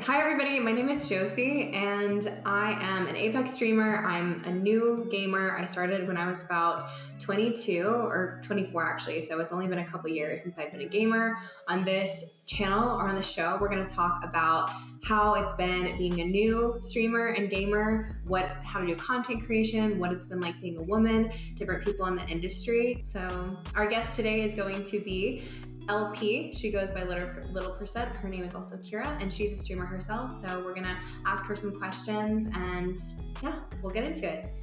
Hi everybody, my name is Josie and I am an Apex streamer. I'm a new gamer. I started when I was about 22 or 24 actually, so it's only been a couple years since I've been a gamer. On this channel or on the show, we're going to talk about how it's been being a new streamer and gamer, how to do content creation, what it's been like being a woman, different people in the industry. So our guest today is going to be LP. She goes by Little Percent. Her name is also Kira, and she's a streamer herself. So we're gonna ask her some questions, and yeah, we'll get into it.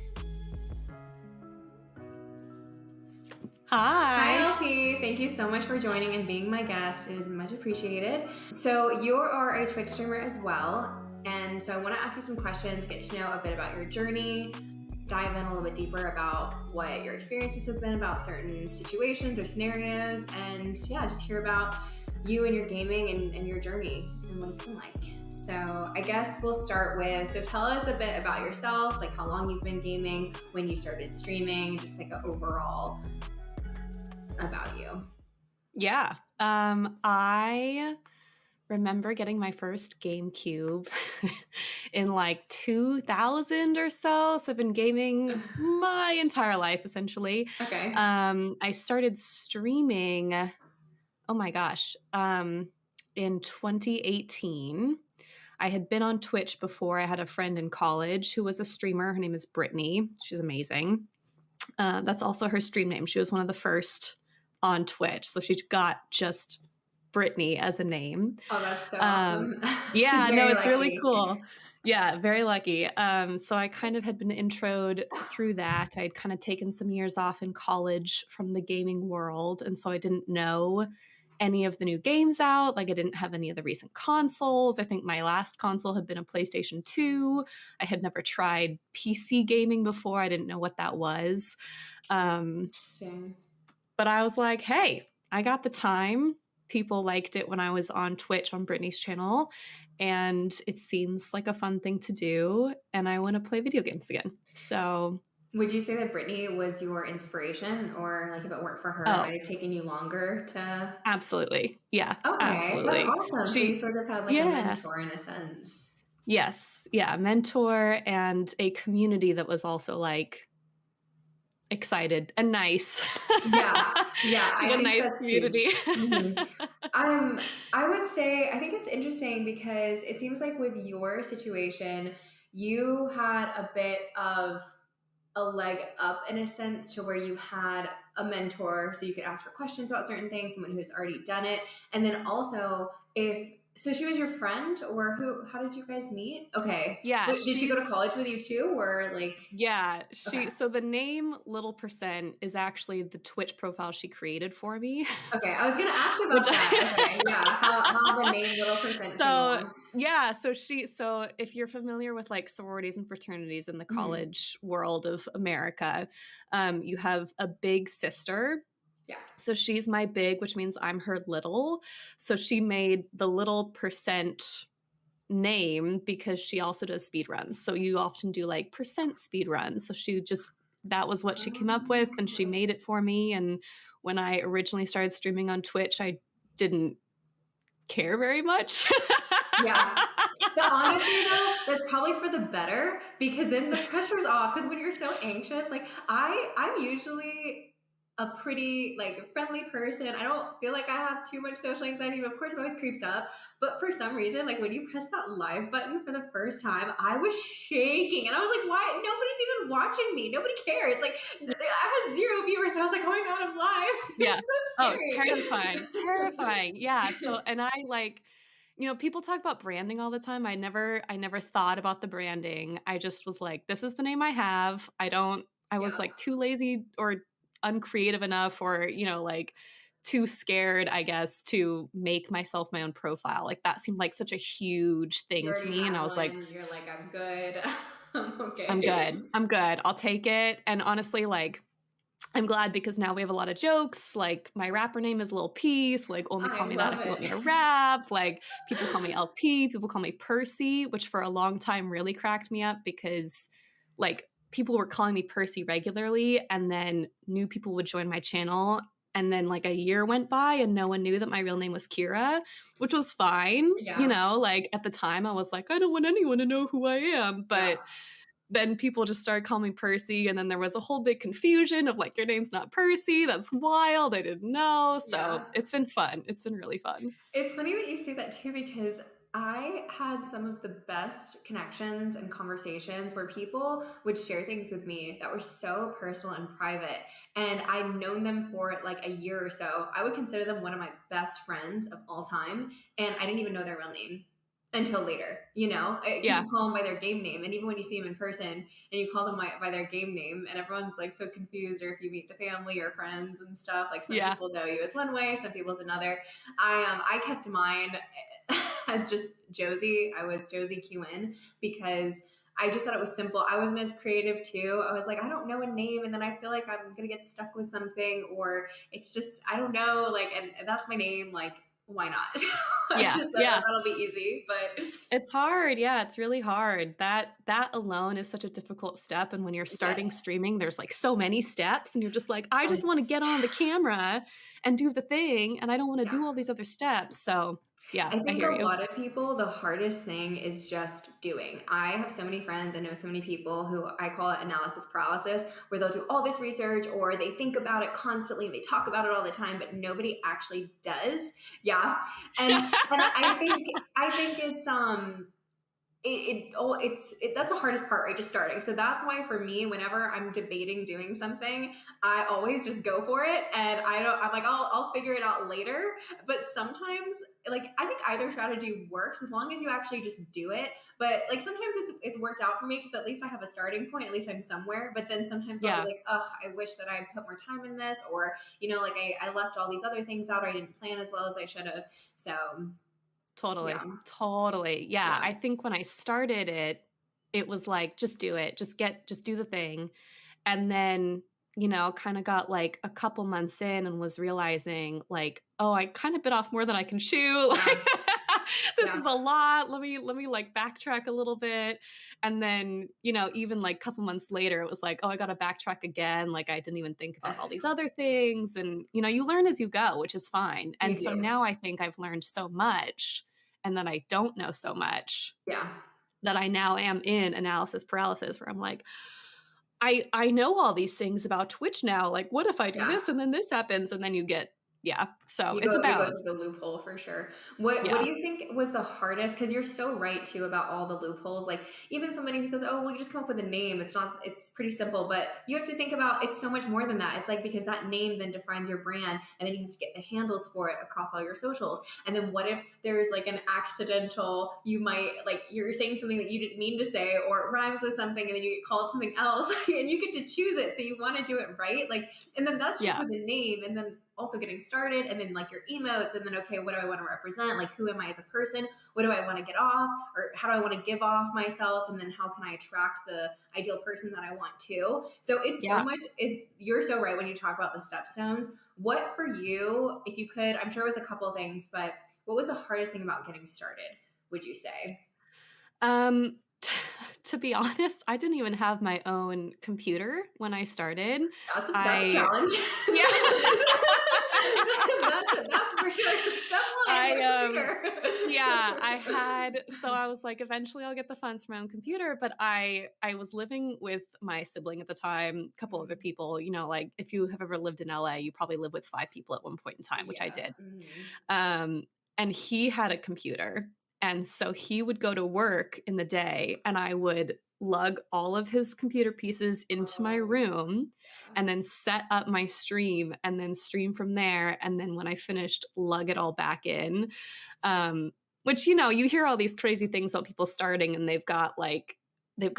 Hi, LP. Thank you so much for joining and being my guest. It is much appreciated. So you are a Twitch streamer as well, and so I want to ask you some questions, get to know a bit about your journey, dive in a little bit deeper about what your experiences have been about certain situations or scenarios, and yeah, just hear about you and your gaming and your journey and what it's been like. So I guess we'll start with, so tell us a bit about yourself, like how long you've been gaming, when you started streaming, just like an overall about you. Yeah. I remember getting my first GameCube in like 2000 or so. So I've been gaming my entire life, essentially. Okay. I started streaming, oh my gosh, in 2018. I had been on Twitch before. I had a friend in college who was a streamer. Her name is Brittany. She's amazing. That's also her stream name. She was one of the first on Twitch. So she got just Brittany as a name. Oh, that's so awesome. Yeah, no, it's lucky. Really cool. Yeah, very lucky. So I kind of had been introed through that. I'd kind of taken some years off in college from the gaming world. And so I didn't know any of the new games out. Like I didn't have any of the recent consoles. I think my last console had been a PlayStation 2. I had never tried PC gaming before. I didn't know what that was. Interesting. But I was like, hey, I got the time. People liked it when I was on Twitch on Brittany's channel, and it seems like a fun thing to do, and I want to play video games again. So would you say that Brittany was your inspiration, or like if it weren't for her, it might have taken you longer to? Absolutely. Yeah. Okay. Absolutely. That's awesome. So you sort of had like a mentor in a sense. Yes. Yeah. A mentor and a community that was also like excited and nice. Yeah. I think nice that's community. I would say, I think it's interesting because it seems like with your situation, you had a bit of a leg up in a sense to where you had a mentor so you could ask for questions about certain things, someone who's already done it. And then also so she was your friend, or how did you guys meet? Okay. Yeah. Did she go to college with you too, or like? Yeah. So the name Little Percent is actually the Twitch profile she created for me. Okay. I was going to ask about that. Okay. Yeah. How the name Little Percent came along. Yeah. So if you're familiar with like sororities and fraternities in the college world of America, you have a big sister. Yeah. So she's my big, which means I'm her little. So she made the Little Percent name because she also does speed runs. So you often do like percent speed runs. So that was what she came up with, and she made it for me. And when I originally started streaming on Twitch, I didn't care very much. Yeah. Honestly though, that's probably for the better, because then the pressure's off. Because when you're so anxious, like I'm usually a pretty like friendly person. I don't feel like I have too much social anxiety, but of course it always creeps up. But for some reason, like when you press that live button for the first time, I was shaking and I was like, why? Nobody's even watching me. Nobody cares. Like I had 0 viewers and I was like, oh my God, I'm live. Yeah. It's so scary. Terrifying. Yeah. So, and I like, people talk about branding all the time. I never thought about the branding. I just was like, this is the name I have. I was like too lazy or uncreative enough, or like too scared, I guess, to make myself my own profile. Like that seemed like such a huge thing to me, and I was like, you're like, I'm good. I'm okay. I'm good. I'll take it. And honestly, like I'm glad, because now we have a lot of jokes. Like my rapper name is Lil P, so like only call me that if you want me to rap. Like people call me LP, people call me Percy, which for a long time really cracked me up, because like people were calling me Percy regularly, and then new people would join my channel And then like a year went by and no one knew that my real name was Kira, which was fine. You Yeah. know, like at the time I was like, I don't want anyone to know who I am. But then people just started calling me Percy, and then there was a whole big confusion of like, your name's not Percy. That's wild. I didn't know. So it's been fun. It's been really fun. It's funny that you say that too, because I had some of the best connections and conversations where people would share things with me that were so personal and private. And I'd known them for like a year or so. I would consider them one of my best friends of all time. And I didn't even know their real name until later, you know, because you call them by their game name. And even when you see them in person and you call them by their game name, and everyone's like so confused, or if you meet the family or friends and stuff, like some people know you as one way, some people as another. I kept mine as just Josie. I was Josie Quinn because I just thought it was simple. I wasn't as creative too. I was like, I don't know a name, and then I feel like I'm gonna get stuck with something, or it's just, I don't know, like, and that's my name, like, why not? I just thought that'll be easy, but it's hard. Yeah, it's really hard. That alone is such a difficult step. And when you're starting streaming, there's like so many steps, and you're just like, I just want to get on the camera and do the thing, and I don't want to do all these other steps. So yeah, I think a lot of people, the hardest thing is just doing. I have so many friends and know so many people who I call it analysis paralysis, where they'll do all this research, or they think about it constantly, they talk about it all the time, but nobody actually does. Yeah. And I think it's that's the hardest part, right? Just starting. So that's why for me, whenever I'm debating doing something, I always just go for it. And I'm like, I'll figure it out later. But sometimes, like, I think either strategy works as long as you actually just do it. But like, sometimes it's worked out for me because at least I have a starting point, at least I'm somewhere. But then sometimes I'll be like, oh, I wish that I had put more time in this, or, you know, like I left all these other things out, or I didn't plan as well as I should have. So Totally. Yeah. I think when I started it was like, just do it, just do the thing. And then, you know, kind of got like a couple months in and was realizing like, oh, I kind of bit off more than I can chew. This is a lot. Let me like backtrack a little bit. And then, you know, even like a couple months later, it was like, oh, I got to backtrack again. Like I didn't even think about all these other things. And, you know, you learn as you go, which is fine. And so now I think I've learned so much, and then I don't know so much. Yeah. That I now am in analysis paralysis, where I'm like, I know all these things about Twitch now. Like, what if I do this and then this happens? And then you get, so it's a balance. You go to the loophole for sure. What do you think was the hardest? Because you're so right too about all the loopholes. Like, even somebody who says, oh, well, you just come up with a name. It's pretty simple, but you have to think about it's so much more than that. It's like, because that name then defines your brand, and then you have to get the handles for it across all your socials. And then what if there's like an accidental, you might, like, you're saying something that you didn't mean to say, or it rhymes with something, and then you get called something else and you get to choose it. So you want to do it right. Like, and then that's just with a name. And then also getting started, and then like your emotes, and then, okay, what do I want to represent? Like, who am I as a person? What do I want to get off? Or how do I want to give off myself? And then how can I attract the ideal person that I want to? So it's so much, you're so right when you talk about the stepstones. What for you, if you could, I'm sure it was a couple things, but what was the hardest thing about getting started, would you say? To be honest, I didn't even have my own computer when I started. That's a challenge. Yeah. that's for sure. So I was like, eventually I'll get the funds for my own computer. But I was living with my sibling at the time, a couple other people. You know, like, if you have ever lived in LA, you probably live with 5 people at one point in time, which I did. And he had a computer. And so he would go to work in the day, and I would lug all of his computer pieces into my room and then set up my stream, and then stream from there. And then when I finished, lug it all back in. Which, you know, you hear all these crazy things about people starting, and they've got like the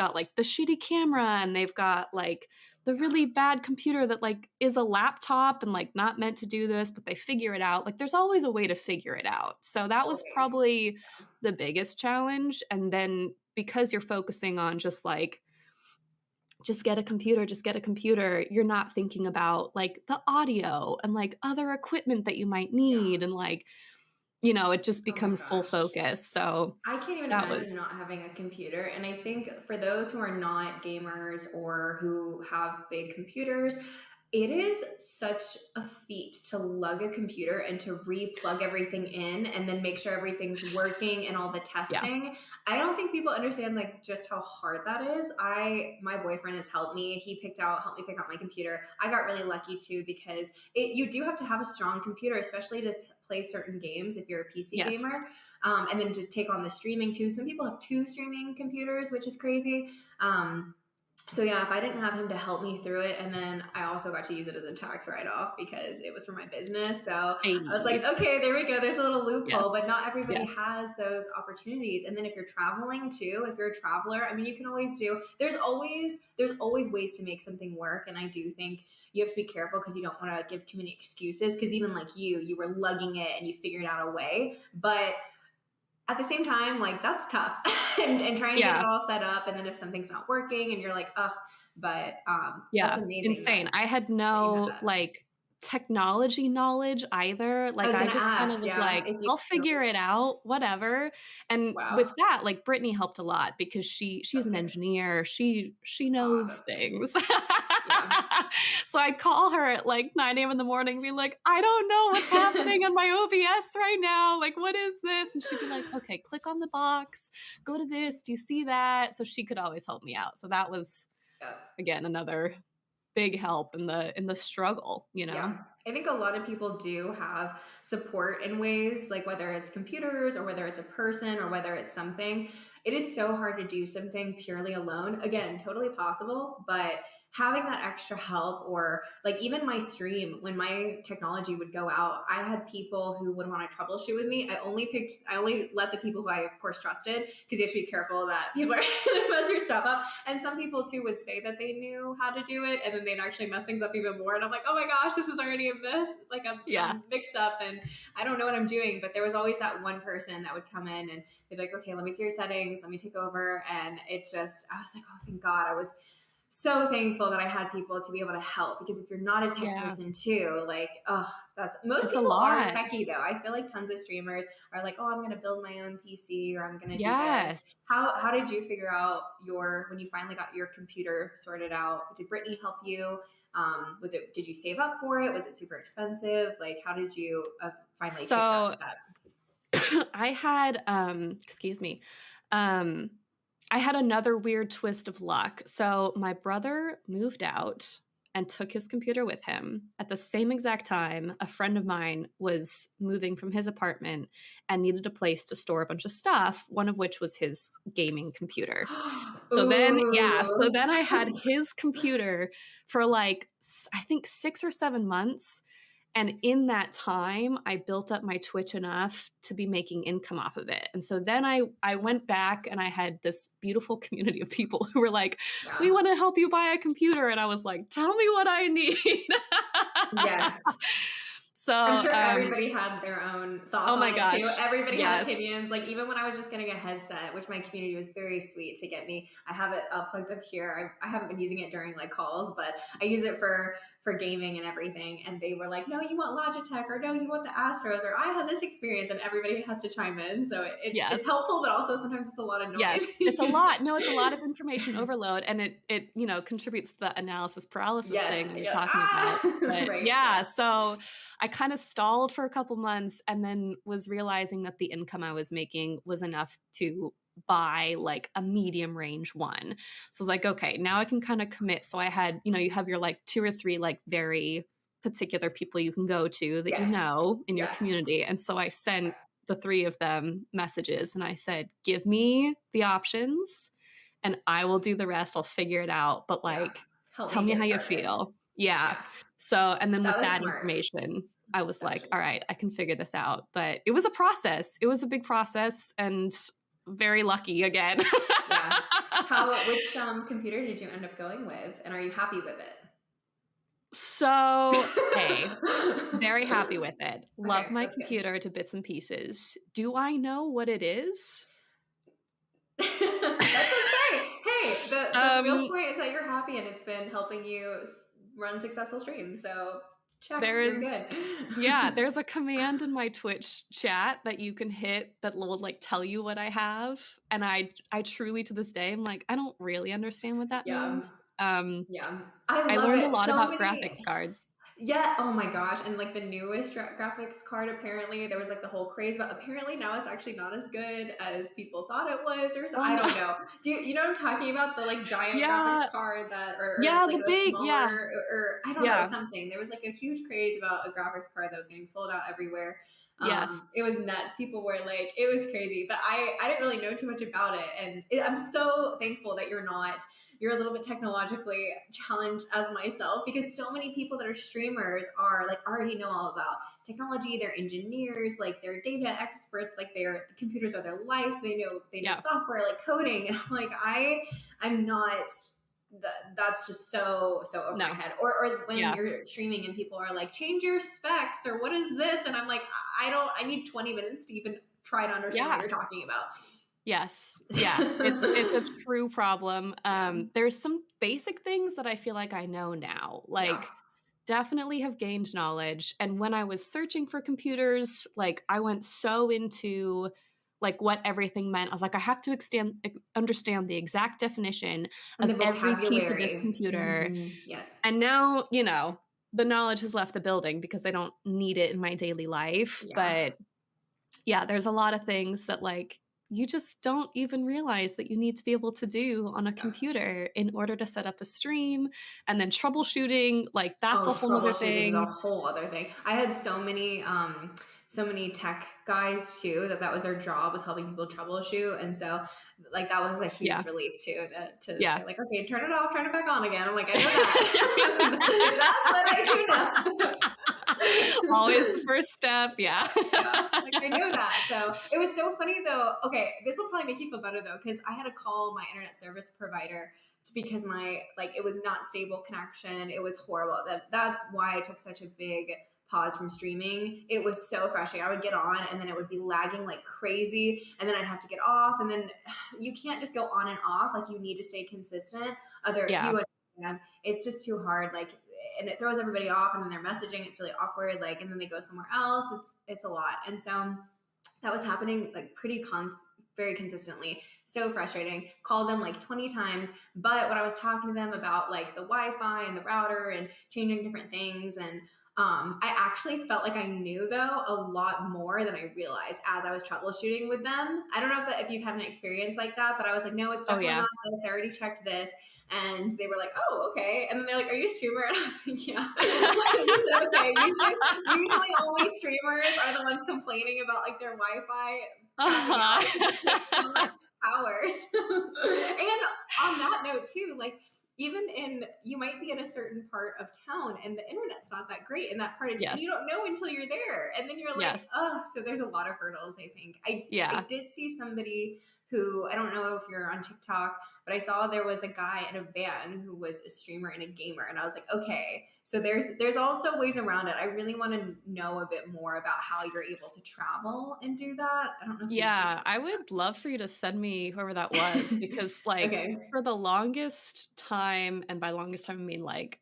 shitty camera, and they've got like the really bad computer that like is a laptop and like not meant to do this, but they figure it out. Like, there's always a way to figure it out. So that was probably the biggest challenge. And then because you're focusing on just get a computer, you're not thinking about like the audio and like other equipment that you might need. And like, you know, it just becomes sole focus. So I can't even imagine not having a computer. And I think for those who are not gamers or who have big computers, It is such a feat to lug a computer and to re-plug everything in and then make sure everything's working and all the Yeah. testing. I don't think people understand like just how hard that is. My boyfriend has helped me. He helped me pick out my computer. I got really lucky too because you do have to have a strong computer, especially to play certain games if you're a PC Yes. gamer. And then to take on the streaming too. Some people have 2 streaming computers, which is crazy. So yeah, if I didn't have him to help me through it, and then I also got to use it as a tax write-off because it was for my business. So I was like, okay, there we go. There's a little loophole, but not everybody has those opportunities. And then if you're traveling too, if you're a traveler, I mean, you can always there's always ways to make something work. And I do think you have to be careful because you don't want to give too many excuses. Because even like you were lugging it and you figured out a way, but at the same time, like that's tough and trying to get it all set up. And then if something's not working and you're like, ugh, but that's amazing. Insane. I had no like technology knowledge either. Like I just kind of was like, I'll figure it out, whatever. And with that, like Brittany helped a lot because she's an engineer. She knows things. So I'd call her at like 9 a.m. in the morning, be like, I don't know what's happening on my OBS right now. Like, what is this? And she'd be like, okay, click on the box, go to this. Do you see that? So she could always help me out. So that was, again, another big help in the struggle, you know? Yeah. I think a lot of people do have support in ways, like whether it's computers or whether it's a person or whether it's something. It is so hard to do something purely alone. Again, totally possible, but having that extra help, or like even my stream, when my technology would go out, I had people who would want to troubleshoot with me. I only let the people who I of course trusted, because you have to be careful that people are going to mess your stuff up. And some people too would say that they knew how to do it and then they'd actually mess things up even more. And I'm like, oh my gosh, this is already a mess. Like a mix up and I don't know what I'm doing. But there was always that one person that would come in and they'd be like, okay, let me see your settings. Let me take over. And I was like, oh, thank God. I was so thankful that I had people to be able to help, because if you're not a tech person too, like, most people are techie though. I feel like tons of streamers are like, oh, I'm going to build my own PC or I'm going to do this. How did you figure out when you finally got your computer sorted out? Did Brittany help you? Did you save up for it? Was it super expensive? Like, how did you finally take that step? I had, I had another weird twist of luck. So my brother moved out and took his computer with him. At the same exact time, a friend of mine was moving from his apartment and needed a place to store a bunch of stuff, one of which was his gaming computer. So then I had his computer for like, I think 6 or 7 months. And in that time, I built up my Twitch enough to be making income off of it. And so then I went back and I had this beautiful community of people who were like, we want to help you buy a computer. And I was like, tell me what I need. Yes. So I'm sure everybody had their own thoughts on it too. Everybody had opinions. Like even when I was just getting a headset, which my community was very sweet to get me. I have it plugged up here. I haven't been using it during like calls, but I use it for gaming and everything. And they were like, no, you want Logitech, or no, you want the Astros, or I had this experience, and everybody has to chime in. So it's helpful, but also sometimes it's a lot of noise. Yes, it's a lot. No, it's a lot of information overload, and it contributes to the analysis paralysis thing we were talking about. But so I kind of stalled for a couple months and then was realizing that the income I was making was enough to buy like a medium range one. So I was like, okay, now I can kind of commit. So I had, you have your like 2 or 3 like very particular people you can go to that you know in your community. And so I sent the 3 of them messages and I said, give me the options and I will do the rest. I'll figure it out. But like, tell me how you feel. Yeah. So, and then with that information, I was like, all right, I can figure this out. But it was a process. It was a big process and very lucky again. Which computer did you end up going with? And are you happy with it? So, hey, very happy with it. Love my computer to bits and pieces. Do I know what it is? That's okay. Hey, the real point is that you're happy and it's been helping you run successful streams. So Check, you're There's yeah, good. there's a command in my Twitch chat that you can hit that will like tell you what I have, and I truly to this day I'm like, I don't really understand what that Yeah. means. Yeah. I I love learned a it. lot So about many. graphics cards. Yeah. Oh my gosh. And like the newest graphics card, apparently there was like the whole craze, but apparently now it's actually not as good as people thought it was. Oh I no. don't know. You know what I'm talking about? The like giant graphics Yeah. card that, or Yeah, it's the like a big yeah. smaller, or I don't know, Yeah. something. There was like a huge craze about a graphics card that was getting sold out everywhere. Yes. It was nuts. People were like, it was crazy, but I didn't really know too much about it. And I'm so thankful that you're a little bit technologically challenged as myself, because so many people that are streamers are like already know all about technology. They're engineers, like they're data experts, like the computers are their lives. They know Yeah. software, like coding. And I'm like, I'm not. That's just so over my No. head. Or when Yeah. you're streaming and people are like, change your specs, or what is this? And I'm like, I need 20 minutes to even try to understand what Yeah. you're talking about. Yes. Yeah. It's a true problem. Yeah. There's some basic things that I feel like I know now. Yeah. Like definitely have gained knowledge. And when I was searching for computers, like I went so into like what everything meant. I was like, I have to understand the exact definition And of the every piece of this vocabulary. computer. Yes. And now, the knowledge has left the building because I don't need it in my daily life. Yeah. But yeah, there's a lot of things that like you just don't even realize that you need to be able to do on a Yeah. computer in order to set up a stream, and then troubleshooting, like that's Oh, a whole other troubleshooting is a thing. whole other thing. I had so many tech guys too that was their job, was helping people troubleshoot, and so like that was a huge Yeah. relief too to Yeah. say like, okay, turn it off, turn it back on again. I'm like, I know that. That's what I do know. Always the first step. Yeah. Yeah, like I know that. So it was so funny though. Okay, this will probably make you feel better though, because I had to call my internet service provider because it was not stable connection. It was horrible. That's why I took such a big pause from streaming. It was so frustrating. I would get on and then it would be lagging like crazy, and then I'd have to get off, and then you can't just go on and off. Like you need to stay consistent. Yeah. You understand. It's just too hard. Like, and it throws everybody off, and then they're messaging. It's really awkward. Like, and then they go somewhere else. It's a lot. And so that was happening like very consistently. So frustrating. Called them like 20 times. But when I was talking to them about like the Wi-Fi and the router and changing different things, and I actually felt like I knew though a lot more than I realized as I was troubleshooting with them. I don't know if you've had an experience like that, but I was like, no, it's definitely not this. I already checked this. And they were like, oh, okay. And then they're like, are you a streamer? And I was like, yeah. I said, okay. Usually only streamers are the ones complaining about like their Wi-Fi. It takes so much power. And on that note too, like you might be in a certain part of town and the internet's not that great in that part of town. And you don't know until you're there. And then you're like, oh, so there's a lot of hurdles, I think. I did see somebody who, I don't know if you're on TikTok, but I saw there was a guy in a van who was a streamer and a gamer. And I was like, okay, so there's also ways around it. I really want to know a bit more about how you're able to travel and do that. I don't know. I would love for you to send me whoever that was, because like for the longest time, and by longest time I mean like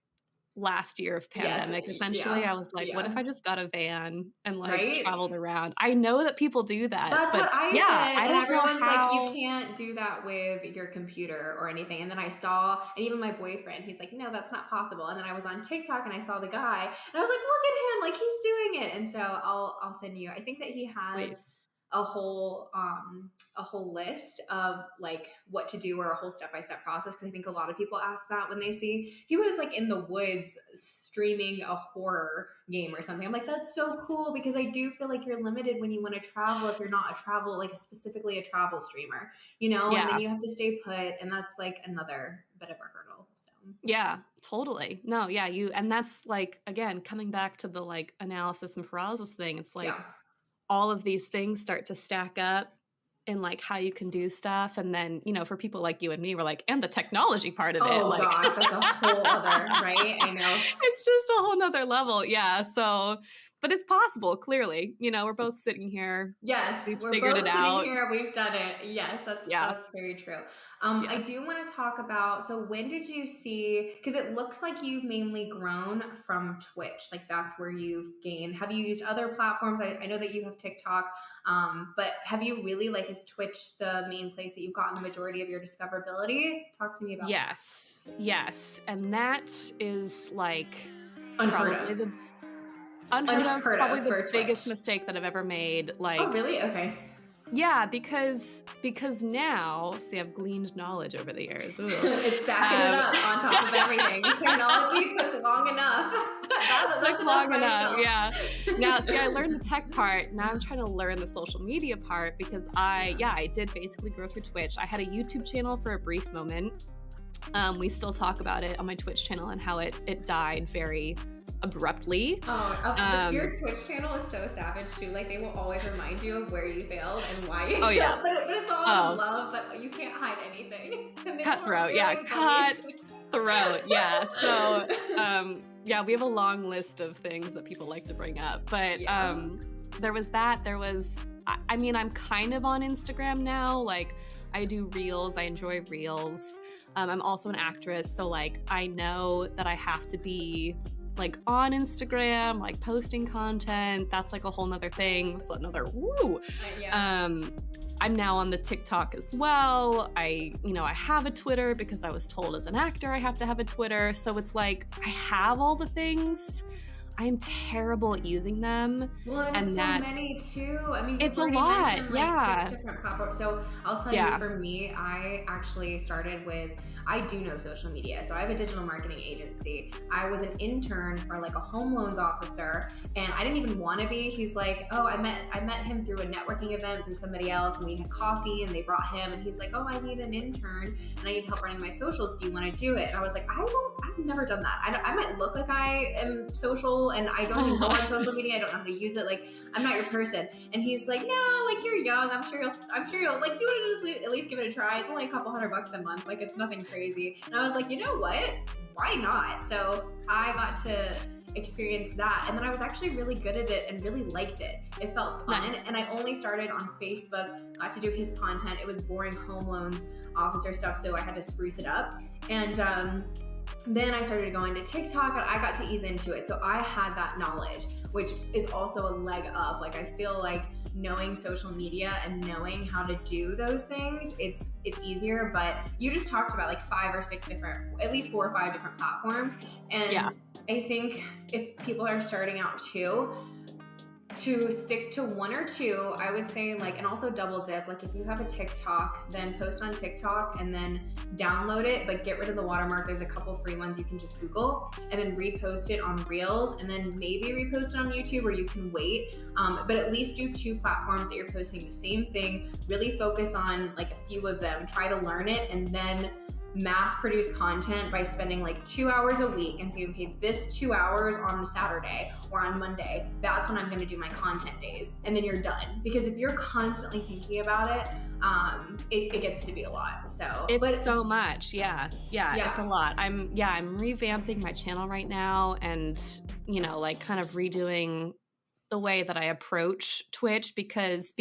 last year of pandemic, essentially, I was like, what if I just got a van and like traveled around? I know that people do that. That's what I said. I and everyone's like, you can't do that with your computer or anything. And then I saw, and even my boyfriend, he's like, no, that's not possible. And then I was on TikTok and I saw the guy and I was like, look at him, like he's doing it. And so I'll send you, I think that he has a whole list of like what to do, or a whole step-by-step process, because I think a lot of people ask that when they see he was like in the woods streaming a horror game or something. I'm like, that's so cool, because I do feel like you're limited when you want to travel if you're not specifically a travel streamer, and then you have to stay put, and that's like another bit of a hurdle. So yeah, totally. No, yeah, and that's like, again, coming back to the like analysis and paralysis thing, it's like all of these things start to stack up in like how you can do stuff. And then, for people like you and me, we're like, and the technology part of it. Oh like, gosh, that's a whole other, right? I know. It's just a whole nother level. Yeah. So, but it's possible, clearly. You know, we're both sitting here. Yes, We've we're figured both it sitting out. here. We've done it. Yes, Yeah. that's very true. I Yes. do want to talk about. So, when did you see? Because it looks like you've mainly grown from Twitch. Like that's where you've gained. Have you used other platforms? I know that you have TikTok, but have you really like is Twitch the main place that you've gotten the majority of your discoverability? Talk to me about Yes. Yes. And that is like unheard probably of. the Unheard probably of the for biggest Twitch. mistake that I've ever made. Oh, Like, really? Okay. yeah, because now, see, I've gleaned knowledge over the years. Ooh. It's stacking it up on top of everything. Technology took long enough. That's Took enough long by enough, itself. yeah. Now, see, I learned the tech part. Now I'm trying to learn the social media part because I did basically grow through Twitch. I had a YouTube channel for a brief moment. We still talk about it on my Twitch channel and how it died very abruptly. Your Twitch channel is so savage too. Like they will always remind you of where you failed and why you Oh, yeah. failed. But it's all out of love. But you can't hide anything. Cutthroat, yeah, cutthroat, yeah. So, yeah, we have a long list of things that people like to bring up. But there was that. There was. I mean, I'm kind of on Instagram now. Like, I do reels. I enjoy reels. I'm also an actress, so like I know that I have to be like on Instagram, like posting content. That's like a whole nother thing. It's another woo. I'm now on the TikTok as well. I have a Twitter because I was told as an actor I have to have a Twitter. So it's like I have all the things. I'm terrible at using them. Well, and so many too. I mean, it's a lot. Mentioned, like 6 different platforms. So I'll tell you, for me, I actually started with. I do know social media, so I have a digital marketing agency. I was an intern for like a home loans officer, and I didn't even want to be. He's like, oh, I met him through a networking event through somebody else, and we had coffee, and they brought him, and he's like, oh, I need an intern, and I need help running my socials. Do you want to do it? And I was like, I've never done that. I might look like I am social, and I don't even go on social media. I don't know how to use it. Like, I'm not your person. And he's like, no, like you're young. I'm sure you'll like, do you want to just at least give it a try? It's only a couple $100 a month. Like, it's nothing crazy. And I was like, you know what? Why not? So I got to experience that. And then I was actually really good at it and really liked it. It felt fun. Nice. And I only started on Facebook, got to do his content. It was boring home loans officer stuff. So I had to spruce it up. And, then I started going to TikTok and I got to ease into it. So I had that knowledge, which is also a leg up. Like I feel like knowing social media and knowing how to do those things, it's easier. But you just talked about like 5 or 6 different, at least 4 or 5 different platforms. And I think if people are starting out too, to stick to 1 or 2, I would say like, and also double dip. Like if you have a TikTok, then post on TikTok and then download it, but get rid of the watermark. There's a couple free ones you can just Google and then repost it on Reels and then maybe repost it on YouTube where you can wait. But at least do 2 platforms that you're posting the same thing. Really focus on like a few of them, try to learn it, and then mass produce content by spending like 2 hours a week and saying, okay, this 2 hours on Saturday or on Monday, that's when I'm going to do my content days. And then you're done. Because if you're constantly thinking about it, it gets to be a lot. So it's so much. Yeah. It's a lot. I'm revamping my channel right now and, like kind of redoing the way that I approach Twitch because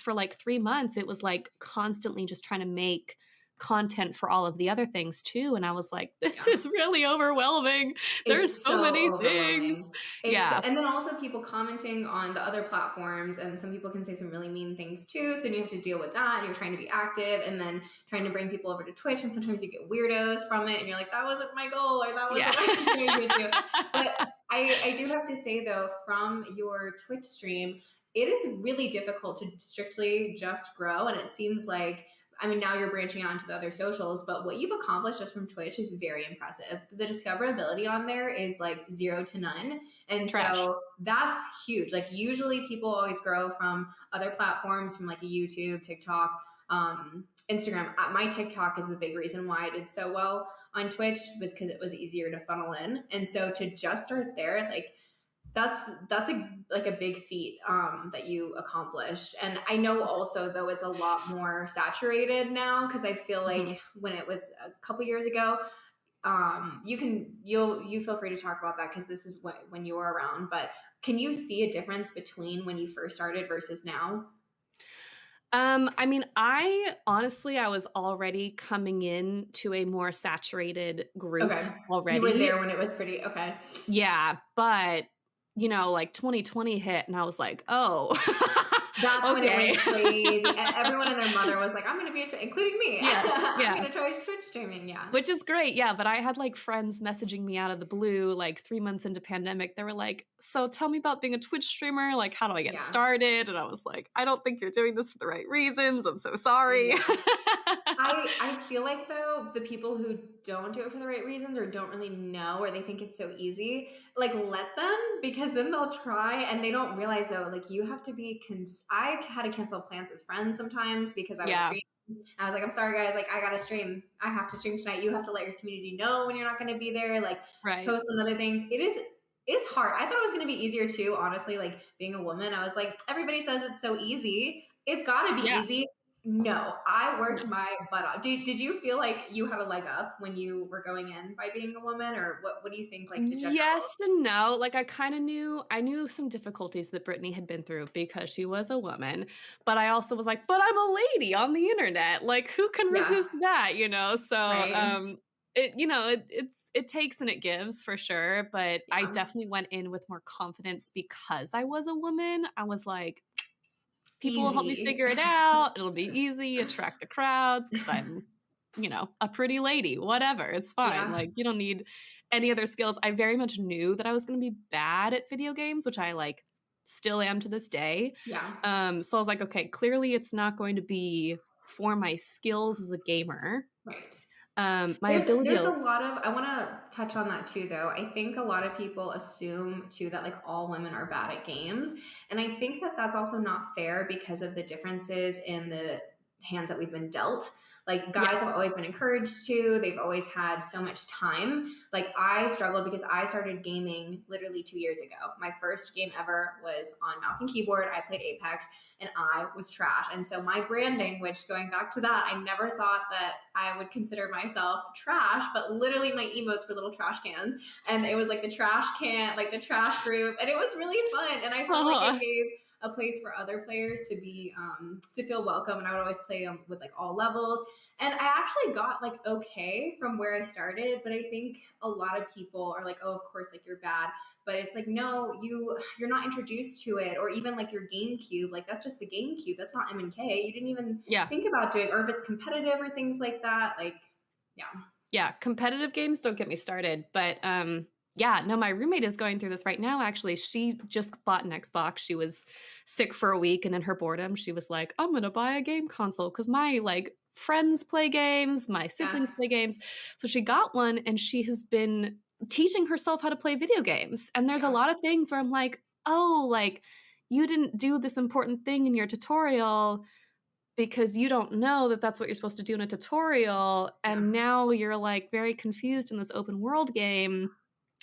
for like 3 months, it was like constantly just trying to make content for all of the other things too, and I was like, this is really overwhelming. There's so many things. And then also people commenting on the other platforms, and some people can say some really mean things too, so then you have to deal with that, and you're trying to be active and then trying to bring people over to Twitch, and sometimes you get weirdos from it and you're like, that wasn't my goal, or that wasn't what I was trying to do. But I do have to say though, from your Twitch stream, it is really difficult to strictly just grow, and it seems like, I mean, now you're branching out into the other socials, but what you've accomplished just from Twitch is very impressive. The discoverability on there is like 0 to none. And so that's huge. Like usually people always grow from other platforms, from like a YouTube, TikTok, Instagram. My TikTok is the big reason why I did so well on Twitch, was because it was easier to funnel in. And so to just start there, like that's a big feat that you accomplished. And I know also though it's a lot more saturated now, because I feel like when it was a couple years ago, you feel free to talk about that because this is when you were around, but can you see a difference between when you first started versus now? I mean, I honestly, I was already coming in to a more saturated group Okay. You were already. there when it was pretty okay. Yeah, but, like 2020 hit and I was like, "Oh, That's when it okay." went crazy. Everyone and their mother was like, "I'm gonna be including me. Yes, I'm yeah. gonna try Twitch streaming." Yeah. Which is great, yeah, but I had, like, friends messaging me out of the blue, like, 3 months into pandemic. They were like, "So tell me about being a Twitch streamer, like, how do I get Yeah. started?" And I was like, "I don't think you're doing this for the right reasons. I'm so sorry." Yeah. I feel like though the people who don't do it for the right reasons or don't really know or they think it's so easy, like let them because then they'll try and they don't realize though like you have to be I had to cancel plans with friends sometimes because I was Yeah, streaming. I was like, I'm sorry guys, like I gotta stream. I have to stream tonight. You have to let your community know when you're not gonna be there, like right. post on other things. It's hard. I thought it was gonna be easier too, honestly, like being a woman. I was like, everybody says it's so easy. It's gotta be Yeah. easy. No, I No. worked my butt off. Did you feel like you had a leg up when you were going in by being a woman, or what do you think? Like the general? Yes and no. Like I knew some difficulties that Brittany had been through because she was a woman, but I also was like, "But I'm a lady on the internet. Like who can Yeah, resist that?" So, right. it takes and it gives for sure, but I Yeah, definitely went in with more confidence because I was a woman. I was like, "People will help me easy. figure it out. It'll be easy, attract the crowds because I'm a pretty lady, whatever, it's fine, Yeah, like, you don't need any other skills. I very much knew that I was gonna be bad at video games, which I, like, still am to this day. yeah. So I was like, "Okay, clearly it's not going to be for my skills as a gamer." Right. My ability There's a to lot of I want to touch on that too though. I think a lot of people assume too that like all women are bad at games, and I think that that's also not fair because of the differences in the hands that we've been dealt. Like guys Yes. have always been encouraged to, they've always had so much time. Like I struggled because I started gaming literally 2 years ago. My first game ever was on mouse and keyboard. I played Apex and I was trash. And so my branding, which going back to that, I never thought that I would consider myself trash, but literally my emotes were little trash cans. And it was like the trash can, like the trash group. And it was really fun. And I felt like it Aw. gave a place for other players to feel welcome. And I would always play with like all levels. And I actually got like okay from where I started, but I think a lot of people are like, oh, of course, like you're bad, but it's like no, you're not introduced to it, or even like your GameCube, like that's just the GameCube, that's not M&K. You didn't even Yeah. think about doing, or if it's competitive or things like that, like yeah. Yeah, competitive games don't get me started, but, yeah, no, my roommate is going through this right now, actually. She just bought an Xbox. She was sick for a week, and in her boredom, she was like, "I'm gonna buy a game console because my, like, friends play games, my Yeah, siblings play games." So she got one, and she has been teaching herself how to play video games, and there's a yeah, lot of things where I'm like, "Oh, like, you didn't do this important thing in your tutorial because you don't know that that's what you're supposed to do in a tutorial, yeah, and now you're, like, very confused in this open world game."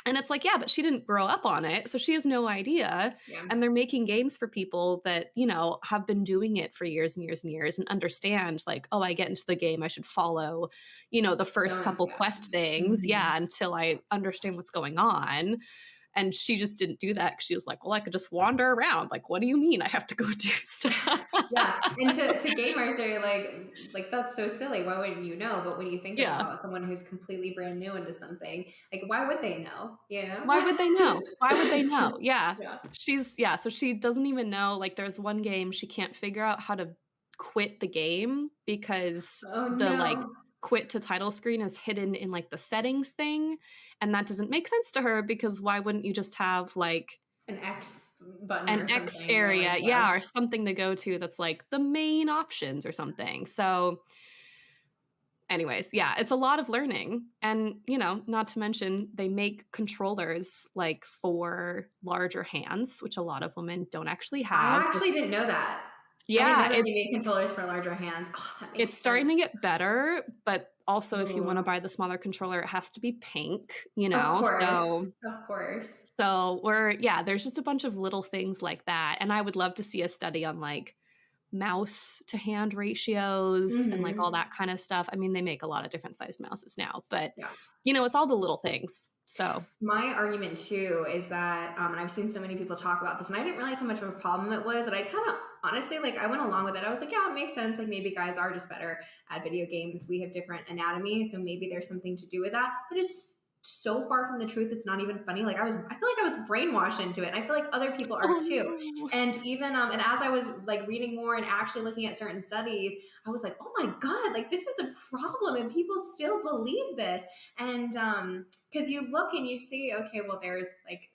And it's like, yeah, but she didn't grow up on it, so she has no idea, yeah. and they're making games for people that, have been doing it for years and years and years and understand, like, "Oh, I get into the game, I should follow, the first Stones, couple yeah. quest things, Hmm. yeah, until I understand what's going on." And she just didn't do that 'cause she was like, "Well, I could just wander around, like, what do you mean I have to go do stuff?" Yeah, and to gamers, they're like that's so silly. Why wouldn't you know? But when you think Yeah. about someone who's completely brand new into something, like why would they know? You know? Why would they know? Why would they So, know? Yeah. yeah. So she doesn't even know, like, there's one game she can't figure out how to quit the game because Oh the, like, no, quit to title screen is hidden in, like, the settings thing, and that doesn't make sense to her because why wouldn't you just have, like, an X button an or X something, or like area, yeah, yeah, or something to go to that's, like, the main options or something. So anyways, yeah, it's a lot of learning. And, not to mention they make controllers like for larger hands, which a lot of women don't actually I have. actually didn't know that. I didn't know Yeah, that they made controllers for larger hands. Oh, that makes it's starting sense. to get better, but also if you want to Ooh. buy the smaller controller, it has to be pink, Of course, So of course. there's just a bunch of little things like that. And I would love to see a study on like mouse to hand ratios and like all Mm-hmm. that kind of stuff. I mean, they make a lot of different sized mouses now, but Yeah. it's all the little things. So My argument too is that, and I've seen so many people talk about this, and I didn't realize how much of a problem it was. And I kind of honestly, like, I went along with it. I was like, yeah, it makes sense. Like, maybe guys are just better at video games. We have different anatomy, so maybe there's something to do with that. But it's so far from the truth. It's not even funny. Like, I feel like I was brainwashed into it. And I feel like other people are too. no. And even, and as I was like reading more and actually looking at certain studies, I was like, oh my God, like this is a problem, and people still believe this. And because you look and you see, okay, well, there's like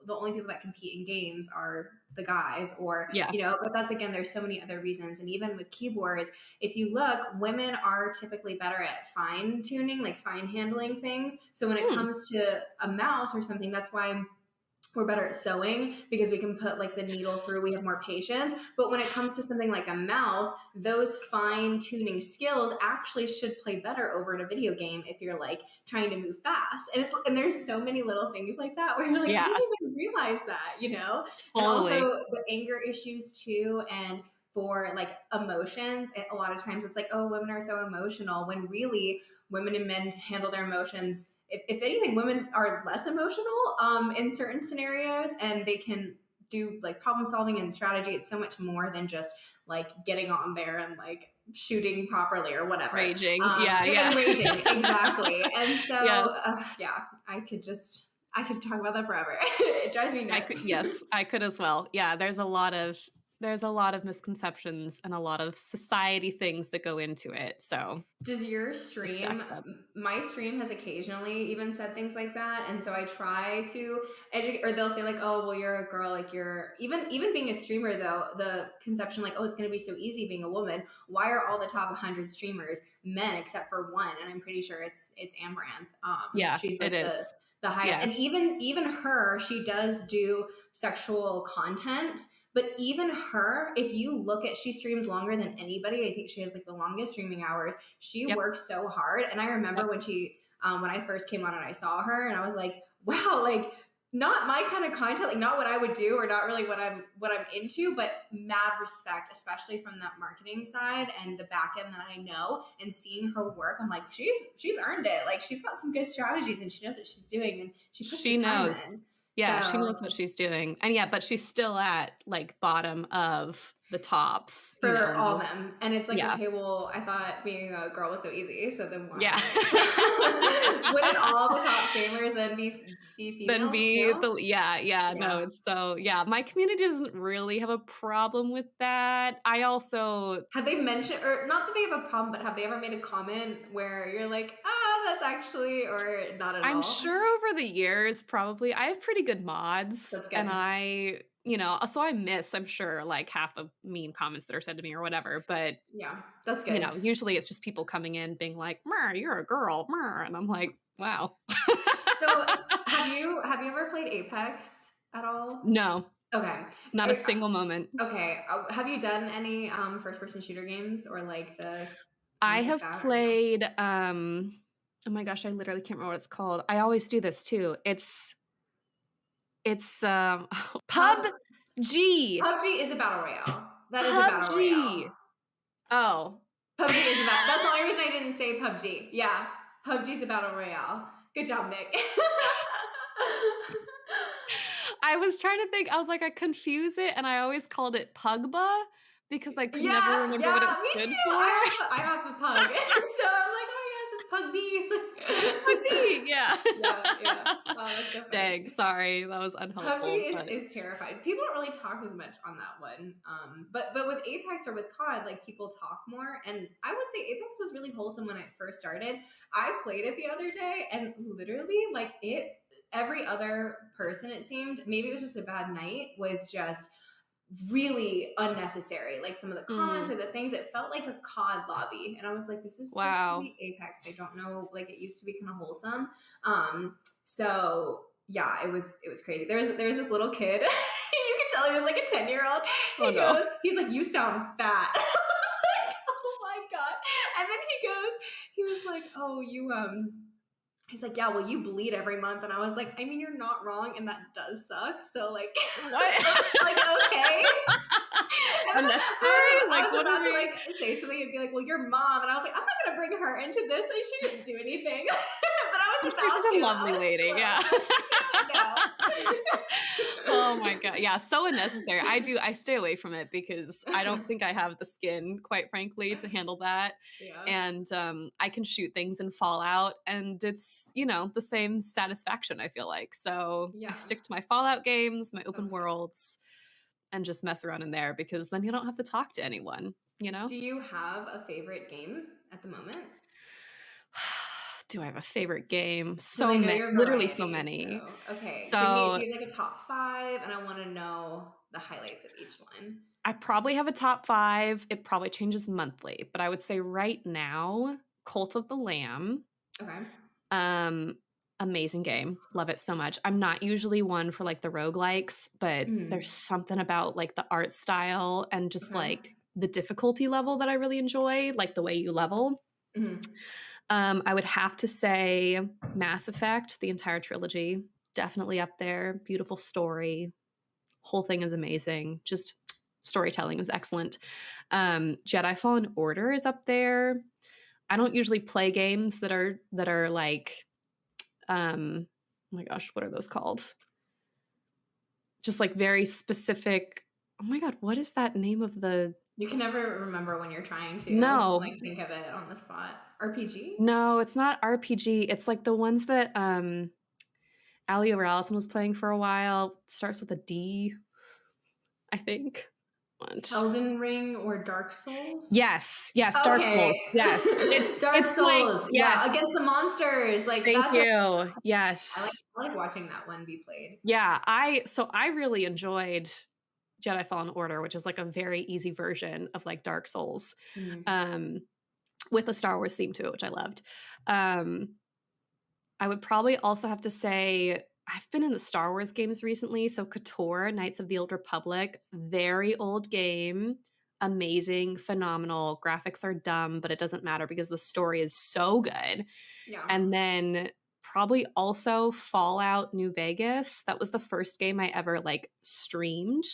the only people that compete in games are the guys, or Yeah. but that's, again, there's so many other reasons. And even with keyboards, if you look, women are typically better at fine tuning, like fine handling things. So when it comes to a mouse or something, that's why we're better at sewing, because we can put like the needle through, we have more patience. But when it comes to something like a mouse, those fine tuning skills actually should play better over in a video game if you're like trying to move fast. And there's so many little things like that where you're like, I didn't even realize that, And Totally. also the anger issues too. And for like emotions, a lot of times it's like, oh, women are so emotional, when really women and men handle their emotions, if anything, women are less emotional in certain scenarios, and they can do like problem solving and strategy. It's so much more than just like getting on there and like shooting properly or whatever. Raging. And raging, exactly. And so, Yes. yeah, I could talk about that forever. It drives me nuts. I could as well. Yeah, there's a lot of misconceptions and a lot of society things that go into it. So does your stream, my stream has occasionally even said things like that. And so I try to educate, or they'll say like, oh, well, you're a girl, like you're even being a streamer though, the conception like, oh, it's going to be so easy being a woman. Why are all the top 100 streamers men except for one? And I'm pretty sure it's Amaranth. She's like the highest. And even her, she does do sexual content. But even her, if you look at, she streams longer than anybody. I think she has like the longest streaming hours. She works so hard. And I remember when when I first came on and I saw her, and I was like, wow, like not my kind of content, like not what I would do, or not really what I'm into, but mad respect, especially from that marketing side and the back end that I know. And seeing her work, I'm like, she's earned it. Like she's got some good strategies, and she knows what she's doing, and she puts the time knows. in. Yeah, she knows what she's doing. And but she's still at like bottom of the tops for all of them. And it's like, okay, well, I thought being a girl was so easy. So then why? Yeah. Wouldn't all the top streamers then be females too? No, it's so, my community doesn't really have a problem with that. I also... Have they mentioned, or not that they have a problem, but have they ever made a comment where you're like, that's actually, or not at all? I'm sure over the years, probably. I have pretty good mods. That's good. And so I miss, I'm sure, like half the mean comments that are said to me or whatever. But yeah, that's good. Usually it's just people coming in being like, you're a girl, and I'm like, wow. So have you ever played Apex at all? No. Okay. Not a single moment. Okay. Have you done any first person shooter games, or like the... I have played, oh my gosh, I literally can't remember what it's called. I always do this too. It's PUBG. PUBG is a battle royale. That is a battle royale. Oh. PUBG is a battle. That's the only reason I didn't say PUBG. Yeah. PUBG is a battle royale. Good job, Nick. I was trying to think. I was like, I confuse it, and I always called it Pugba because I could never remember what it stood for. I have a pug. So I'm like, oh yes, it's Pug B. Pug B, yeah. Yeah. Oh, that's so funny. Dang, sorry. That was unhelpful. PUBG is terrifying. People don't really talk as much on that one. But with Apex or with COD, like people talk more. And I would say Apex was really wholesome when I first started. I played it the other day, and literally like every other person, it seemed, maybe it was just a bad night, was just really unnecessary. Like some of the comments or the things, it felt like a COD lobby, and I was like, this is supposed to be Apex. I don't know, like it used to be kind of wholesome. So yeah, it was crazy. There was this little kid. You could tell he was like a 10-year-old. He's like, you sound fat. I was like, oh my god. And then he was like, oh, you He's like, yeah, well, you bleed every month. And I was like, I mean, you're not wrong. And that does suck. So like, What? like, okay. Unnecessary? I Like, was what are about to we? like say something and be like, well, your mom. And I was like, I'm not going to bring her into this. Like, she didn't do anything. But I was She's about just a to. lovely lady. Yeah. No. Oh my God. Yeah. So unnecessary. I stay away from it because I don't think I have the skin, quite frankly, to handle that. Yeah. And I can shoot things in Fallout and it's, the same satisfaction, I feel like. So Yeah. I stick to my Fallout games, my open That's good. worlds, and just mess around in there because then you don't have to talk to anyone, Do you have a favorite game at the moment? Do I have a favorite game? Because I know Many, your literally so variety. many. So okay, do So you have like a top 5? And I want to know the highlights of each one. I probably have a top 5. It probably changes monthly, but I would say right now, Cult of the Lamb. Okay. Amazing game. Love it so much. I'm not usually one for like the roguelikes, but there's something about like the art style and just Okay. like the difficulty level that I really enjoy, like the way you level. I would have to say Mass Effect, the entire trilogy, definitely up there. Beautiful story. Whole thing is amazing. Just storytelling is excellent. Jedi Fallen Order is up there. I don't usually play games that are like oh my gosh, what are those called? Just like very specific. Oh my God, what is that name of the? You can never remember when you're trying to like think of it on the spot. RPG? No, it's not RPG. It's like the ones that Ali O'Reilly was playing for a while. It starts with a D, I think. Elden Ring or Dark Souls? Yes, Dark Souls. Yes, Dark Souls. Like, yes. Yeah, against the monsters. Like Thank that's you. Yes. I like watching that one be played. Yeah, I really enjoyed Jedi Fallen Order, which is like a very easy version of like Dark Souls, with a Star Wars theme to it, which I loved. I would probably also have to say I've been in the Star Wars games recently. So KOTOR, Knights of the Old Republic, very old game, amazing, phenomenal. Graphics are dumb, but it doesn't matter because the story is so good. Yeah. And then probably also Fallout New Vegas. That was the first game I ever like streamed.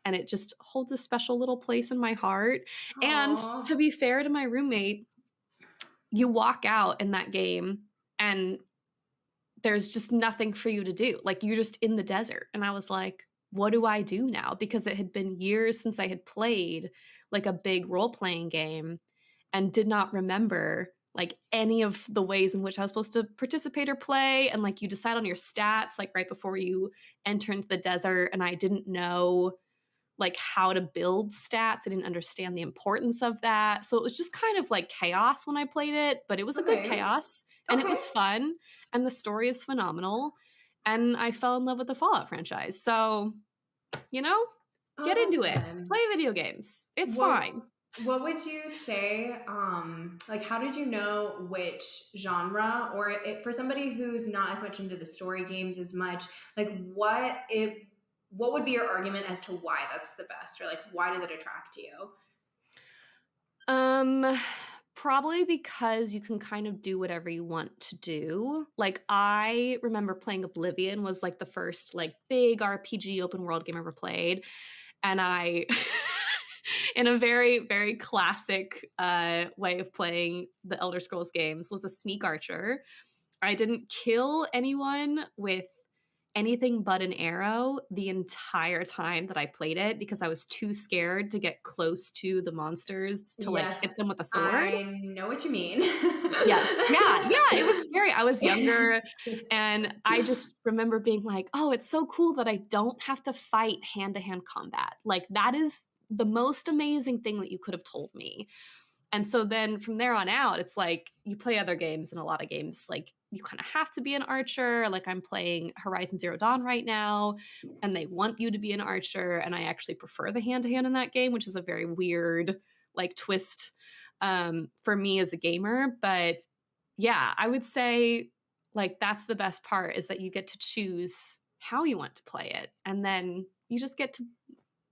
And it just holds a special little place in my heart. Aww. And to be fair to my roommate, you walk out in that game and there's just nothing for you to do. Like you're just in the desert. And I was like, what do I do now? Because it had been years since I had played like a big role-playing game and did not remember like any of the ways in which I was supposed to participate or play. And like you decide on your stats like right before you enter into the desert. And I didn't know like how to build stats. I didn't understand the importance of that. So it was just kind of like chaos when I played it, but it was a good chaos and it was fun and the story is phenomenal. And I fell in love with the Fallout franchise. So, get into it. Play video games. It's fine. What would you say, like, how did you know which genre, or for somebody who's not as much into the story games as much, like what would be your argument as to why that's the best, or like why does it attract you? Probably because you can kind of do whatever you want to do. Like I remember playing Oblivion was like the first like big RPG open world game I ever played. And I, in a very, very classic way of playing the Elder Scrolls games, was a sneak archer. I didn't kill anyone with anything but an arrow the entire time that I played it because I was too scared to get close to the monsters to like hit them with a sword. I know what you mean. Yes. Yeah, it was scary. I was younger and I just remember being like, oh, it's so cool that I don't have to fight hand-to-hand combat. Like that is the most amazing thing that you could have told me. And so then from there on out, it's like you play other games and a lot of games, like you kind of have to be an archer. Like I'm playing Horizon Zero Dawn right now and they want you to be an archer. And I actually prefer the hand-to-hand in that game, which is a very weird like twist for me as a gamer. But yeah, I would say like that's the best part is that you get to choose how you want to play it. And then you just get to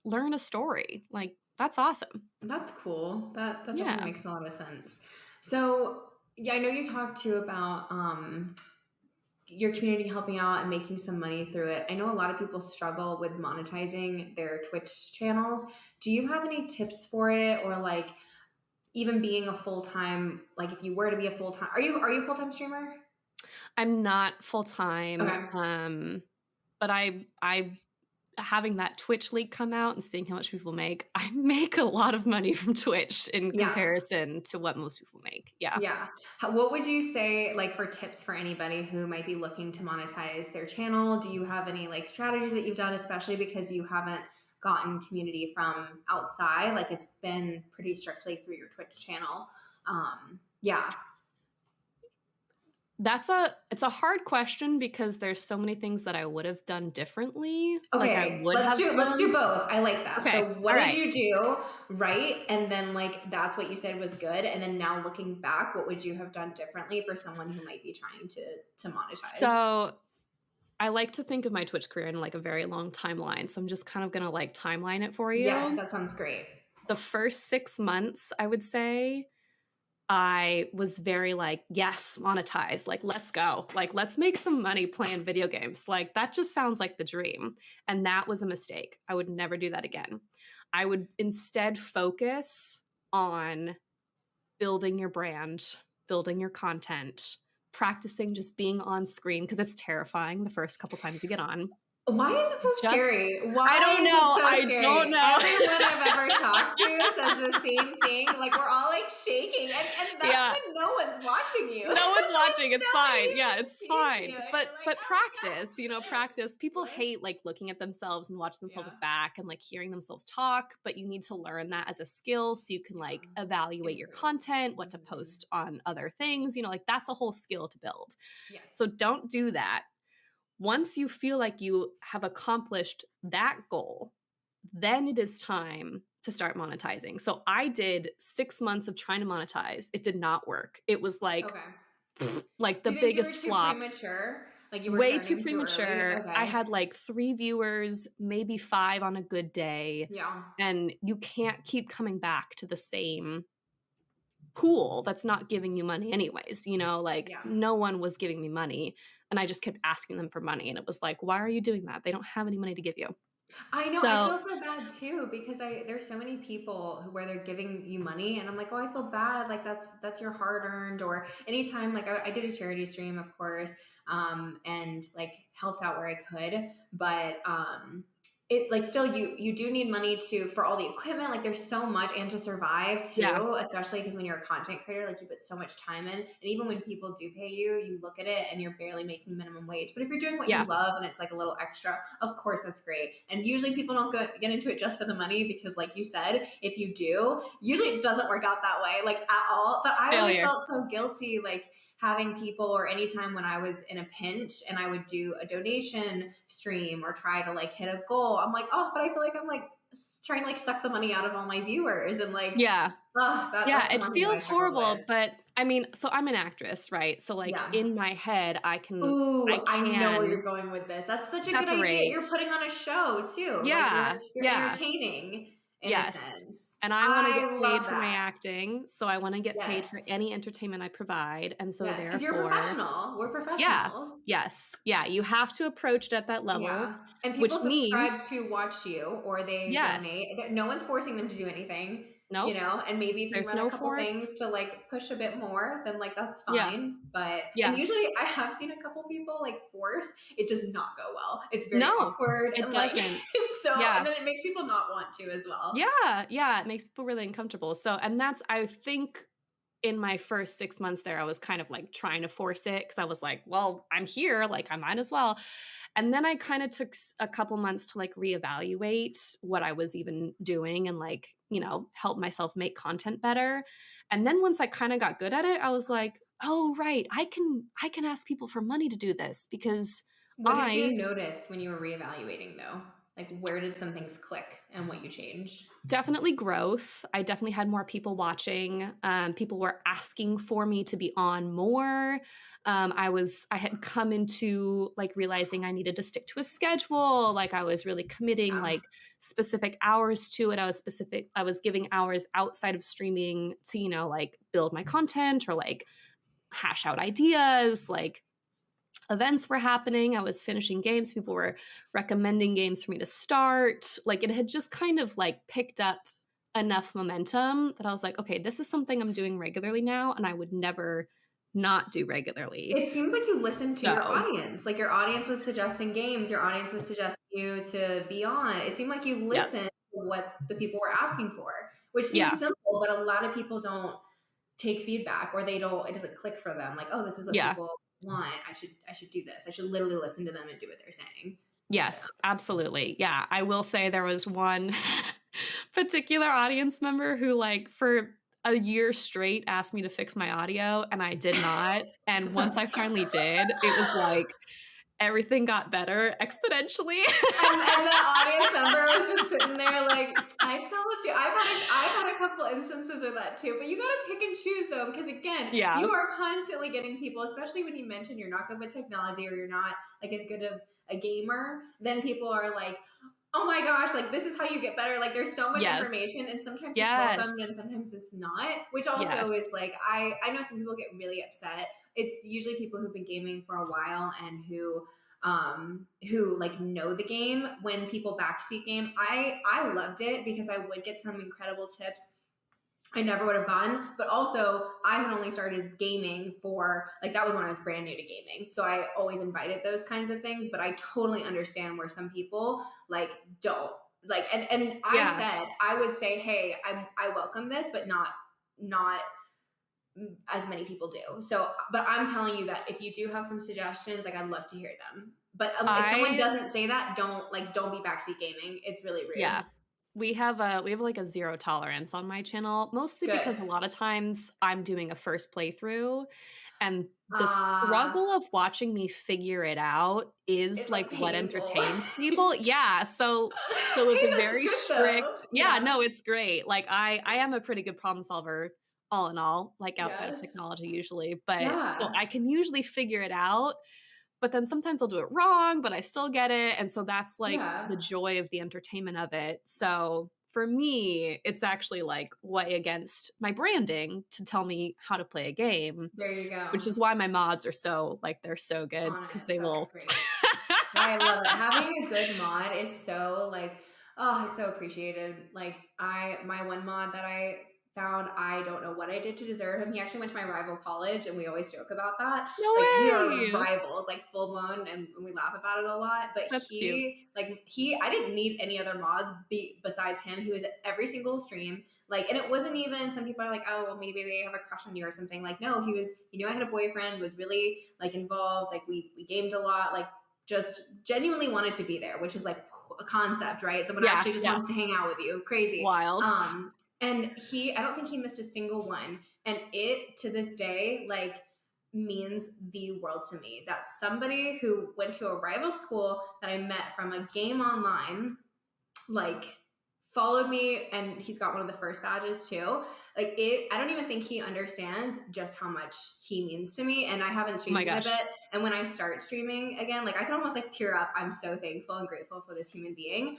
learn a story. Like that's awesome. That's cool. That definitely makes a lot of sense. So yeah, I know you talked too about your community helping out and making some money through it. I know a lot of people struggle with monetizing their Twitch channels. Do you have any tips for it, or like even being a full-time, like if you were to be a full-time, are you a full-time streamer? I'm not full time, Okay. but I having that Twitch leak come out and seeing how much people make, I make a lot of money from Twitch in Yeah. comparison to what most people make. Yeah. Yeah. What would you say, like, for tips for anybody who might be looking to monetize their channel? Do you have any like strategies that you've done, especially because you haven't gotten community from outside? Like, it's been pretty strictly through your Twitch channel. Yeah. It's a hard question because there's so many things that I would have done differently. Like I Okay, would have let's do grown. both. I like that. Okay. So what All did right. you do right? And then like that's what you said was good. And then now looking back, what would you have done differently for someone who might be trying to monetize? So I like to think of my Twitch career in like a very long timeline. So I'm just kind of gonna like timeline it for Yes, you. that sounds great. The first 6 months, I would say, I was very like, yes, monetize. Like, let's go. Like, let's make some money playing video games. Like, that just sounds like the dream. And that was a mistake. I would never do that again. I would instead focus on building your brand, building your content, practicing just being on screen because it's terrifying the first couple times you get on. Why is it so Just scary? I Why don't is know. it so I scary? don't know. Everyone I've ever talked to says the same thing. Like we're all like shaking, and that's Yeah. when no one's watching you. No one's watching. It's No one fine. even Yeah, it's sees fine. you, and But you're like, but oh my practice, you know, practice. People God. hate like looking at themselves and watching Yeah. themselves back and like hearing themselves talk, but you need to learn that as a skill so you can like evaluate your Improve. content, what to post on other things, you know, like that's a whole skill to build. Yes. So don't do that. Once you feel like you have accomplished that goal, then it is time to start monetizing. So I did 6 months of trying to monetize. It did not work. It was like Okay. like Do the you think you were biggest too flop. premature? Like you were Way too starting too early? premature. I Okay. had like 3 viewers, maybe 5 on a good day. Yeah. And you can't keep coming back to the same pool that's not giving you money anyways, you know, like Yeah. no one was giving me money and I just kept asking them for money and it was like, why are you doing that? They don't have any money to give you. I know. I So, feel so bad too because there's so many people who where they're giving you money and I'm like, oh, I feel bad. Like that's your hard earned. Or anytime, like I did a charity stream, of course, and like helped out where I could, but it like still you do need money for all the equipment. Like there's so much and to survive too, yeah. especially because when you're a content creator, like you put so much time in, and even when people do pay you, you look at it and you're barely making minimum wage. But if you're doing what Yeah. you love and it's like a little extra, of course that's great. And usually people don't get into it just for the money because, like you said, if you do, usually it doesn't work out that way, like at all. But I always felt so guilty, like having people, or anytime when I was in a pinch and I would do a donation stream or try to like hit a goal, I'm like, oh, but I feel like I'm like trying to like suck the money out of all my viewers and like, yeah. That's it feels horrible, but I mean, so I'm an actress, right? So like in my head, I can. I know where you're going with this. That's such a good idea. You're putting on a show too. Yeah, like you're entertaining in a sense. And I want to get paid for that. my acting, so I want to get paid for any entertainment I provide, and so therefore, because you're a professional. We're professionals. Yeah. You have to approach it at that level. Yeah, and people which subscribe means, to watch you, or they donate. No one's forcing them to do anything. Nope. You know, and maybe if you There's run no a couple things to like push a bit more, then like that's fine. But and usually I have seen a couple people like force. It does not go well. It's very awkward. It and doesn't. Like, so and then it makes people not want to as well. Yeah. It makes people really uncomfortable. So, and that's, I think, in my first 6 months there, I was kind of like trying to force it because I was like, well, I'm here, like I might as well. And then I kind of took a couple months to like reevaluate what I was even doing and like, you know, help myself make content better. And then once I kind of got good at it, I was like, oh, right, I can ask people for money to do this because What did you notice when you were reevaluating though? Like where did some things click and what you changed? Definitely growth. I definitely had more people watching. People were asking for me to be on more. I had come into like realizing I needed to stick to a schedule. Like I was really committing like specific hours to it. I was giving hours outside of streaming to, you know, like build my content or like hash out ideas. Like events were happening. I was finishing games. People were recommending games for me to start. Like it had just kind of like picked up enough momentum that I was like, okay, this is something I'm doing regularly now, and I would never not do regularly. It seems like you listen to your So audience. Like your audience was suggesting games, your audience was suggesting you to be on. It seemed like you yes. listened to what the people were asking for, which seems Yeah. simple, but a lot of people don't take feedback, or it doesn't click for them. Like, oh, this is what Yeah. people want. I should do this. I should literally listen to them and do what they're saying. Yes, So. absolutely. Yeah. I will say there was one particular audience member who like for a year straight asked me to fix my audio, and I did not. And once I finally did, it was like everything got better exponentially. and the audience member was just sitting there like, I told you. I've had a couple instances of that too, but you gotta pick and choose though, because again, Yeah. you are constantly getting people, especially when you mention you're not good with technology or you're not like as good of a gamer, then people are like, oh my gosh, like this is how you get better. Like there's so much Yes. information, and sometimes Yes. it's welcomed and sometimes it's not, which also is like, I know some people get really upset. It's usually people who've been gaming for a while and who like know the game when people backseat game. I loved it because I would get some incredible tips I never would have gotten, but also I had only started gaming for like, that was when I was brand new to gaming. So I always invited those kinds of things, but I totally understand where some people like don't like, and I would say, hey, I welcome this, but not as many people do. So, but I'm telling you that if you do have some suggestions, like I'd love to hear them. But if someone doesn't say that, don't be backseat gaming. It's really rude. Yeah. We have like a 0 tolerance on my channel, mostly because a lot of times I'm doing a first playthrough, and the struggle of watching me figure it out is like what entertains people. Yeah. So it's a very strict. Yeah, no, it's great. Like I am a pretty good problem solver all in all, like outside of technology usually, but so I can usually figure it out. But then sometimes I'll do it wrong, but I still get it. And so that's like the joy of the entertainment of it. So for me, it's actually like way against my branding to tell me how to play a game. There you go. Which is why my mods are so like, they're so good because they will. Great. I love it. Having a good mod is so like, oh, it's so appreciated. Like my one mod that I found, I don't know what I did to deserve him. He actually went to my rival college, and we always joke about that. No like way. We are rivals, like full blown, and we laugh about it a lot. But that's cute. I didn't need any other mods besides him. He was at every single stream. Like, and it wasn't even, some people are like, oh, well, maybe they have a crush on you or something. Like, no, he was, I had a boyfriend, was really like involved. Like we gamed a lot, like just genuinely wanted to be there, which is like a concept, right? Someone actually just wants to hang out with you. Crazy. Wild. And I don't think he missed a single one. And it, to this day, like means the world to me. That somebody who went to a rival school that I met from a game online, like followed me, and he's got one of the first badges too. Like I don't even think he understands just how much he means to me. And I haven't streamed in a bit. And when I start streaming again, like I can almost like tear up. I'm so thankful and grateful for this human being.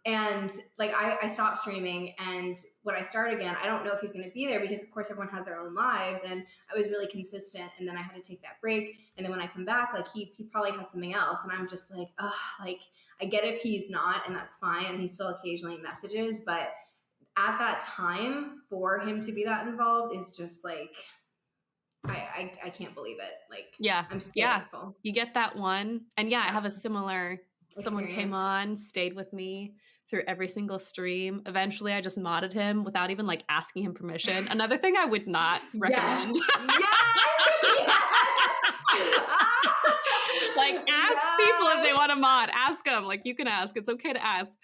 And like I stopped streaming, and when I start again, I don't know if he's going to be there because of course everyone has their own lives, and I was really consistent, and then I had to take that break. And then when I come back, like he probably had something else, and I'm just like, oh, like I get if he's not, and that's fine. And he still occasionally messages, but at that time for him to be that involved is just like, I can't believe it. Like, I'm so thankful. You get that one. And I have a similar someone came on, stayed with me through every single stream. Eventually, I just modded him without even like asking him permission. Another thing I would not recommend. Like ask people if they want to mod. Ask them. Like you can ask. It's okay to ask.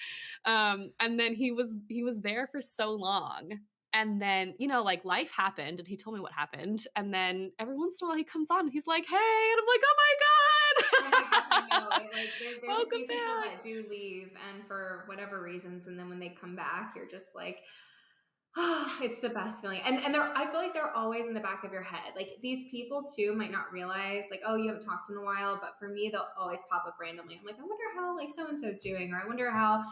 And then he was there for so long. And then, like life happened, and he told me what happened. And then every once in a while he comes on and he's like, hey, and I'm like, oh my God. Oh my gosh, I know. There's a few people that do leave, and for whatever reasons, and then when they come back, you're just like, It's the best feeling. And they're, I feel like they're always in the back of your head. Like these people too might not realize like, oh, you haven't talked in a while, but for me, they'll always pop up randomly. I'm like, I wonder how like so-and-so's doing, or I wonder how,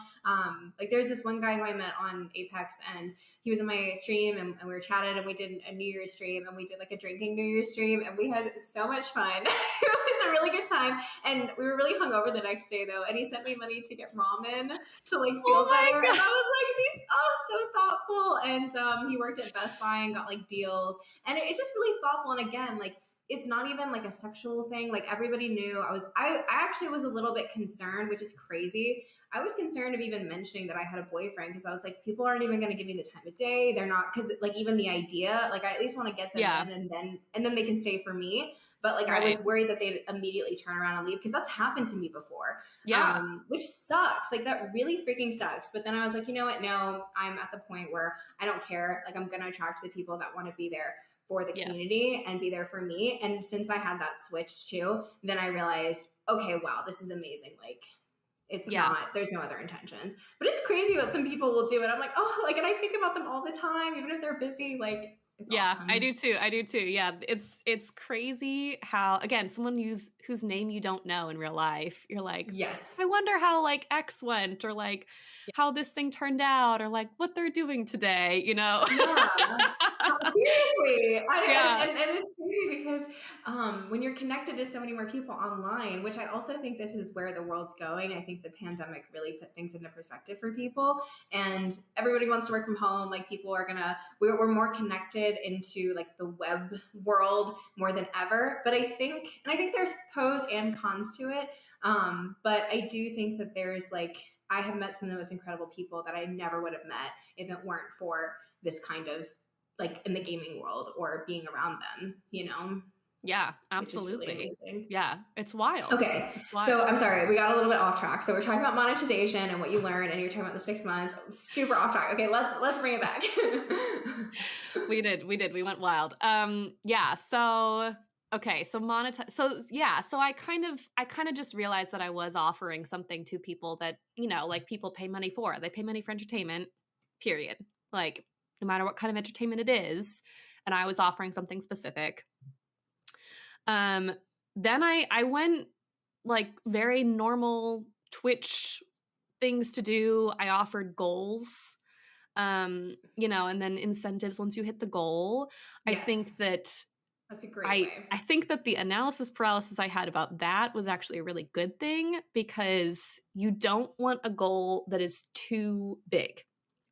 like there's this one guy who I met on Apex and he was in my stream and we were chatting and we did a New Year's stream and we did like a drinking New Year's stream and we had so much fun. It was a really good time. And we were really hungover the next day though. And he sent me money to get ramen to like Oh feel my better. God. And I was like, he's so thoughtful. And he worked at Best Buy and got like deals. And it's just really thoughtful. And again, like it's not even like a sexual thing. Like everybody knew I actually was a little bit concerned, which is crazy. I was concerned of even mentioning that I had a boyfriend because I was like, people aren't even going to give me the time of day. They're not, because like even the idea, like I at least want to get them in and then they can stay for me. But like I was worried that they'd immediately turn around and leave because that's happened to me before. Yeah. Which sucks. Like that really freaking sucks. But then I was like, you know what? No, I'm at the point where I don't care. Like I'm going to attract the people that want to be there for the community and be there for me. And since I had that switch too, then I realized, okay, wow, this is amazing. Like it's not, there's no other intentions. But it's crazy what some people will do. And I'm like, oh, like, and I think about them all the time, even if they're busy. Like, it's awesome. I do too. Yeah. It's crazy how, again, someone whose name you don't know in real life, you're like, yes, I wonder how like X went, or like how this thing turned out, or like what they're doing today, you know? Yeah. Seriously. And it's crazy because when you're connected to so many more people online, which I also think this is where the world's going. I think the pandemic really put things into perspective for people, and everybody wants to work from home. Like people are we're more connected into like the web world more than ever. But I think there's pros and cons to it. But I do think that there's like, I have met some of the most incredible people that I never would have met if it weren't for this kind of like in the gaming world or being around them, you know? Yeah, absolutely. Really yeah, it's wild. Okay. It's wild. So I'm sorry, we got a little bit off track. So we're talking about monetization and what you learned, and you're talking about the 6 months. Super off track. Okay, let's bring it back. We did. We went wild. Yeah. So okay. So monetize. So yeah. So I kind of just realized that I was offering something to people that, you know, like people pay money for. They pay money for entertainment. Period. Like no matter what kind of entertainment it is, and I was offering something specific. Then I went like very normal Twitch things to do. I offered goals, you know, and then incentives once you hit the goal. Yes. I think that that's a great way. I think that the analysis paralysis I had about that was actually a really good thing, because you don't want a goal that is too big,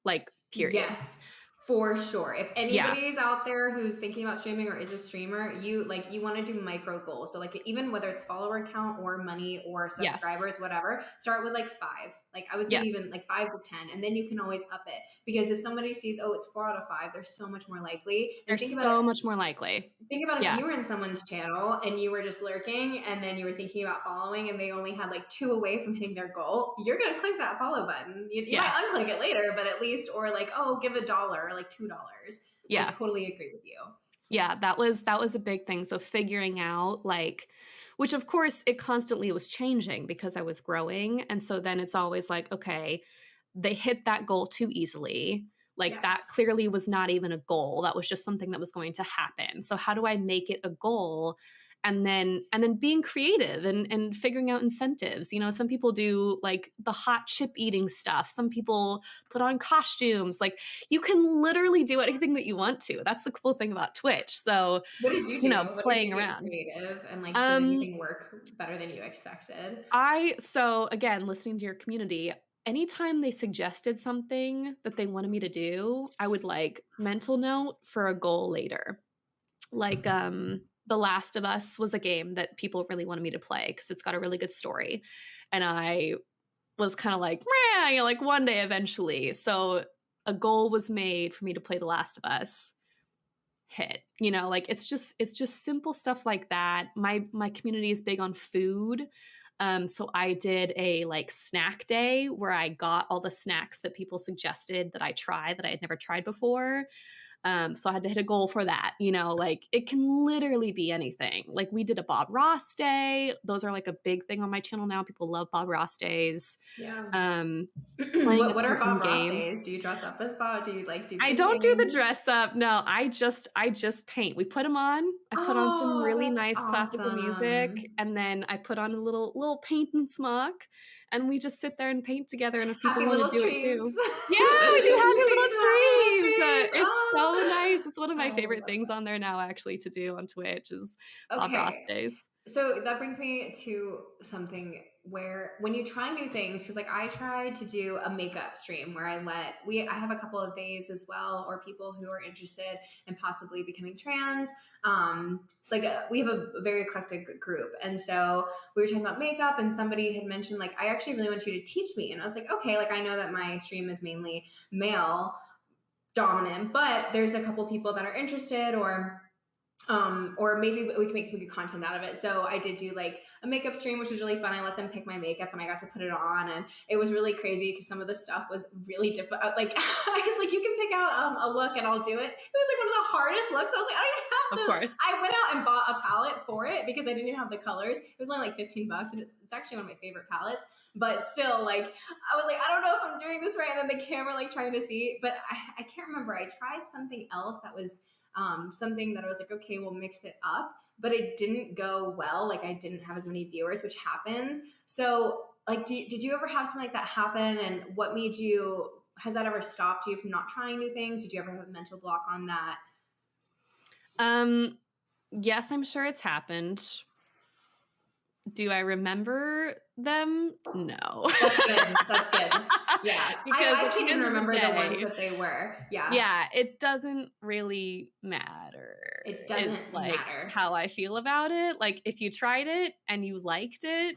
like period. Yes. For sure. If anybody's out there who's thinking about streaming or is a streamer, you want to do micro goals. So like even whether it's follower count or money or subscribers, whatever, start with like 5. Like I would say even like 5 to 10, and then you can always up it, because if somebody sees, oh, it's 4 out of 5, they're so much more likely. They're so much more likely. Think about if you were in someone's channel and you were just lurking and then you were thinking about following and they only had like 2 away from hitting their goal, you're going to click that follow button. You might unclick it later, but at least, or like, oh, give $1 or like $2. I totally agree with you. Yeah, that was a big thing. So figuring out like, which of course it constantly was changing because I was growing. And so then it's always like, okay, they hit that goal too easily. Like that clearly was not even a goal. That was just something that was going to happen. So how do I make it a goal? And then being creative and figuring out incentives. You know, some people do like the hot chip eating stuff. Some people put on costumes. Like you can literally do anything that you want to. That's the cool thing about Twitch. So what did you do? You know, playing around. Creative and like did anything work better than you expected? So again, listening to your community, anytime they suggested something that they wanted me to do, I would like mental note for a goal later. Like The Last of Us was a game that people really wanted me to play because it's got a really good story. And I was kind of like, you know, like one day eventually. So a goal was made for me to play The Last of Us. Hit, you know, like it's just simple stuff like that. My community is big on food. So I did a like snack day where I got all the snacks that people suggested that I try that I had never tried before. So I had to hit a goal for that, you know, like it can literally be anything. Like we did a Bob Ross day. Those are like a big thing on my channel now. People love Bob Ross days. Yeah. Playing a What are certain Bob Ross game. days? Do you dress up as Bob? Do you like do I don't do the painting? dress up. No, I just paint. We put them on. I put on some Oh, really that's nice classical music, awesome. and then I put on a little paint and smock, and we just sit there and paint together. And if people Happy want to little do it trees. too, yeah, we do You happy make little some happy little trees. trees. It's so nice. Oh, It's one of my I favorite love things on there now, actually, to do on Twitch is that. Bob Ross Okay. days. So that brings me to something where when you try new things, because like I tried to do a makeup stream where I have a couple of days as well, or people who are interested in possibly becoming trans. We have a very eclectic group, and so we were talking about makeup, and somebody had mentioned like I actually really want you to teach me, and I was like, okay, like I know that my stream is mainly male dominant, but there's a couple people that are interested, or maybe we can make some good content out of it. So I did do like a makeup stream, which was really fun. I let them pick my makeup and I got to put it on, and it was really crazy because some of the stuff was really difficult. Like I was like, you can pick out a look and I'll do it. It was like one of the hardest looks. I was like, I don't even have Of course. I went out and bought a palette for it because I didn't even have the colors. It was only like $15, and it's actually one of my favorite palettes. But still, like I was like, I don't know if I'm doing this right. And then the camera like trying to see, but I can't remember. I tried something else that was something that I was like, okay, we'll mix it up, but it didn't go well. Like I didn't have as many viewers, which happens. So like, did you ever have something like that happen? And what made you, has that ever stopped you from not trying new things? Did you ever have a mental block on that? Yes, I'm sure it's happened. Do I remember them? No. That's good. That's good. Yeah. I can't even remember the ones that they were. Yeah. Yeah. It doesn't really matter. It doesn't it's like matter. how I feel about it. Like if you tried it and you liked it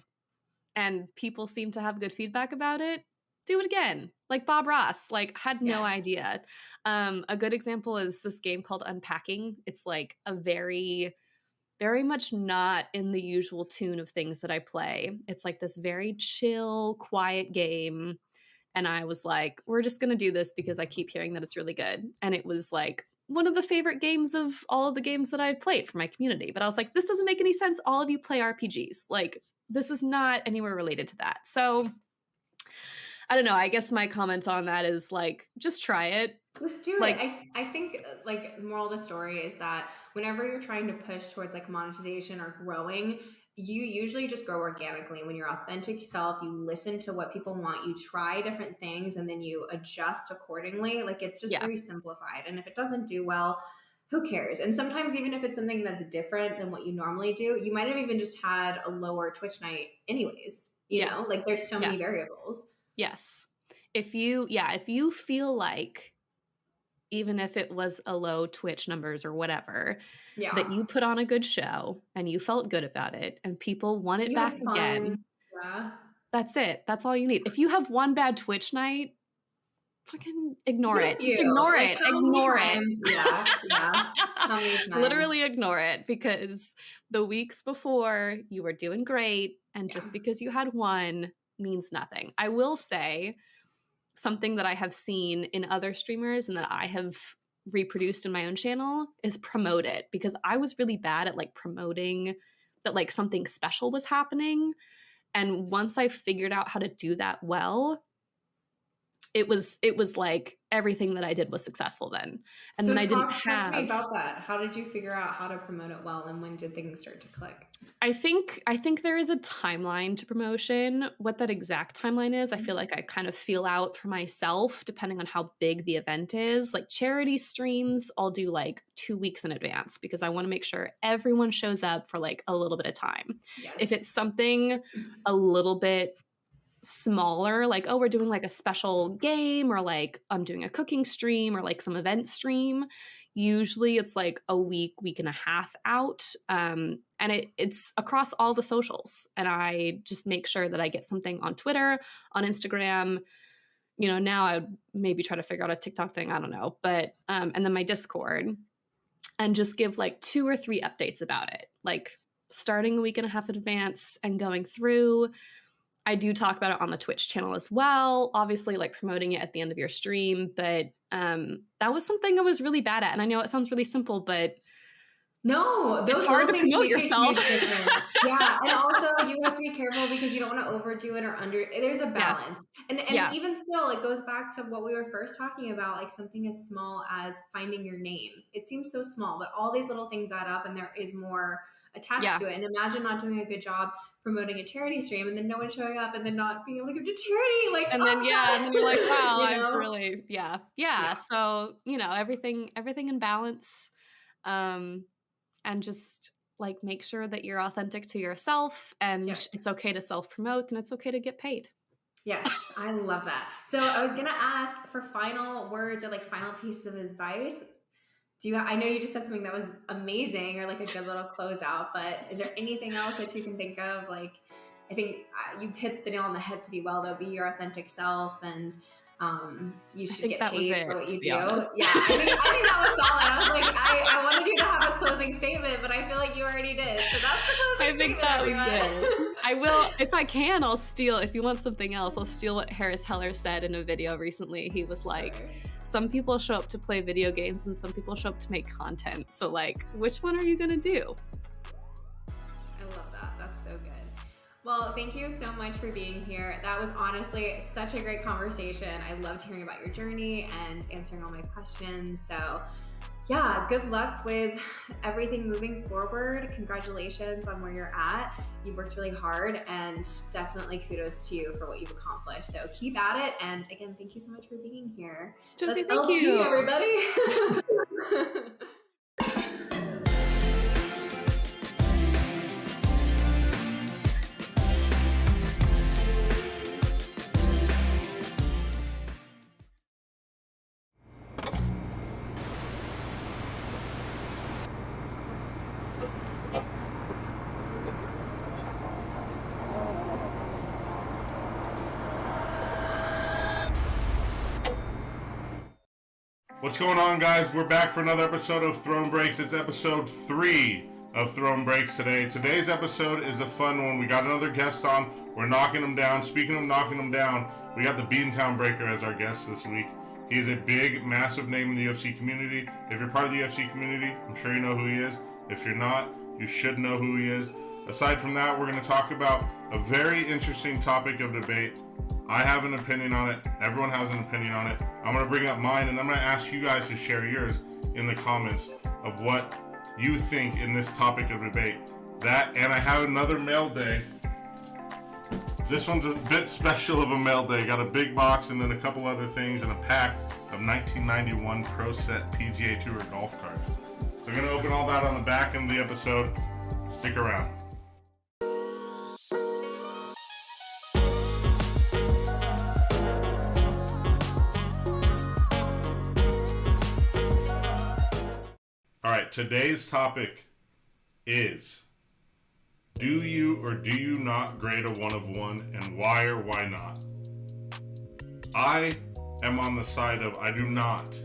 and people seem to have good feedback about it, do it again. Like Bob Ross, like had no idea. A good example is this game called Unpacking. It's like a very much not in the usual tune of things that I play. It's like this very chill, quiet game. And I was like, we're just going to do this because I keep hearing that it's really good. And it was like one of the favorite games of all of the games that I've played for my community. But I was like, this doesn't make any sense. All of you play RPGs. Like, this is not anywhere related to that. So I don't know. I guess my comment on that is like, just try it. Just do it. I think like the moral of the story is that whenever you're trying to push towards like monetization or growing, you usually just grow organically. When you're authentic self, you listen to what people want, you try different things, and then you adjust accordingly. Like it's just very simplified. And if it doesn't do well, who cares? And sometimes even if it's something that's different than what you normally do, you might have even just had a lower Twitch night anyways. You know, like there's so many variables. Yes. If you feel like even if it was a low Twitch numbers or whatever, that you put on a good show and you felt good about it and people want it back again. Yeah. That's it. That's all you need. If you have one bad Twitch night, fucking ignore it. Just ignore it. Ignore it. Yeah. How many times? Literally ignore it, because the weeks before you were doing great, and just because you had one means nothing. I will say something that I have seen in other streamers and that I have reproduced in my own channel is promote it, because I was really bad at like promoting that like something special was happening. And once I figured out how to do that well, it was like everything that I did was successful then. And so then talk to me about that. How did you figure out how to promote it well, and when did things start to click? I think there is a timeline to promotion. What that exact timeline is, I feel like I kind of feel out for myself depending on how big the event is. Like charity streams, I'll do like 2 weeks in advance because I want to make sure everyone shows up for like a little bit of time. Yes. If it's something a little bit smaller, like, oh, we're doing like a special game, or like I'm doing a cooking stream, or like some event stream, usually it's like a week and a half out. And it's across all the socials. And I just make sure that I get something on Twitter, on Instagram. You know, now I would maybe try to figure out a TikTok thing. I don't know. But, and then my Discord, and just give like 2 or 3 updates about it, like starting a week and a half in advance and going through. I do talk about it on the Twitch channel as well, obviously like promoting it at the end of your stream, but that was something I was really bad at. And I know it sounds really simple, but no, those it's hard little to things promote make yourself. a huge difference. Yeah, and also you have to be careful because you don't want to overdo it or under. There's a balance, and even still, it goes back to what we were first talking about, like something as small as finding your name. It seems so small, but all these little things add up, and there is more attached to it. And imagine not doing a good job promoting a charity stream, and then no one showing up, and then not being able to give to charity. Like, and then and then you're like, wow, you know? I've really, yeah. So everything in balance. And just like make sure that you're authentic to yourself, and it's okay to self-promote, and it's okay to get paid. Yes, I love that. So I was gonna ask for final words or like final pieces of advice. I know you just said something that was amazing or like a good little closeout, but is there anything else that you can think of? Like, I think you've hit the nail on the head pretty well though. Be your authentic self, and you should get paid for what you do. Yeah, I think that was solid. I was like, I wanted you to have a closing statement, but I feel like you already did. So that's the closing statement, that was good. I will, if I can, I'll steal, if you want something else, I'll steal what Harris Heller said in a video recently. He was like, some people show up to play video games and some people show up to make content. So like, which one are you gonna do? I love that. That's so good. Well, thank you so much for being here. That was honestly such a great conversation. I loved hearing about your journey and answering all my questions. So yeah, good luck with everything moving forward. Congratulations on where you're at. You worked really hard, and definitely kudos to you for what you've accomplished. So keep at it. And again, thank you so much for being here. Josie, thank you. Everybody. What's going on, guys? We're back for another episode of Throne Breaks. It's episode 3 of Throne Breaks today. Today's episode is a fun one. We got another guest on. We're knocking him down. Speaking of knocking him down, we got the Beantown Breaker as our guest this week. He's a big, massive name in the UFC community. If you're part of the UFC community, I'm sure you know who he is. If you're not, you should know who he is. Aside from that, we're going to talk about a very interesting topic of debate. I have an opinion on it. Everyone has an opinion on it. I'm going to bring up mine, and I'm going to ask you guys to share yours in the comments of what you think in this topic of debate. That, and I have another mail day. This one's a bit special of a mail day. Got a big box and then a couple other things and a pack of 1991 Pro Set PGA Tour golf cards. So we're going to open all that on the back end of the episode. Stick around. Alright, today's topic is, do you or do you not grade a 1 of 1, and why or why not? I am on the side of I do not,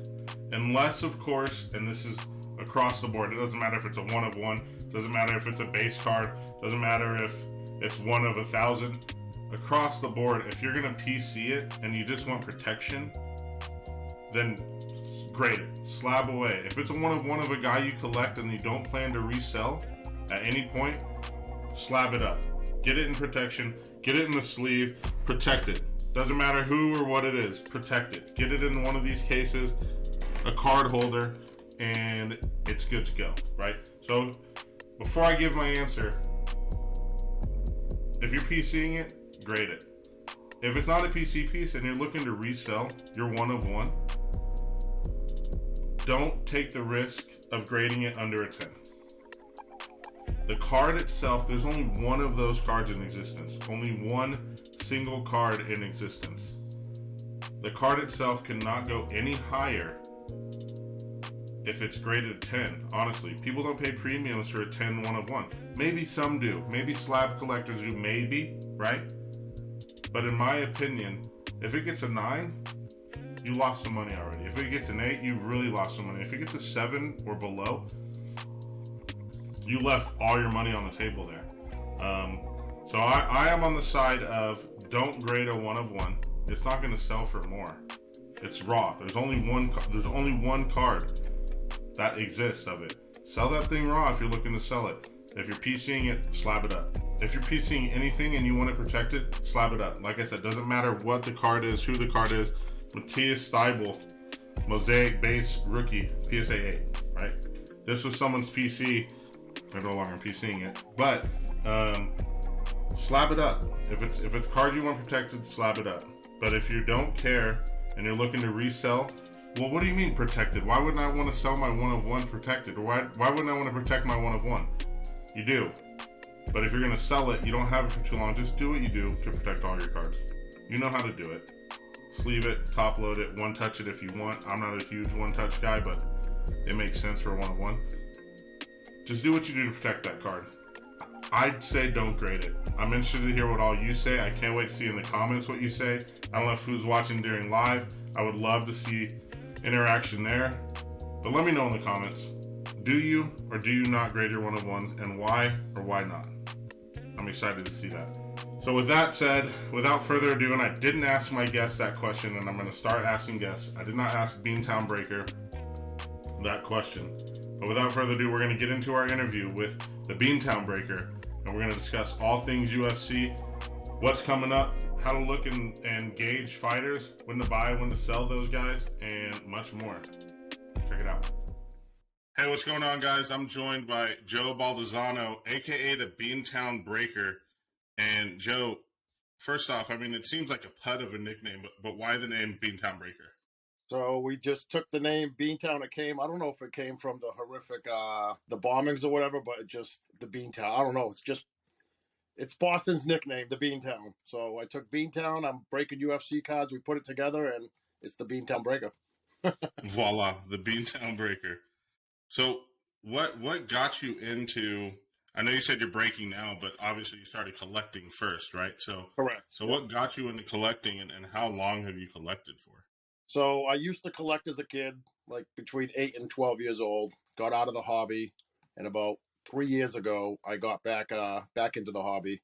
unless of course, and this is across the board, it doesn't matter if it's a 1 of 1, doesn't matter if it's a base card, doesn't matter if it's 1 of 1,000, across the board, if you're going to PC it and you just want protection, then grade it, slab away. If it's a 1 of 1 of a guy you collect and you don't plan to resell at any point, slab it up. Get it in protection, get it in the sleeve, protect it. Doesn't matter who or what it is, protect it. Get it in one of these cases, a card holder, and it's good to go, right? So before I give my answer, if you're PCing it, grade it. If it's not a PC piece and you're looking to resell your 1 of 1, don't take the risk of grading it under a 10. The card itself, there's only one of those cards in existence. Only one single card in existence. The card itself cannot go any higher if it's graded 10, honestly. People don't pay premiums for a 10 1 of 1. Maybe some do. Maybe slab collectors do, maybe, right? But in my opinion, if it gets a 9, you lost some money already. If it gets an 8, you've really lost some money. If it gets a 7 or below, you left all your money on the table there. So I am on the side of don't grade a 1 of 1. It's not going to sell for more. It's raw. There's only one card that exists of it. Sell that thing raw if you're looking to sell it. If you're PCing it, slab it up. If you're PCing anything and you want it protected, slab it up. Like I said, doesn't matter what the card is, who the card is. Matthias Steibel, Mosaic Base Rookie, PSA 8, right? This was someone's PC. They're no longer PCing it. But slab it up. If it's a card you want protected, slab it up. But if you don't care and you're looking to resell, well, what do you mean protected? Why wouldn't I want to sell my 1 of 1 protected? Or why wouldn't I want to protect my 1 of 1? You do. But if you're going to sell it, you don't have it for too long. Just do what you do to protect all your cards. You know how to do it. Sleeve it, top load it, one touch it if you want. I'm not a huge one touch guy, but it makes sense for a 1 of 1. Just do what you do to protect that card. I'd say don't grade it. I'm interested to hear what all you say. I can't wait to see in the comments what you say. I don't know who's watching during live. I would love to see interaction there. But let me know in the comments. Do you or do you not grade your 1 of 1s, and why or why not? I'm excited to see that. So with that said, without further ado, and I didn't ask my guests that question, and I'm going to start asking guests. I did not ask Beantown Breaker that question. But without further ado, we're going to get into our interview with the Beantown Breaker, and we're going to discuss all things UFC, what's coming up, how to look and gauge fighters, when to buy, when to sell those guys, and much more. Check it out. Hey, what's going on, guys? I'm joined by Joe Baldesano, a.k.a. the Beantown Breaker. And Joe, first off, I mean, it seems like a pud of a nickname, but why the name Beantown Breaker? So we just took the name Beantown. It came, I don't know if it came from the horrific, the bombings or whatever, but it just, the Beantown. I don't know. It's Boston's nickname, the Beantown. So I took Beantown. I'm breaking UFC cards. We put it together, and it's the Beantown Breaker. Voila, the Beantown Breaker. So what got you into, I know you said you're breaking now, but obviously you started collecting first, right? So Correct. So what got you into collecting, and how long have you collected for? So I used to collect as a kid, like between 8 and 12 years old, got out of the hobby, and about 3 years ago, I got back into the hobby.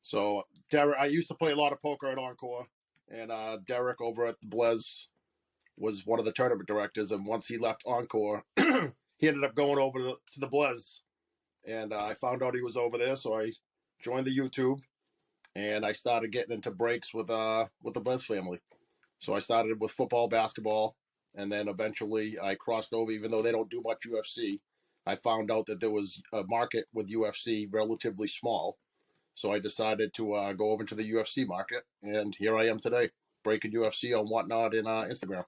So Derek, I used to play a lot of poker at Encore, and Derek over at the Blez was one of the tournament directors, and once he left Encore, he ended up going over to the Blez, and I found out he was over there, so I joined the YouTube, and I started getting into breaks with the Blez family. So I started with football, basketball, and then eventually I crossed over, even though they don't do much UFC. I found out that there was a market with UFC relatively small, so I decided to go over to the UFC market, and here I am today, breaking UFC on Whatnot and Instagram.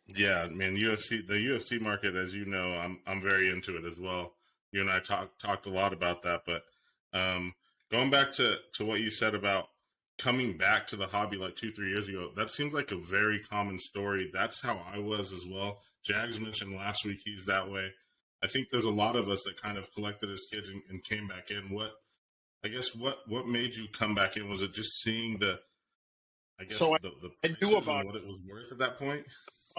Yeah, man, the UFC market, as you know, I'm very into it as well. You and I talked a lot about that, but going back to what you said about coming back to the hobby like 2-3 years ago, that seems like a very common story. That's how I was as well. Jags mentioned last week he's that way. I think there's a lot of us that kind of collected as kids and came back in. What made you come back in? Was it just seeing the prices and what it was worth at that point?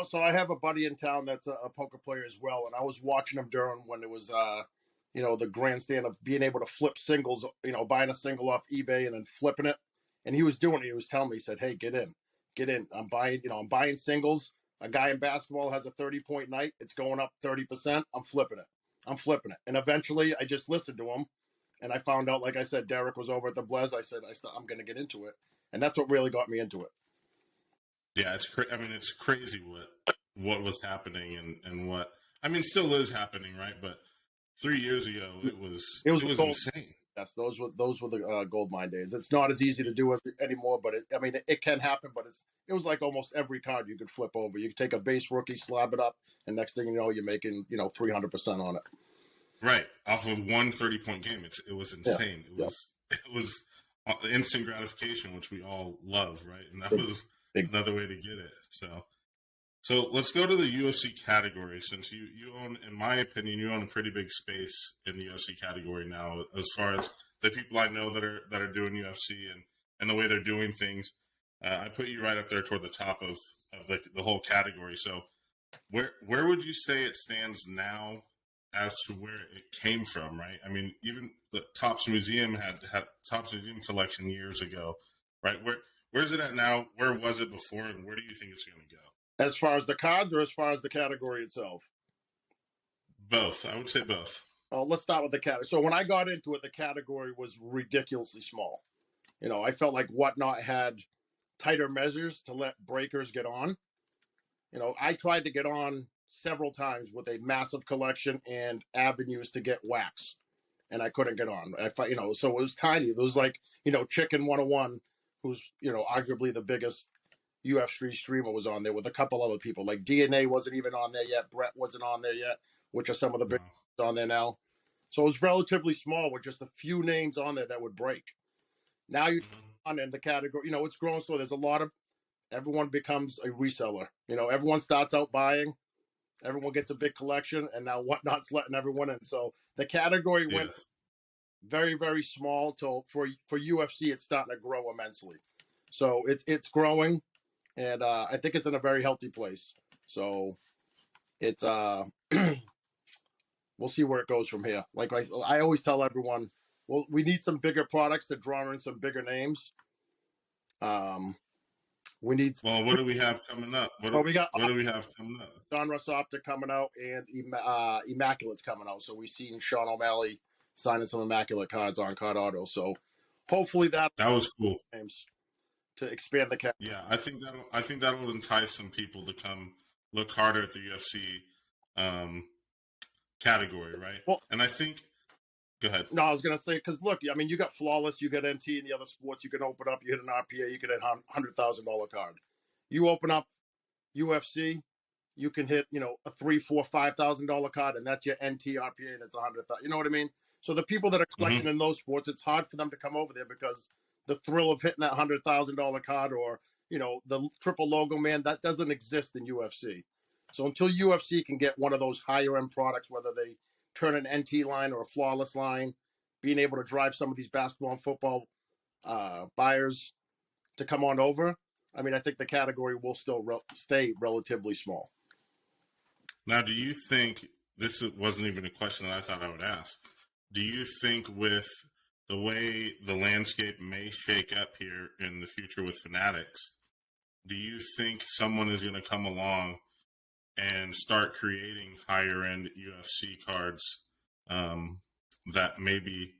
So I have a buddy in town that's a poker player as well, and I was watching him during when it was, the grandstand of being able to flip singles, buying a single off eBay and then flipping it. And he was doing it. He was telling me, he said, "Hey, get in. I'm buying singles. A guy in basketball has a 30-point night. It's going up 30%. I'm flipping it. And eventually I just listened to him, and I found out, like I said, Derek was over at the Blez. I said, I'm going to get into it. And that's what really got me into it. Yeah, it's crazy what was happening and what still is happening, right? But 3 years ago, it was insane. Yes, those were the gold mine days. It's not as easy to do anymore, but it can happen. But it was like almost every card you could flip over. You could take a base rookie, slab it up, and next thing you know, you're making 300% on it. Right, off of one 30-point game. It was insane. Yeah. It was instant gratification, which we all love, right? And that was another way to get it. So let's go to the UFC category, since you own, in my opinion, you own a pretty big space in the UFC category now, as far as the people I know that are doing UFC and the way they're doing things. I put you right up there toward the top of the whole category. So where would you say it stands now as to where it came from, right? I mean, even the Topps Museum had Topps Museum collection years ago, right? Where's it at now? Where was it before, and where do you think it's going to go? As far as the cards or as far as the category itself? Both. I would say both. Oh, let's start with the category. So when I got into it, the category was ridiculously small. You know, I felt like Whatnot had tighter measures to let breakers get on. You know, I tried to get on several times with a massive collection and avenues to get wax, and I couldn't get on. You know, so it was tiny. It was like, you know, Chicken 101, who's, you know, arguably the biggest UFC streamer, was on there with a couple other people. Like DNA wasn't even on there yet. Brett wasn't on there yet, which are some of the big on there now. So it was relatively small with just a few names on there that would break. Now you on in the category, you know, it's grown. So there's a lot of, everyone becomes a reseller. You know, everyone starts out buying, everyone gets a big collection, and now Whatnot's letting everyone in. So the category went very, very small till for UFC, it's starting to grow immensely. So it's growing, and I think it's in a very healthy place. So it's we'll see where it goes from here. Like I always tell everyone, well, we need some bigger products to draw in some bigger names. We need. Well, what do we have coming up? What do we have coming up? John Russ Optic coming out, and Immaculate's coming out. So we've seen Sean O'Malley signing some Immaculate cards on Card Auto. So hopefully that was cool. To expand the category. Yeah, I think that'll entice some people to come look harder at the UFC category, right? Well, and I think. Go ahead. No, I was going to say, because look, I mean, you got Flawless, you got NT in the other sports, you can open up, you hit an RPA, you can hit a $100,000 card. You open up UFC, you can hit, you know, a $3,000, $4,000, $5,000 card, and that's your NT RPA, that's $100,000. You know what I mean? So the people that are collecting in those sports, it's hard for them to come over there because the thrill of hitting that $100,000 card or, you know, the triple logo, man, that doesn't exist in UFC. So until UFC can get one of those higher end products, whether they turn an NT line or a Flawless line, being able to drive some of these basketball and football buyers to come on over, I mean, I think the category will still stay relatively small. Now, do you think, this wasn't even a question that I thought I would ask, do you think with the way the landscape may shake up here in the future with Fanatics, do you think someone is going to come along and start creating higher end UFC cards that maybe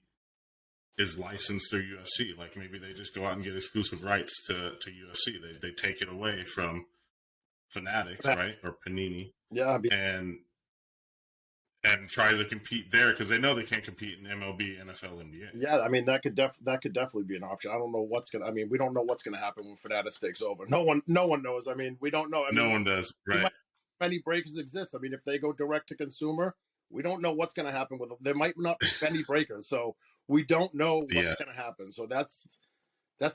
is licensed through UFC? Like maybe they just go out and get exclusive rights to UFC. They take it away from Fanatics, right? Or Panini. Yeah. And try to compete there because they know they can't compete in MLB, NFL, NBA. Yeah, I mean that could definitely be an option. I don't know we don't know what's gonna happen when Fanatics takes over. No one knows. I mean, we don't know. No one does, right? Many breakers exist. I mean, if they go direct to consumer, we don't know what's going to happen with them. There might not be many breakers, so we don't know what's going to happen. So that's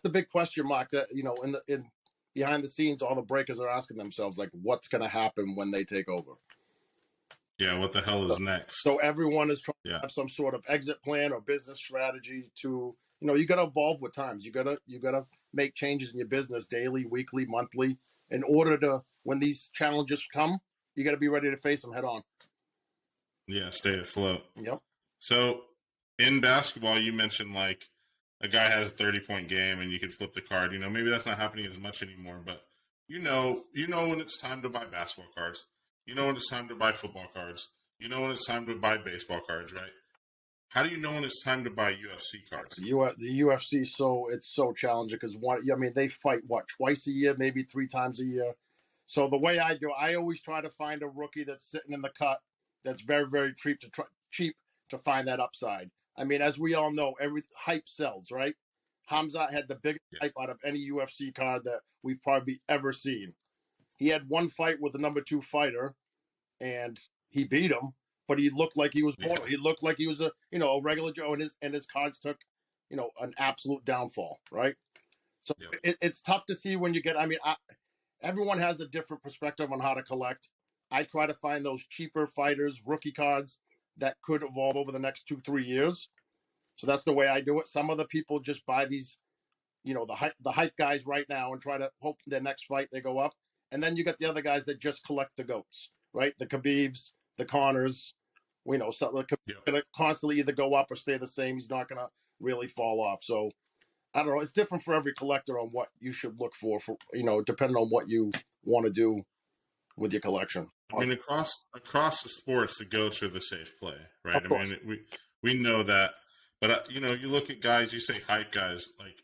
the big question mark that, you know, in behind the scenes, all the breakers are asking themselves, like, what's going to happen when they take over? Yeah, what the hell is next? So everyone is trying to have some sort of exit plan or business strategy to, you know, you got to evolve with times. You got to make changes in your business daily, weekly, monthly, in order to, when these challenges come, you got to be ready to face them head on. Yeah, stay afloat. Yep. So in basketball, you mentioned like a guy has a 30-point game and you can flip the card. You know, maybe that's not happening as much anymore, but you know when it's time to buy basketball cards. You know when it's time to buy football cards. You know when it's time to buy baseball cards, right? How do you know when it's time to buy UFC cards? The UFC, it's so challenging because they fight twice a year, maybe 3 times a year. So the way I do, I always try to find a rookie that's sitting in the cut that's very, very cheap to find that upside. I mean, as we all know, every hype sells, right? Hamzat had the biggest hype out of any UFC card that we've probably ever seen. He had one fight with the number 2 fighter, and he beat him. But he looked like he was born. He looked like he was a regular Joe, and his cards took, an absolute downfall, right? So it's tough to see when you get. I mean, everyone has a different perspective on how to collect. I try to find those cheaper fighters, rookie cards that could evolve over the next 2-3 years. So that's the way I do it. Some other people just buy these, the hype guys right now and try to hope their next fight they go up. And then you got the other guys that just collect the GOATs, right? The Khabibs, the Connors, We know something going to constantly either go up or stay the same. He's not going to really fall off. So I don't know. It's different for every collector on what you should look for, depending on what you want to do with your collection. I mean, across the sports, the goats are the safe play, right? I mean, we know that, but you look at guys. You say hype guys. Like,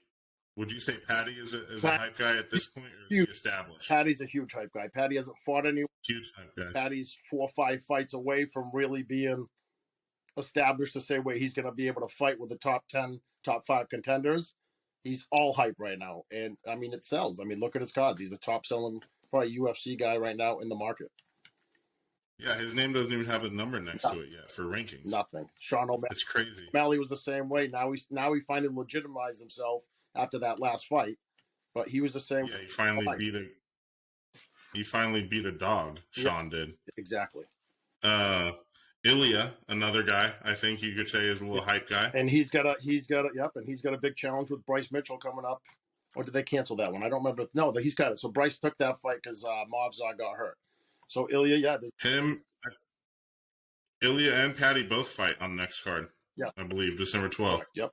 would you say Patty is a hype guy at this point, or is he established? Patty's a huge hype guy. Patty hasn't fought anyone. Huge hype guy. Patty's 4 or 5 fights away from really being established the same way he's going to be able to fight with the top 10, top 5 contenders. He's all hype right now, and I mean, it sells. I mean, look at his cards. He's the top selling probably UFC guy right now in the market. Yeah, his name doesn't even have a number next to it yet for rankings. Nothing. Sean O'Malley. It's crazy. O'Malley was the same way. Now he finally legitimized himself after that last fight, but he was the same. Yeah, he finally beat a dog. Sean did exactly. Ilya, another guy, I think you could say is a little hype guy, and he's got a big challenge with Bryce Mitchell coming up. Or did they cancel that one? I don't remember. No, he's got it. So Bryce took that fight because Movzar got hurt. So Ilya, Ilya and Patty both fight on the next card. Yeah, I believe December 12th. Yep.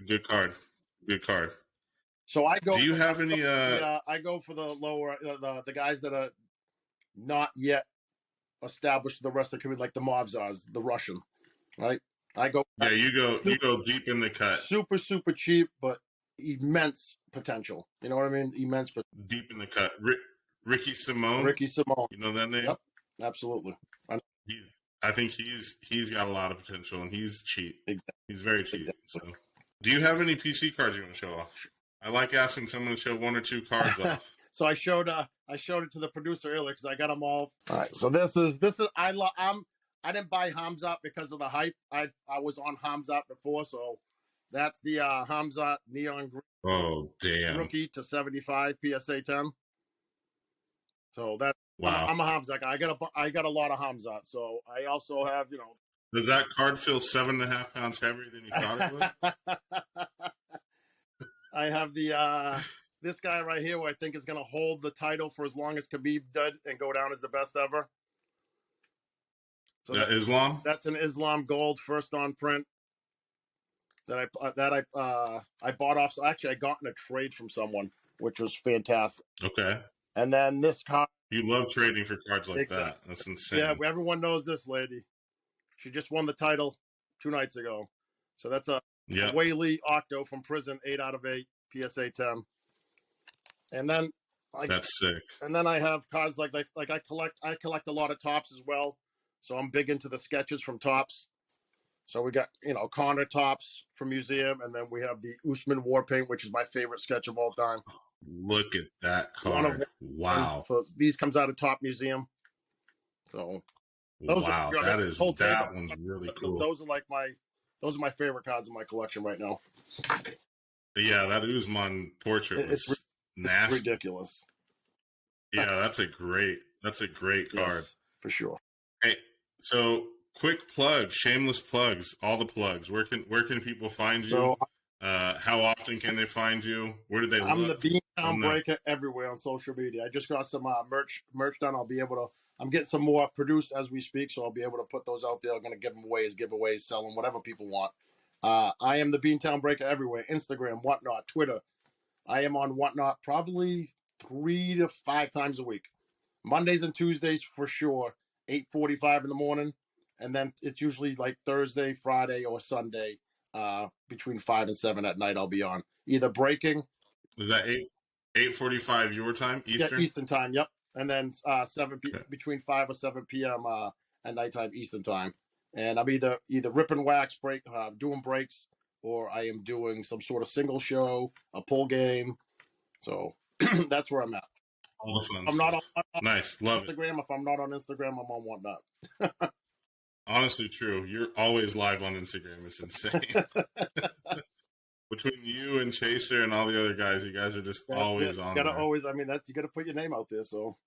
Good card. So I go. Do you have any? I go for the lower, the guys that are not yet established to the rest of the community, like the Movzars, the Russian, right? I go. Yeah, you go deep in the cut. Super cheap, but immense potential. You know what I mean? Immense potential. Deep in the cut. Ricky Simone. You know that name? Yep, absolutely. I think he's got a lot of potential, and he's cheap. Exactly. He's very cheap. Exactly. So, do you have any PC cards you want to show off? I like asking someone to show 1 or 2 cards off. So I showed it to the producer earlier because I got them all. All right. So this is I didn't buy Hamzat because of the hype. I was on Hamzat before, so that's the Hamzat Neon Green. Oh damn! Rookie to 75 PSA 10. So that wow. I'm a Hamzat guy. I got a lot of Hamzat. So I also have Does that card feel 7.5 pounds heavier than you thought it would? I have this guy right here who I think is going to hold the title for as long as Khabib did and go down as the best ever. So Islam? That's an Islam gold first on print that I bought off. So actually, I got in a trade from someone, which was fantastic. Okay. And then this card. You love trading for cards like that. That's insane. Yeah, everyone knows this lady. She just won the title 2 nights ago. So that's a Wei Lee Octo from Prison, 8 out of 8 PSA 10. And then that's sick. And then I have cards like I collect a lot of tops as well. So I'm big into the sketches from Tops. So we got, Connor Tops from Museum, and then we have the Usman War Paint, which is my favorite sketch of all time. Look at that card. Wow. So these comes out of Top Museum. So that one's really cool. Those are my favorite cards in my collection right now. Yeah, that Usman portrait was nasty. Ridiculous. Yeah, that's a great card. Yes, for sure. Hey, so quick plug, shameless plugs, all the plugs. Where can people find you? So, how often can they find you? Where do they look? I'm the Beantown Breaker everywhere on social media. I just got some merch done. I'm getting some more produced as we speak, so I'll be able to put those out there. I'm going to give them away as giveaways, sell them, whatever people want. I am the Beantown Breaker everywhere. Instagram, Whatnot, Twitter. I am on Whatnot probably 3 to 5 times a week. Mondays and Tuesdays for sure, 8:45 in the morning. And then it's usually like Thursday, Friday, or Sunday between 5 and 7 at night I'll be on. Either breaking. Is that 8:45 your time, Eastern? Yeah, Eastern time, yep. And then between 5 or 7 p.m. At nighttime Eastern time. And I'm either rip and wax doing breaks, or I am doing some sort of single show, a pull game. So that's where I'm at. All the fun I'm not on nice, love Instagram. If I'm not on Instagram, I'm on Whatnot. Honestly, true. You're always live on Instagram. It's insane. Between you and Chaser and all the other guys, you guys are just always on. You gotta put your name out there. So.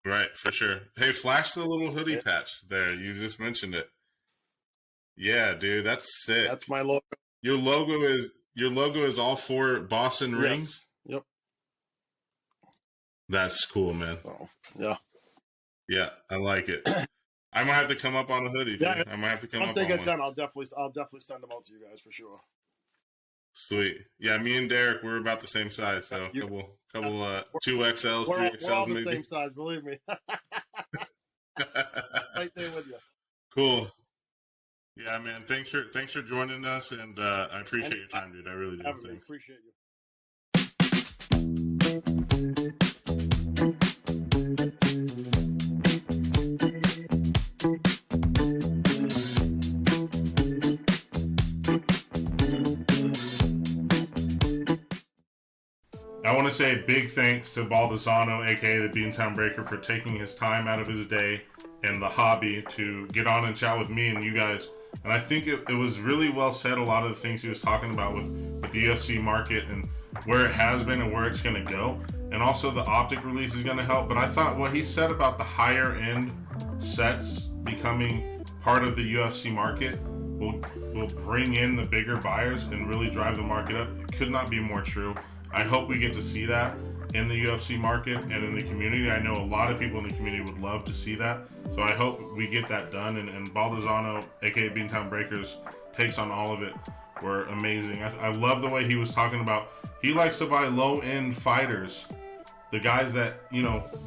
Right, for sure. Hey, flash the little hoodie patch there. You just mentioned it. Yeah, dude, that's sick. That's my logo. Your logo is all 4 Boston rings? Yep. That's cool, man. Oh, yeah. Yeah, I like it. I might have to come up on a hoodie. Yeah, dude. I might have to come once up they on get one. done, I'll definitely send them out to you guys for sure. Sweet. Yeah, me and Derek, we're about the same size, so couple 2XLs, 3XLs we're all the maybe. same size, believe me. Right there with you. Cool. Yeah, man. Thanks for joining us, and I appreciate your time, dude. I really do. Thanks. Appreciate you. I want to say big thanks to Baldesano, aka the Beantown Breaker, for taking his time out of his day and the hobby to get on and chat with me and you guys. And I think it was really well said, a lot of the things he was talking about with the UFC market and where it has been and where it's going to go. And also the optic release is going to help. But I thought what he said about the higher end sets becoming part of the UFC market will bring in the bigger buyers and really drive the market up. It could not be more true. I hope we get to see that in the UFC market and in the community. I know a lot of people in the community would love to see that. So I hope we get that done. And Baldesano, aka Beantown Breakers, takes on all of it were amazing. I love the way he was talking about, he likes to buy low-end fighters. The guys that,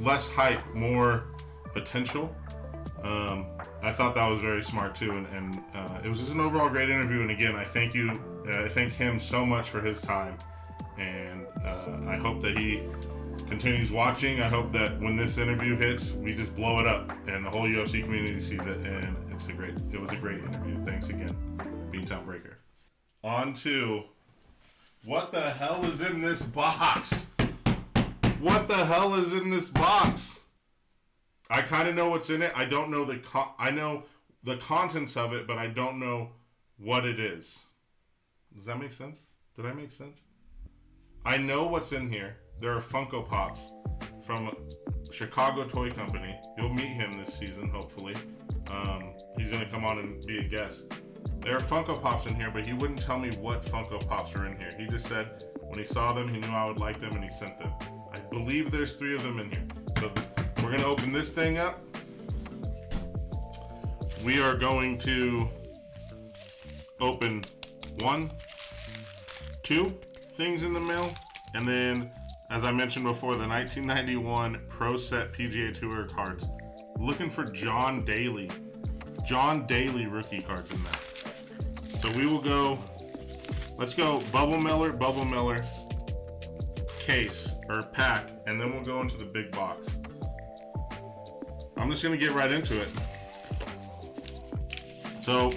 less hype, more potential. I thought that was very smart too. And it was just an overall great interview. And again, I thank him so much for his time. And I hope that he continues watching. I hope that when this interview hits, we just blow it up and the whole UFC community sees it. And it was a great interview. Thanks again, Beantown Breaker. On to what the hell is in this box? What the hell is in this box? I kind of know what's in it. I don't know I know the contents of it, but I don't know what it is. Does that make sense? Did I make sense? I know what's in here. There are Funko Pops from Chicago Toy Company. You'll meet him this season, hopefully. He's going to come on and be a guest. There are Funko Pops in here, but he wouldn't tell me what Funko Pops are in here. He just said when he saw them, he knew I would like them, and he sent them. I believe there's 3 of them in here. So we're going to open this thing up. We are going to open 1, 2 things in the mail, and then, as I mentioned before, the 1991 Pro Set PGA Tour cards. Looking for John Daly rookie cards in that. So we will go, let's go Bubble Miller, case, or pack, and then we'll go into the big box. I'm just going to get right into it. So,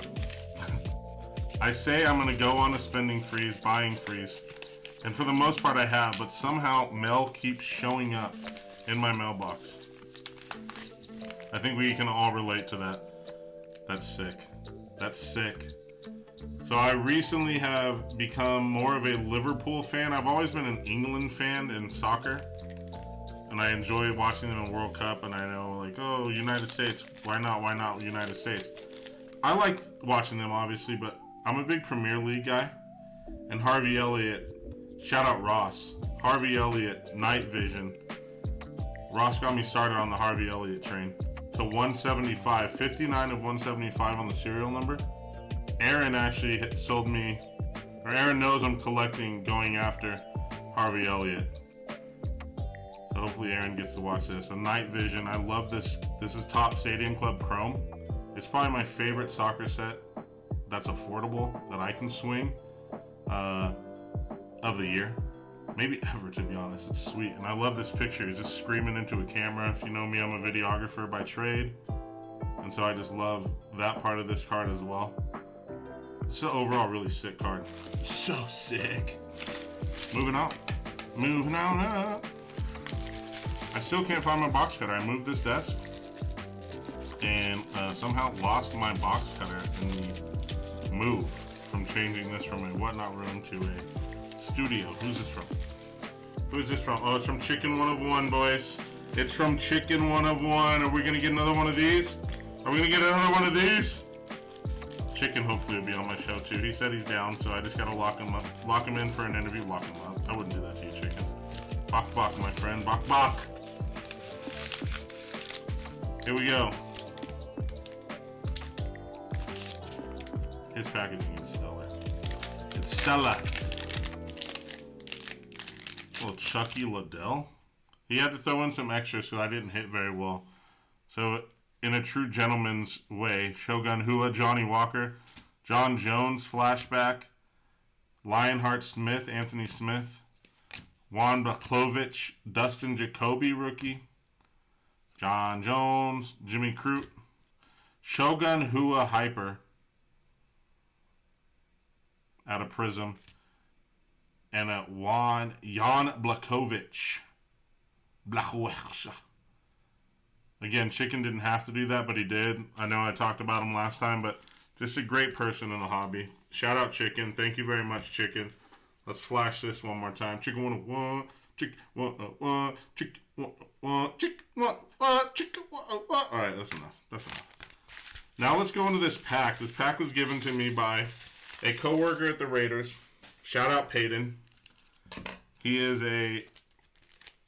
I say I'm going to go on a spending freeze, buying freeze. And for the most part I have, but somehow mail keeps showing up in my mailbox. I think we can all relate to that. That's sick. So I recently have become more of a Liverpool fan. I've always been an England fan in soccer. And I enjoy watching them in World Cup, and I know, United States, why not United States? I like watching them, obviously, but I'm a big Premier League guy. And Harvey Elliott, shout out Ross. Harvey Elliott, Night Vision. Ross got me started on the Harvey Elliott train. To 175, 59 of 175 on the serial number. Aaron actually sold me, or Aaron knows I'm collecting going after Harvey Elliott. So hopefully Aaron gets to watch this. A Night Vision, I love this. This is Top Stadium Club Chrome. It's probably my favorite soccer set that's affordable, that I can swing. Of the year, maybe ever, to be honest. It's sweet, and I love this picture. He's just screaming into a camera. If you know me, I'm a videographer by trade, and so I just love that part of this card as well. It's an overall really sick card. So sick. Moving on up. I still can't find my box cutter. I moved this desk and somehow lost my box cutter in the move from changing this from a whatnot room to a studio. Who's this from? Oh, it's from Chicken 101, boys. It's from Chicken 101. Are we gonna get another one of these? Chicken hopefully will be on my show too. He said he's down, so I just gotta lock him in for an interview, lock him up. I wouldn't do that to you, Chicken. Bok, my friend, bok. Here we go. His packaging is stellar. It's stellar. Little Chucky Liddell. He had to throw in some extras so I didn't hit very well. So, in a true gentleman's way, Shogun Hua, Johnny Walker, John Jones, flashback, Lionheart Smith, Anthony Smith, Juan Baklovich, Dustin Jacoby, rookie, John Jones, Jimmy Crute, Shogun Hua Hyper out of Prism, and a Jan Blachowicz. Again, Chicken didn't have to do that, but he did. I know I talked about him last time, but just a great person in the hobby. Shout out Chicken. Thank you very much, Chicken. Let's flash this one more time. Chicken 101, Chicken 101, Chicken 101, Chicken 101, Chicken 101. All right, that's enough. That's enough. Now let's go into this pack. This pack was given to me by a coworker at the Raiders. Shout out Peyton. He is a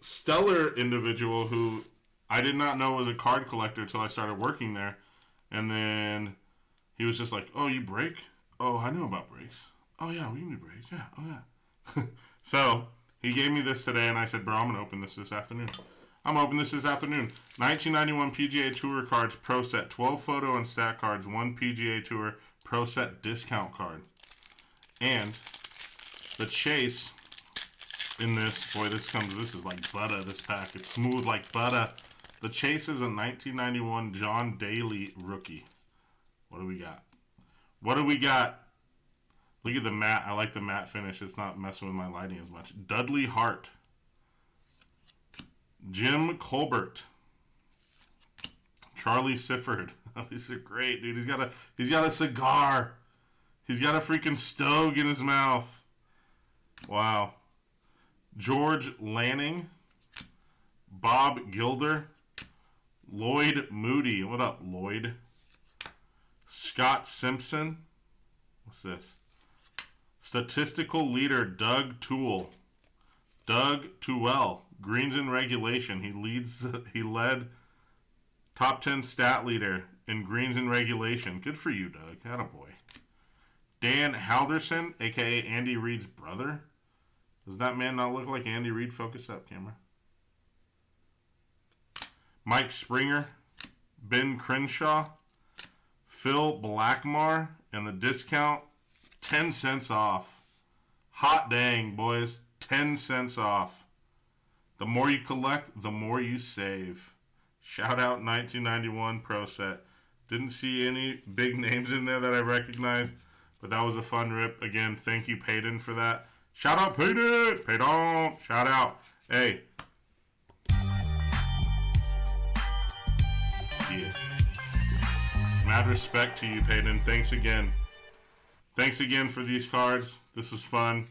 stellar individual who I did not know was a card collector until I started working there. And then he was just like, oh, you break? Oh, I know about breaks. Oh, yeah, we can do breaks. Yeah, oh, yeah. So he gave me this today, and I said, bro, I'm going to open this afternoon. I'm going to open this afternoon. 1991 PGA Tour cards, Pro Set. 12 photo and stat cards. 1 PGA Tour Pro Set discount card. And the chase in this, boy, this is like butter, this pack. It's smooth like butter. The chase is a 1991 John Daly rookie. What do we got? What do we got? Look at the matte. I like the matte finish. It's not messing with my lighting as much. Dudley Hart. Jim Colbert. Charlie Sifford. Oh, these are great, dude. He's got a cigar. He's got a freaking Stogue in his mouth. Wow. George Lanning. Bob Gilder. Lloyd Moody. What up, Lloyd? Scott Simpson. What's this? Statistical leader Doug Toole. Doug Toole. Greens in regulation. He led top 10 stat leader in greens in regulation. Good for you, Doug. Attaboy. Dan Halderson, a.k.a. Andy Reid's brother. Does that man not look like Andy Reid? Focus up, camera. Mike Springer, Ben Crenshaw, Phil Blackmar, and the discount, 10 cents off. Hot dang, boys. 10 cents off. The more you collect, the more you save. Shout out 1991 Pro Set. Didn't see any big names in there that I recognized, but that was a fun rip. Again, thank you, Peyton, for that. Shout out, Peyton! Peyton! Shout out. Hey. Yeah. Mad respect to you, Peyton. Thanks again. Thanks again for these cards. This is fun.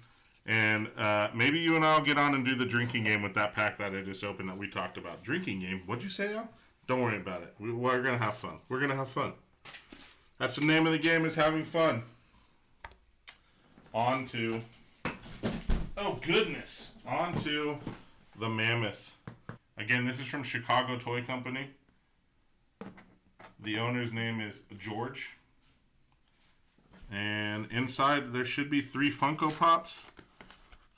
And maybe you and I will get on and do the drinking game with that pack that I just opened that we talked about. Drinking game? What'd you say, Al? Don't worry about it. We're going to have fun. We're going to have fun. That's the name of the game, is having fun. On to... Oh, goodness. On to the Mammoth. Again, this is from Chicago Toy Company. The owner's name is George. And inside there should be 3 Funko Pops.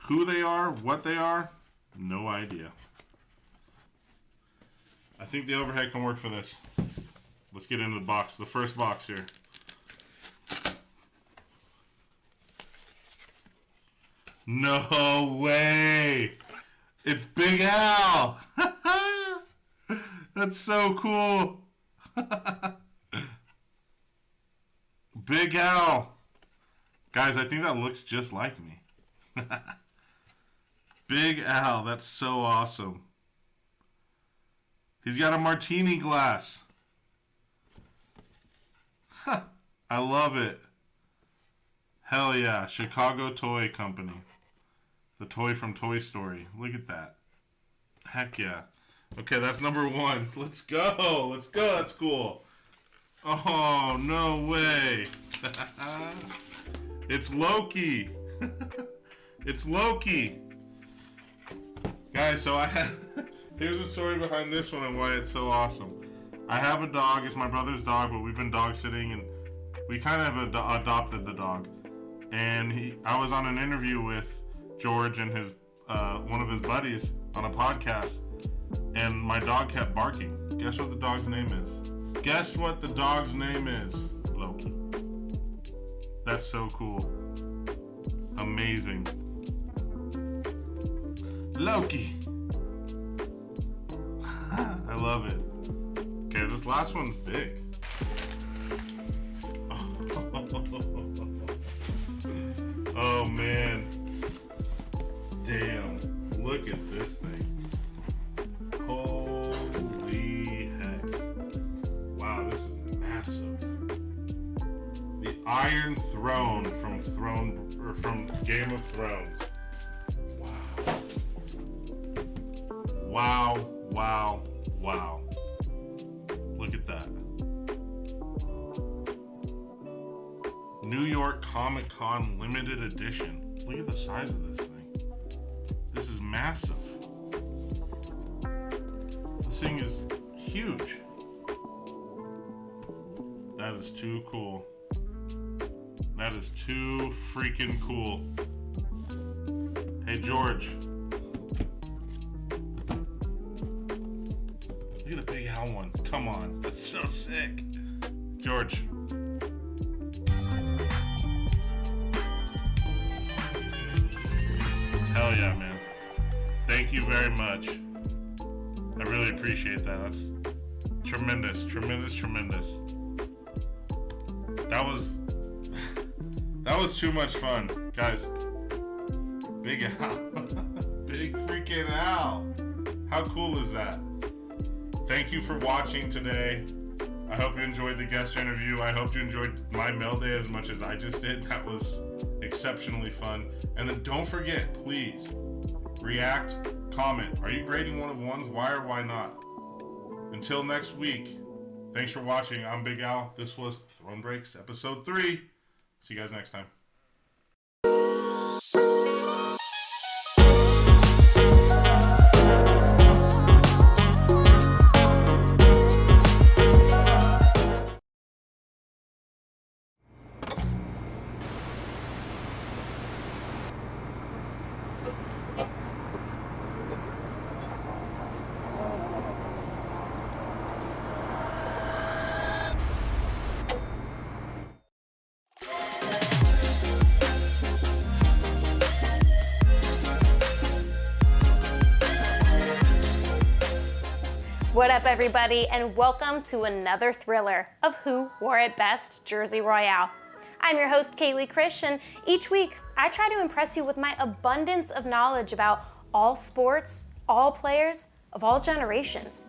Who they are, what they are, no idea. I think the overhead can work for this. Let's get into the box. The first box here. No way! It's Big Al! That's so cool! Big Al! Guys, I think that looks just like me. Big Al, that's so awesome. He's got a martini glass. I love it. Hell yeah, Chicago Toy Company. The toy from Toy Story. Look at that. Heck yeah. Okay, that's number 1. Let's go. Let's go. That's cool. Oh, no way. It's Loki. It's Loki. Guys, so here's the story behind this one and why it's so awesome. I have a dog. It's my brother's dog, but we've been dog sitting, and we kind of adopted the dog. And I was on an interview with George and his one of his buddies on a podcast, and my dog kept barking. Guess what the dog's name is? Guess what the dog's name is? Loki. That's so cool. Amazing. Loki. I love it. Okay, this last one's big. Oh man. Damn. Look at this thing. Holy heck. Wow, this is massive. The Iron Throne from Game of Thrones. Wow. Wow. Wow. Look at that. New York Comic Con limited edition. Look at the size of this thing. This is massive. This thing is huge. That is too cool. That is too freaking cool. Hey, George. Look at the big owl one. Come on. That's so sick. George. Hell yeah, man. Thank you very much. I really appreciate that. That's tremendous, tremendous, tremendous. That was too much fun. Guys, big owl. Big freaking owl. How cool is that? Thank you for watching today. I hope you enjoyed the guest interview. I hope you enjoyed my mail day as much as I just did. That was exceptionally fun. And then don't forget, please, react, comment. Are you grading one of ones? Why or why not? Until next week, thanks for watching. I'm Big Al. This was Throne Breaks Episode 3. See you guys next time. What up, everybody, and welcome to another thriller of Who Wore It Best Jersey Royale. I'm your host, Kaleigh Krish, and each week I try to impress you with my abundance of knowledge about all sports, all players, of all generations.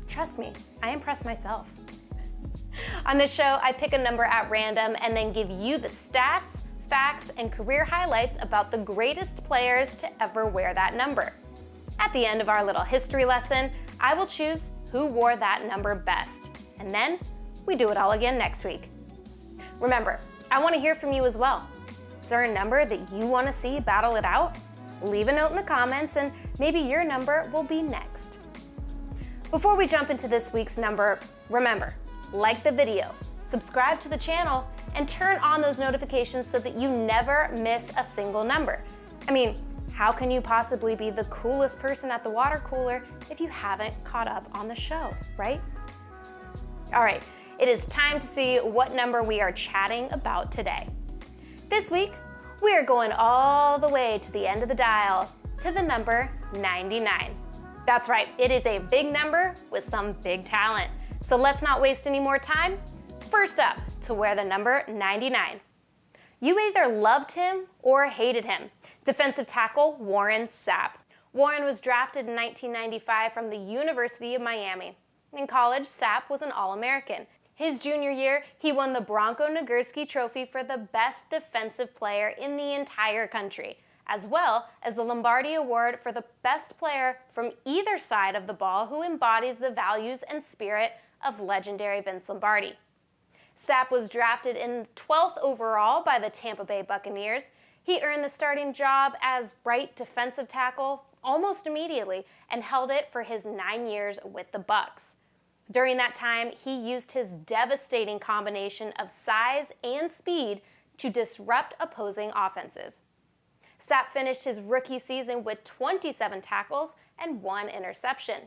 Trust me, I impress myself. On this show, I pick a number at random and then give you the stats, facts, and career highlights about the greatest players to ever wear that number. At the end of our little history lesson, I will choose who wore that number best. And then we do it all again next week. Remember, I want to hear from you as well. Is there a number that you want to see battle it out? Leave a note in the comments and maybe your number will be next. Before we jump into this week's number, remember, like the video, subscribe to the channel, and turn on those notifications so that you never miss a single number. I mean, how can you possibly be the coolest person at the water cooler if you haven't caught up on the show, right? All right, it is time to see what number we are chatting about today. This week, we are going all the way to the end of the dial to the number 99. That's right, it is a big number with some big talent. So let's not waste any more time. First up, to wear the number 99. You either loved him or hated him. Defensive tackle Warren Sapp. Warren was drafted in 1995 from the University of Miami. In college, Sapp was an All-American. His junior year, he won the Bronco Nagurski Trophy for the best defensive player in the entire country, as well as the Lombardi Award for the best player from either side of the ball who embodies the values and spirit of legendary Vince Lombardi. Sapp was drafted in 12th overall by the Tampa Bay Buccaneers. He earned the starting job as right defensive tackle almost immediately and held it for his 9 years with the Bucs. During that time, he used his devastating combination of size and speed to disrupt opposing offenses. Sapp finished his rookie season with 27 tackles and 1 interception.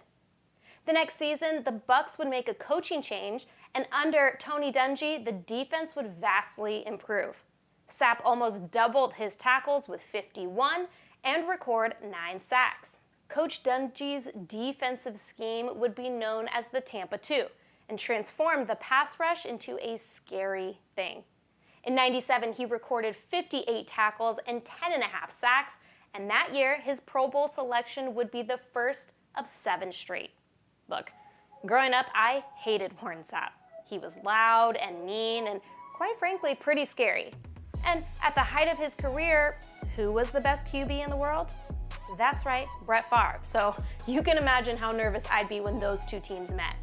The next season, the Bucs would make a coaching change, and under Tony Dungy, the defense would vastly improve. Sapp almost doubled his tackles with 51 and record 9 sacks. Coach Dungy's defensive scheme would be known as the Tampa 2 and transformed the pass rush into a scary thing. In '97, he recorded 58 tackles and 10.5 sacks, and that year, his Pro Bowl selection would be the first of 7 straight. Look, growing up, I hated Warren Sapp. He was loud and mean and, quite frankly, pretty scary. And at the height of his career, who was the best QB in the world? That's right, Brett Favre. So you can imagine how nervous I'd be when those two teams met.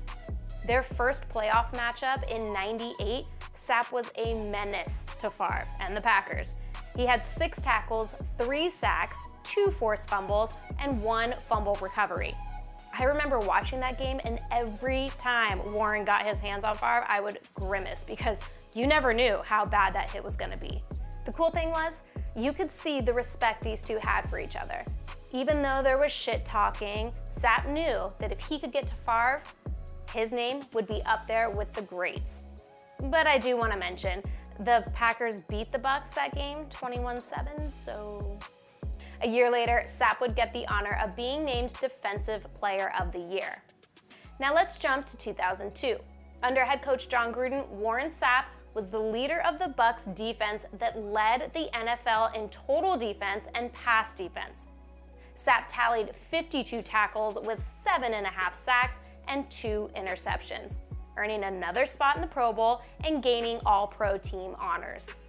Their first playoff matchup in '98, Sapp was a menace to Favre and the Packers. He had 6 tackles, 3 sacks, 2 forced fumbles, and 1 fumble recovery. I remember watching that game, and every time Warren got his hands on Favre, I would grimace because you never knew how bad that hit was going to be. The cool thing was, you could see the respect these two had for each other. Even though there was shit talking, Sapp knew that if he could get to Favre, his name would be up there with the greats. But I do want to mention, the Packers beat the Bucs that game 21-7, so... A year later, Sapp would get the honor of being named Defensive Player of the Year. Now let's jump to 2002. Under head coach John Gruden, Warren Sapp was the leader of the Bucs defense that led the NFL in total defense and pass defense. Sapp tallied 52 tackles with 7.5 sacks and 2 interceptions, earning another spot in the Pro Bowl and gaining All-Pro team honors.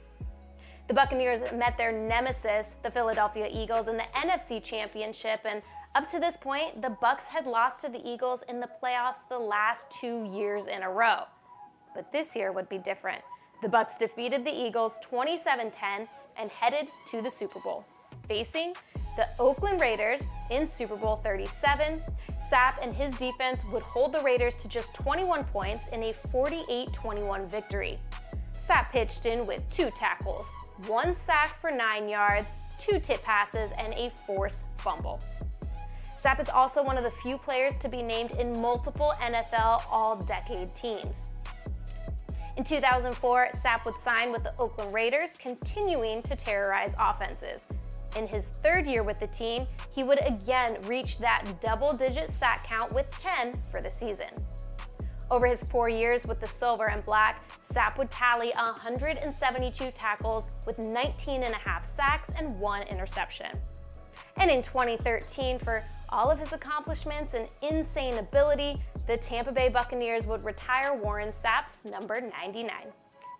The Buccaneers met their nemesis, the Philadelphia Eagles, in the NFC Championship, and up to this point, the Bucs had lost to the Eagles in the playoffs the last 2 years in a row. But this year would be different. The Bucs defeated the Eagles 27-10 and headed to the Super Bowl. Facing the Oakland Raiders in Super Bowl 37, Sapp and his defense would hold the Raiders to just 21 points in a 48-21 victory. Sapp pitched in with 2 tackles, 1 sack for 9 yards, 2 tip passes, and a forced fumble. Sapp is also one of the few players to be named in multiple NFL All-Decade teams. In 2004, Sapp would sign with the Oakland Raiders, continuing to terrorize offenses. In his 3rd year with the team, he would again reach that double-digit sack count with 10 for the season. Over his 4 years with the Silver and Black, Sapp would tally 172 tackles with 19.5 sacks and 1 interception. And in 2013, for all of his accomplishments and insane ability, the Tampa Bay Buccaneers would retire Warren Sapp's number 99.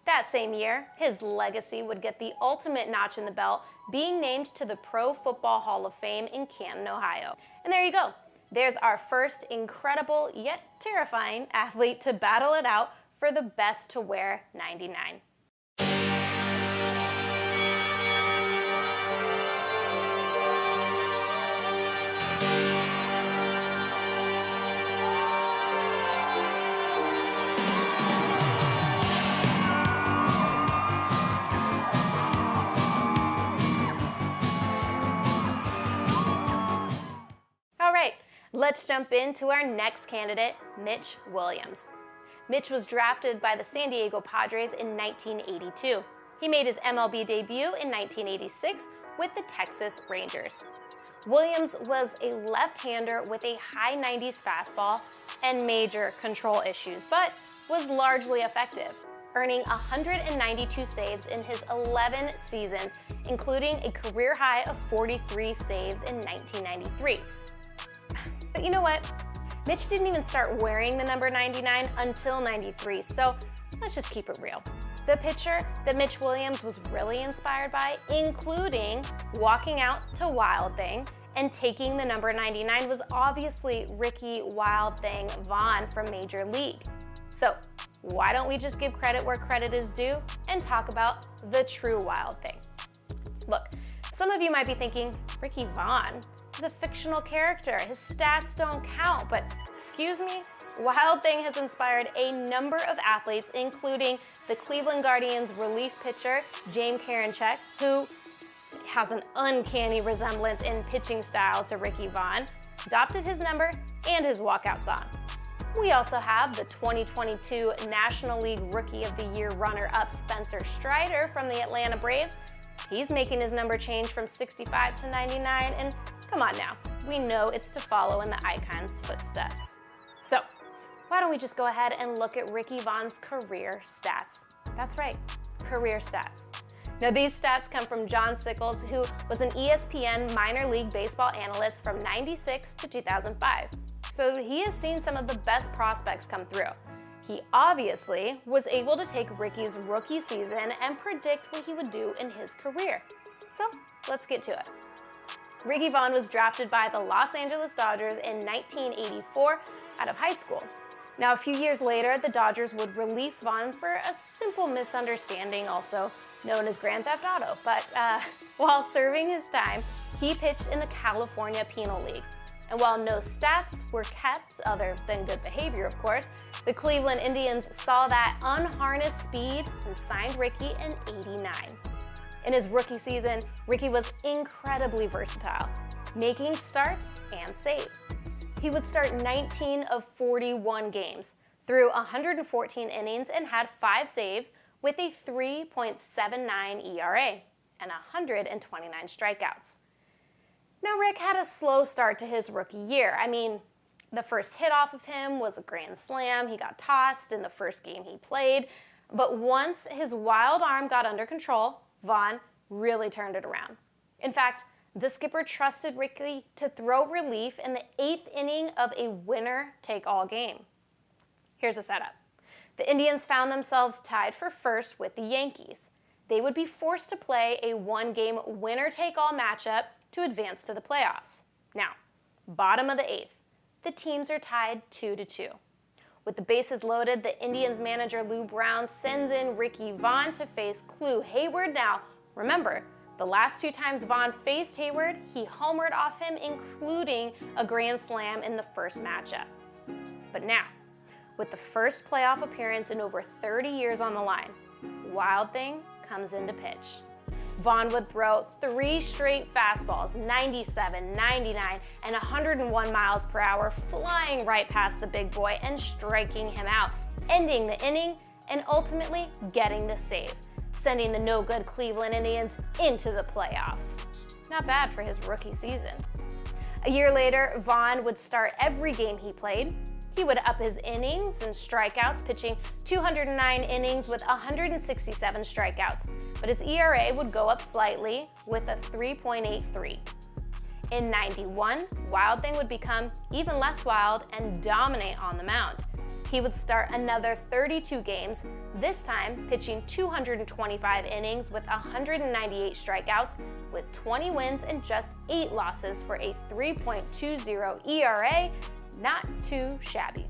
That same year, his legacy would get the ultimate notch in the belt, being named to the Pro Football Hall of Fame in Canton, Ohio. And there you go. There's our first incredible yet terrifying athlete to battle it out for the best to wear 99. All right. Let's jump into our next candidate, Mitch Williams. Mitch was drafted by the San Diego Padres in 1982. He made his MLB debut in 1986 with the Texas Rangers. Williams was a left-hander with a high 90s fastball and major control issues, but was largely effective, earning 192 saves in his 11 seasons, including a career high of 43 saves in 1993. But you know what? Mitch didn't even start wearing the number 99 until 93, so let's just keep it real. The pitcher that Mitch Williams was really inspired by, including walking out to Wild Thing and taking the number 99, was obviously Ricky Wild Thing Vaughn from Major League. So why don't we just give credit where credit is due and talk about the true Wild Thing? Look, some of you might be thinking, Ricky Vaughn is a fictional character. His stats don't count, but excuse me, Wild Thing has inspired a number of athletes, including the Cleveland Guardians relief pitcher, James Karinchak, who has an uncanny resemblance in pitching style to Ricky Vaughn, adopted his number and his walkout song. We also have the 2022 National League Rookie of the Year runner-up Spencer Strider from the Atlanta Braves. He's making his number change from 65 to 99, and come on now, we know it's to follow in the icon's footsteps. So, why don't we just go ahead and look at Ricky Vaughn's career stats? That's right, career stats. Now, these stats come from John Sickles, who was an ESPN minor league baseball analyst from 96 to 2005. So he has seen some of the best prospects come through. He obviously was able to take Ricky's rookie season and predict what he would do in his career. So let's get to it. Ricky Vaughn was drafted by the Los Angeles Dodgers in 1984 out of high school. Now, a few years later, the Dodgers would release Vaughn for a simple misunderstanding, also known as Grand Theft Auto. But while serving his time, he pitched in the California Penal League. And while no stats were kept, other than good behavior, of course, the Cleveland Indians saw that unharnessed speed and signed Ricky in '89. In his rookie season, Ricky was incredibly versatile, making starts and saves. He would start 19 of 41 games, threw 114 innings and had 5 saves with a 3.79 ERA and 129 strikeouts. Now, Rick had a slow start to his rookie year. I mean, the first hit off of him was a grand slam. He got tossed in the first game he played. But once his wild arm got under control, Vaughn really turned it around. In fact, the skipper trusted Ricky to throw relief in the 8th inning of a winner-take-all game. Here's the setup. The Indians found themselves tied for first with the Yankees. They would be forced to play a one-game winner-take-all matchup to advance to the playoffs. Now, bottom of the 8th, the teams are tied 2-2. With the bases loaded, the Indians manager Lou Brown sends in Ricky Vaughn to face Clu Hayward. Now, remember, the last 2 times Vaughn faced Hayward, he homered off him, including a grand slam in the first matchup. But now, with the first playoff appearance in over 30 years on the line, Wild Thing comes into pitch. Vaughn would throw 3 straight fastballs, 97, 99, and 101 miles per hour, flying right past the big boy and striking him out, ending the inning and ultimately getting the save, sending the no-good Cleveland Indians into the playoffs. Not bad for his rookie season. A year later, Vaughn would start every game he played. He would up his innings and strikeouts, pitching 209 innings with 167 strikeouts, but his ERA would go up slightly with a 3.83. In '91, Wild Thing would become even less wild and dominate on the mound. He would start another 32 games, this time pitching 225 innings with 198 strikeouts, with 20 wins and just 8 losses for a 3.20 ERA. Not too shabby.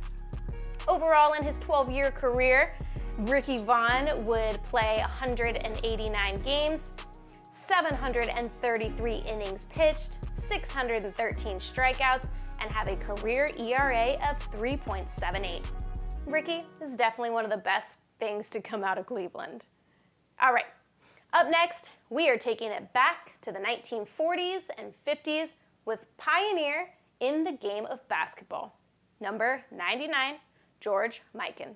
Overall, in his 12-year career, Ricky Vaughn would play 189 games, 733 innings pitched, 613 strikeouts, and have a career ERA of 3.78. Ricky is definitely one of the best things to come out of Cleveland. All right, up next, we are taking it back to the 1940s and 50s with pioneer in the game of basketball, number 99, George Mikan.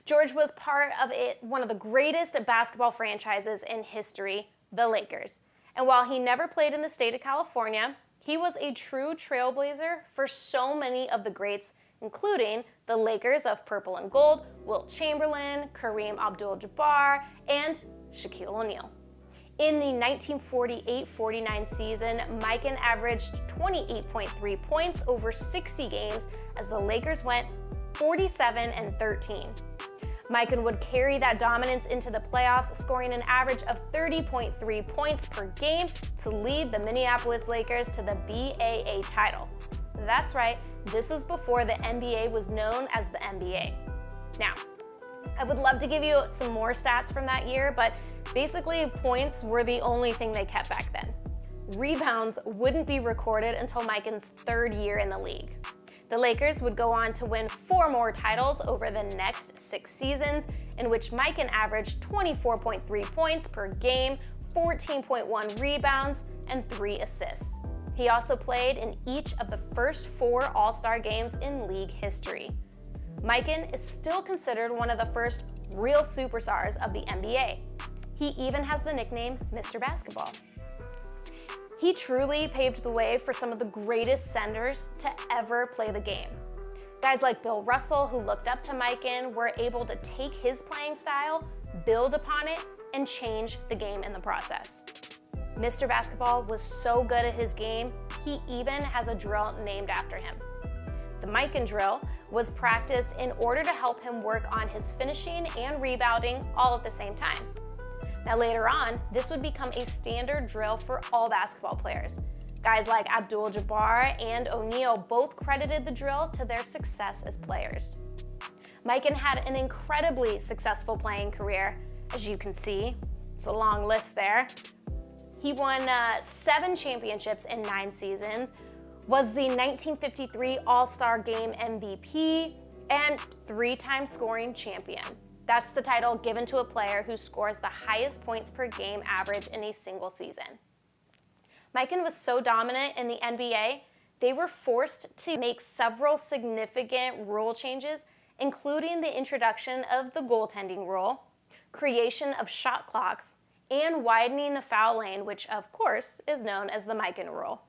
George was part of one of the greatest basketball franchises in history, the Lakers. And while he never played in the state of California, he was a true trailblazer for so many of the greats, including the Lakers of purple and gold, Wilt Chamberlain, Kareem Abdul-Jabbar, and Shaquille O'Neal. In the 1948-49 season, Mikan averaged 28.3 points over 60 games as the Lakers went 47-13. Mikan would carry that dominance into the playoffs, scoring an average of 30.3 points per game to lead the Minneapolis Lakers to the BAA title. That's right, this was before the NBA was known as the NBA. Now, I would love to give you some more stats from that year, but basically points were the only thing they kept back then. Rebounds wouldn't be recorded until Mikan's 3rd year in the league. The Lakers would go on to win 4 more titles over the next 6 seasons, in which Mikan averaged 24.3 points per game, 14.1 rebounds, and 3 assists. He also played in each of the first 4 All-Star games in league history. Mikan is still considered one of the first real superstars of the NBA. He even has the nickname Mr. Basketball. He truly paved the way for some of the greatest centers to ever play the game. Guys like Bill Russell, who looked up to Mikan, were able to take his playing style, build upon it, and change the game in the process. Mr. Basketball was so good at his game, he even has a drill named after him. The Mikan drill was practiced in order to help him work on his finishing and rebounding all at the same time. Now later on, this would become a standard drill for all basketball players. Guys like Abdul-Jabbar and O'Neal both credited the drill to their success as players. Mikan had an incredibly successful playing career, as you can see. It's a long list there. He won 7 championships in 9 seasons, was the 1953 All-Star Game MVP, and 3-time scoring champion. That's the title given to a player who scores the highest points per game average in a single season. Mikan was so dominant in the NBA, they were forced to make several significant rule changes, including the introduction of the goaltending rule, creation of shot clocks, and widening the foul lane, which of course is known as the Mikan rule.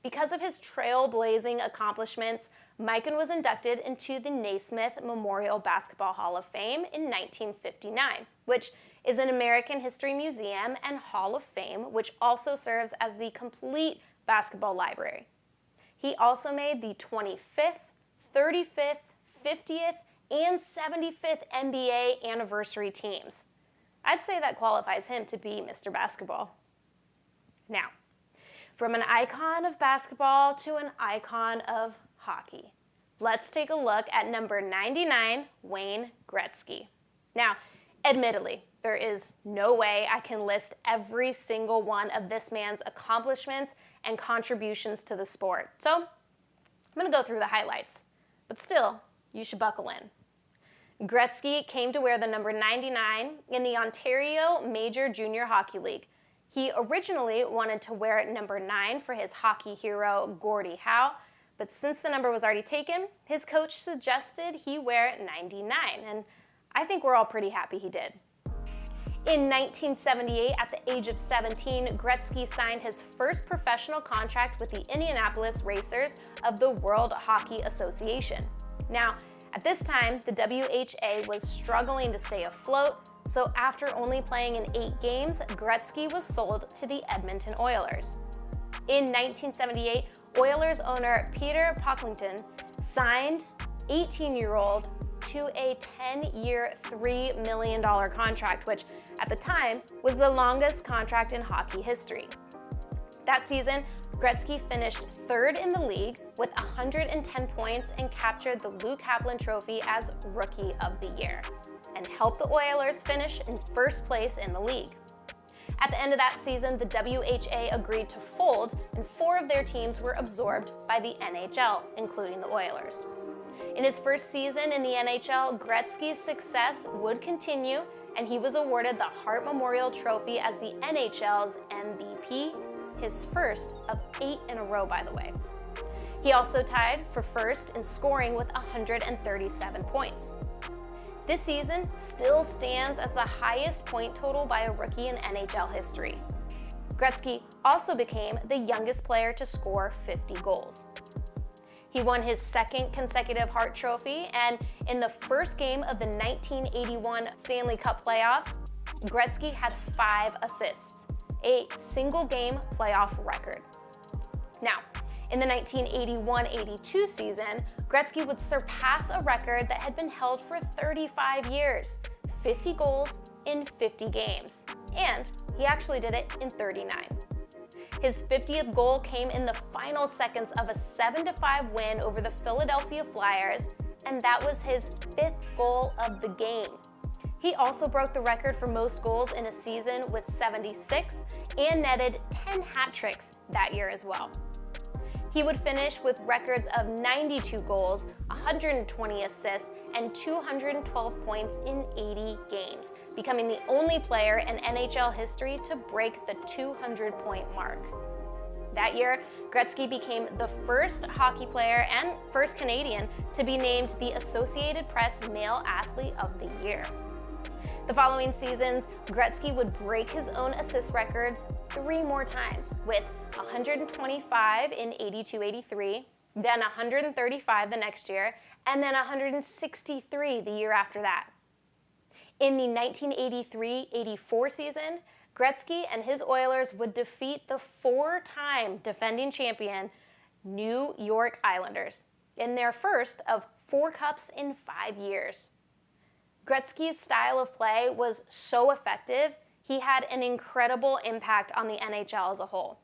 Because of his trailblazing accomplishments, Mikan was inducted into the Naismith Memorial Basketball Hall of Fame in 1959, which is an American history museum and Hall of Fame, which also serves as the complete basketball library. He also made the 25th, 35th, 50th, and 75th NBA anniversary teams. I'd say that qualifies him to be Mr. Basketball. Now, from an icon of basketball to an icon of hockey, let's take a look at number 99, Wayne Gretzky. Now, admittedly, there is no way I can list every single one of this man's accomplishments and contributions to the sport. So I'm going to go through the highlights, but still, you should buckle in. Gretzky came to wear the number 99 in the Ontario Major Junior Hockey League. He originally wanted to wear number 9 for his hockey hero, Gordie Howe, but since the number was already taken, his coach suggested he wear 99, and I think we're all pretty happy he did. In 1978, at the age of 17, Gretzky signed his first professional contract with the Indianapolis Racers of the World Hockey Association. Now, at this time, the WHA was struggling to stay afloat, so after only playing in 8 games, Gretzky was sold to the Edmonton Oilers. In 1978, Oilers owner Peter Pocklington signed 18-year-old to a 10-year, $3 million contract, which at the time was the longest contract in hockey history. That season, Gretzky finished 3rd in the league with 110 points and captured the Lou Kaplan Trophy as Rookie of the Year, and helped the Oilers finish in 1st place in the league. At the end of that season, the WHA agreed to fold, and 4 of their teams were absorbed by the NHL, including the Oilers. In his first season in the NHL, Gretzky's success would continue, and he was awarded the Hart Memorial Trophy as the NHL's MVP, his first of 8 in a row, by the way. He also tied for first in scoring with 137 points. This season still stands as the highest point total by a rookie in NHL history. Gretzky also became the youngest player to score 50 goals. He won his 2nd consecutive Hart Trophy, and in the first game of the 1981 Stanley Cup playoffs, Gretzky had 5 assists, a single-game playoff record. Now, in the 1981-82 season, Gretzky would surpass a record that had been held for 35 years, 50 goals in 50 games, and he actually did it in 39. His 50th goal came in the final seconds of a 7-5 win over the Philadelphia Flyers, and that was his 5th goal of the game. He also broke the record for most goals in a season with 76 and netted 10 hat tricks that year as well. He would finish with records of 92 goals, 120 assists, and 212 points in 80 games, becoming the only player in NHL history to break the 200-point mark. That year, Gretzky became the first hockey player and first Canadian to be named the Associated Press Male Athlete of the Year. The following seasons, Gretzky would break his own assist records 3 more times, with 125 in 82-83, then 135 the next year, and then 163 the year after that. In the 1983-84 season, Gretzky and his Oilers would defeat the 4-time defending champion New York Islanders in their first of 4 cups in 5 years. Gretzky's style of play was so effective, he had an incredible impact on the NHL as a whole.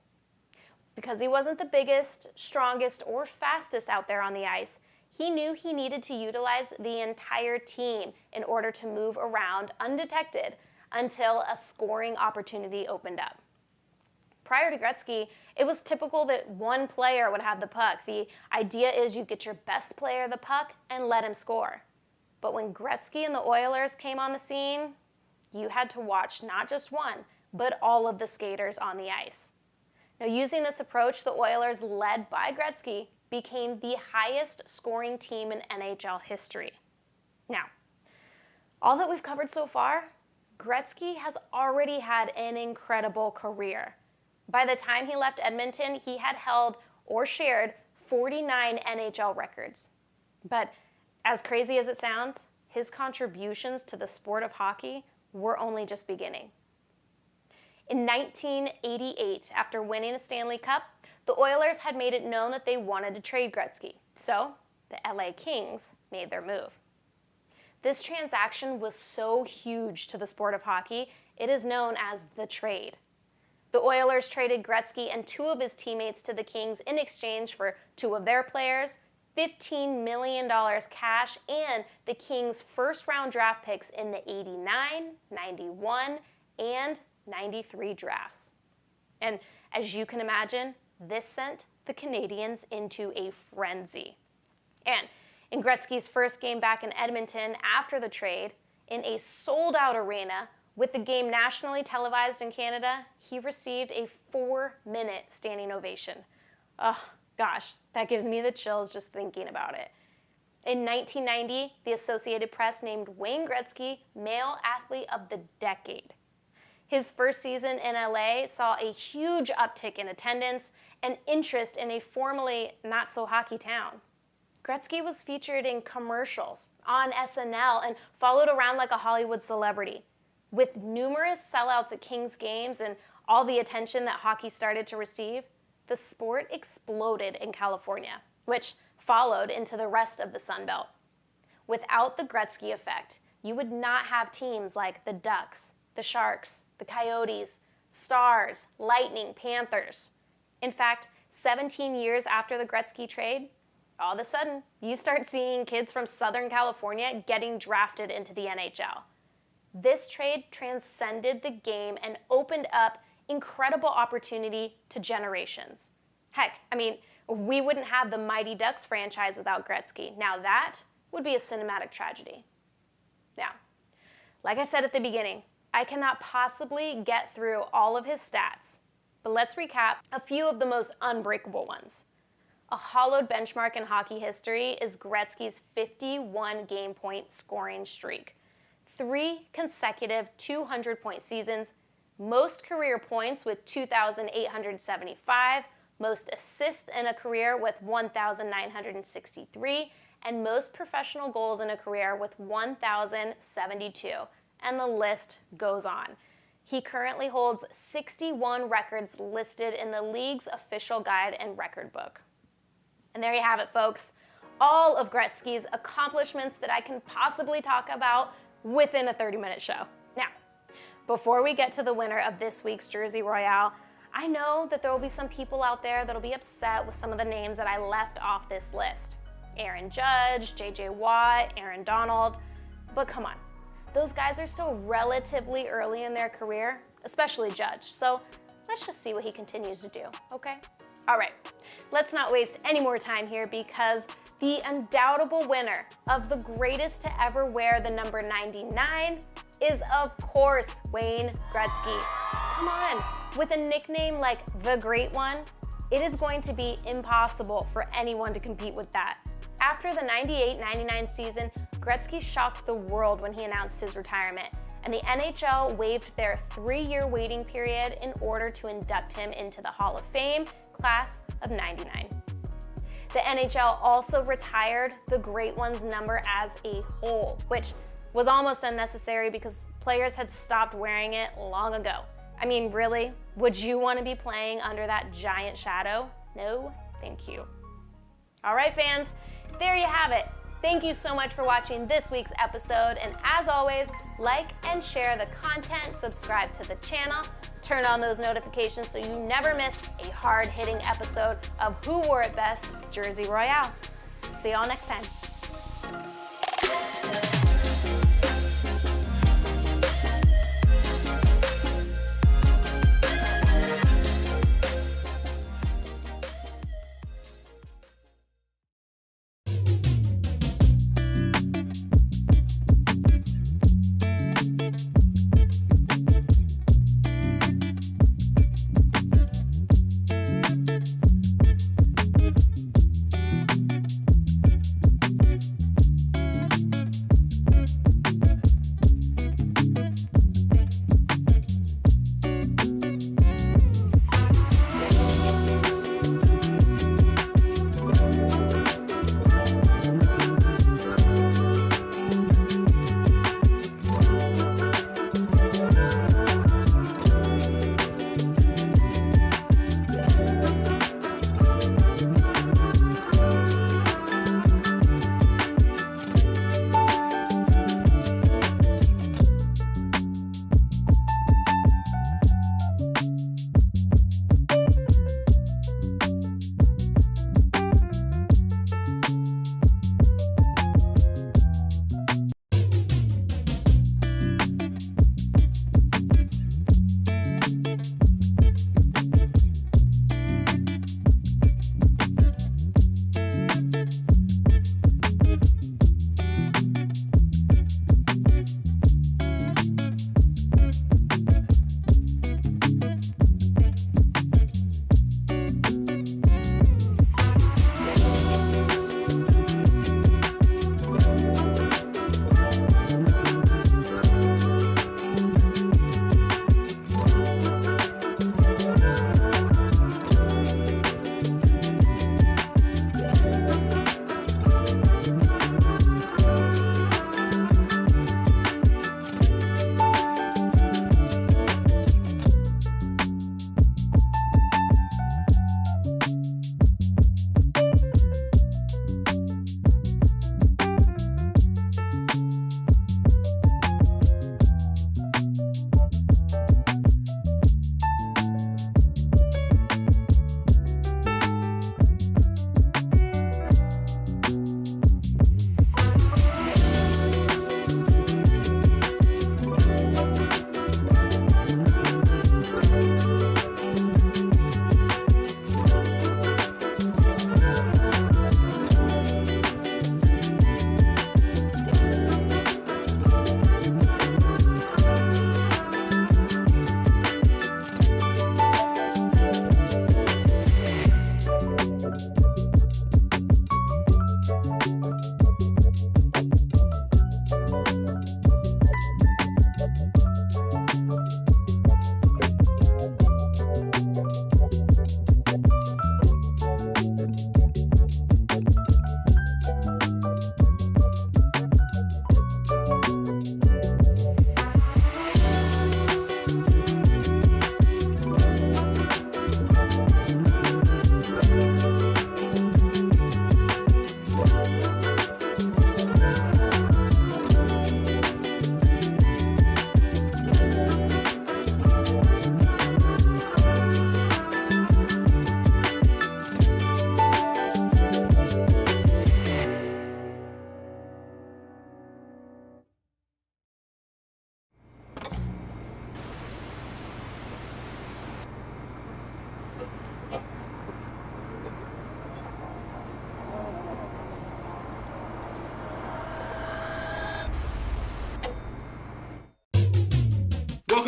Because he wasn't the biggest, strongest, or fastest out there on the ice, he knew he needed to utilize the entire team in order to move around undetected until a scoring opportunity opened up. Prior to Gretzky, it was typical that one player would have the puck. The idea is you get your best player the puck and let him score. But when Gretzky and the Oilers came on the scene, you had to watch not just one, but all of the skaters on the ice. Now, using this approach, the Oilers, led by Gretzky, became the highest scoring team in NHL history. Now, all that we've covered so far, Gretzky has already had an incredible career. By the time he left Edmonton, he had held or shared 49 NHL records. But as crazy as it sounds, his contributions to the sport of hockey were only just beginning. In 1988, after winning a Stanley Cup, the Oilers had made it known that they wanted to trade Gretzky. So, the LA Kings made their move. This transaction was so huge to the sport of hockey, it is known as the trade. The Oilers traded Gretzky and 2 of his teammates to the Kings in exchange for 2 of their players, $15 million cash, and the Kings' first-round draft picks in the 89, 91, and 93 drafts. And as you can imagine, this sent the Canadiens into a frenzy. And in Gretzky's first game back in Edmonton after the trade, in a sold-out arena with the game nationally televised in Canada, he received a 4-minute standing ovation. Oh, gosh, that gives me the chills just thinking about it. In 1990, the Associated Press named Wayne Gretzky Male Athlete of the Decade. His first season in LA saw a huge uptick in attendance and interest in a formerly not-so-hockey town. Gretzky was featured in commercials, on SNL, and followed around like a Hollywood celebrity. With numerous sellouts at Kings games and all the attention that hockey started to receive, the sport exploded in California, which followed into the rest of the Sun Belt. Without the Gretzky effect, you would not have teams like the Ducks, the Sharks, the Coyotes, Stars, Lightning, Panthers. In fact, 17 years after the Gretzky trade, all of a sudden, you start seeing kids from Southern California getting drafted into the NHL. This trade transcended the game and opened up incredible opportunity to generations. Heck, I mean, we wouldn't have the Mighty Ducks franchise without Gretzky. Now that would be a cinematic tragedy. Now, like I said at the beginning, I cannot possibly get through all of his stats, but let's recap a few of the most unbreakable ones. A hollowed benchmark in hockey history is Gretzky's 51 game point scoring streak. 3 consecutive 200-point seasons, most career points with 2,875, most assists in a career with 1,963, and most professional goals in a career with 1,072. And the list goes on. He currently holds 61 records listed in the league's official guide and record book. And there you have it, folks. All of Gretzky's accomplishments that I can possibly talk about within a 30-minute show. Now, before we get to the winner of this week's Jersey Royale, I know that there will be some people out there that'll be upset with some of the names that I left off this list. Aaron Judge, J.J. Watt, Aaron Donald. But come on, those guys are still relatively early in their career, especially Judge. So let's just see what he continues to do, okay? All right, let's not waste any more time here because the undoubtable winner of the greatest to ever wear the number 99 is, of course, Wayne Gretzky. Come on, with a nickname like the Great One, it is going to be impossible for anyone to compete with that. After the 98-99 season, Gretzky shocked the world when he announced his retirement, and the NHL waived their 3-year waiting period in order to induct him into the Hall of Fame class of 99. The NHL also retired the Great One's number as a whole, which was almost unnecessary because players had stopped wearing it long ago. I mean, really? Would you want to be playing under that giant shadow? No, thank you. All right, fans, there you have it. Thank you so much for watching this week's episode, and as always, like and share the content, subscribe to the channel, turn on those notifications so you never miss a hard-hitting episode of Who Wore It Best? Jersey Royale. See y'all next time.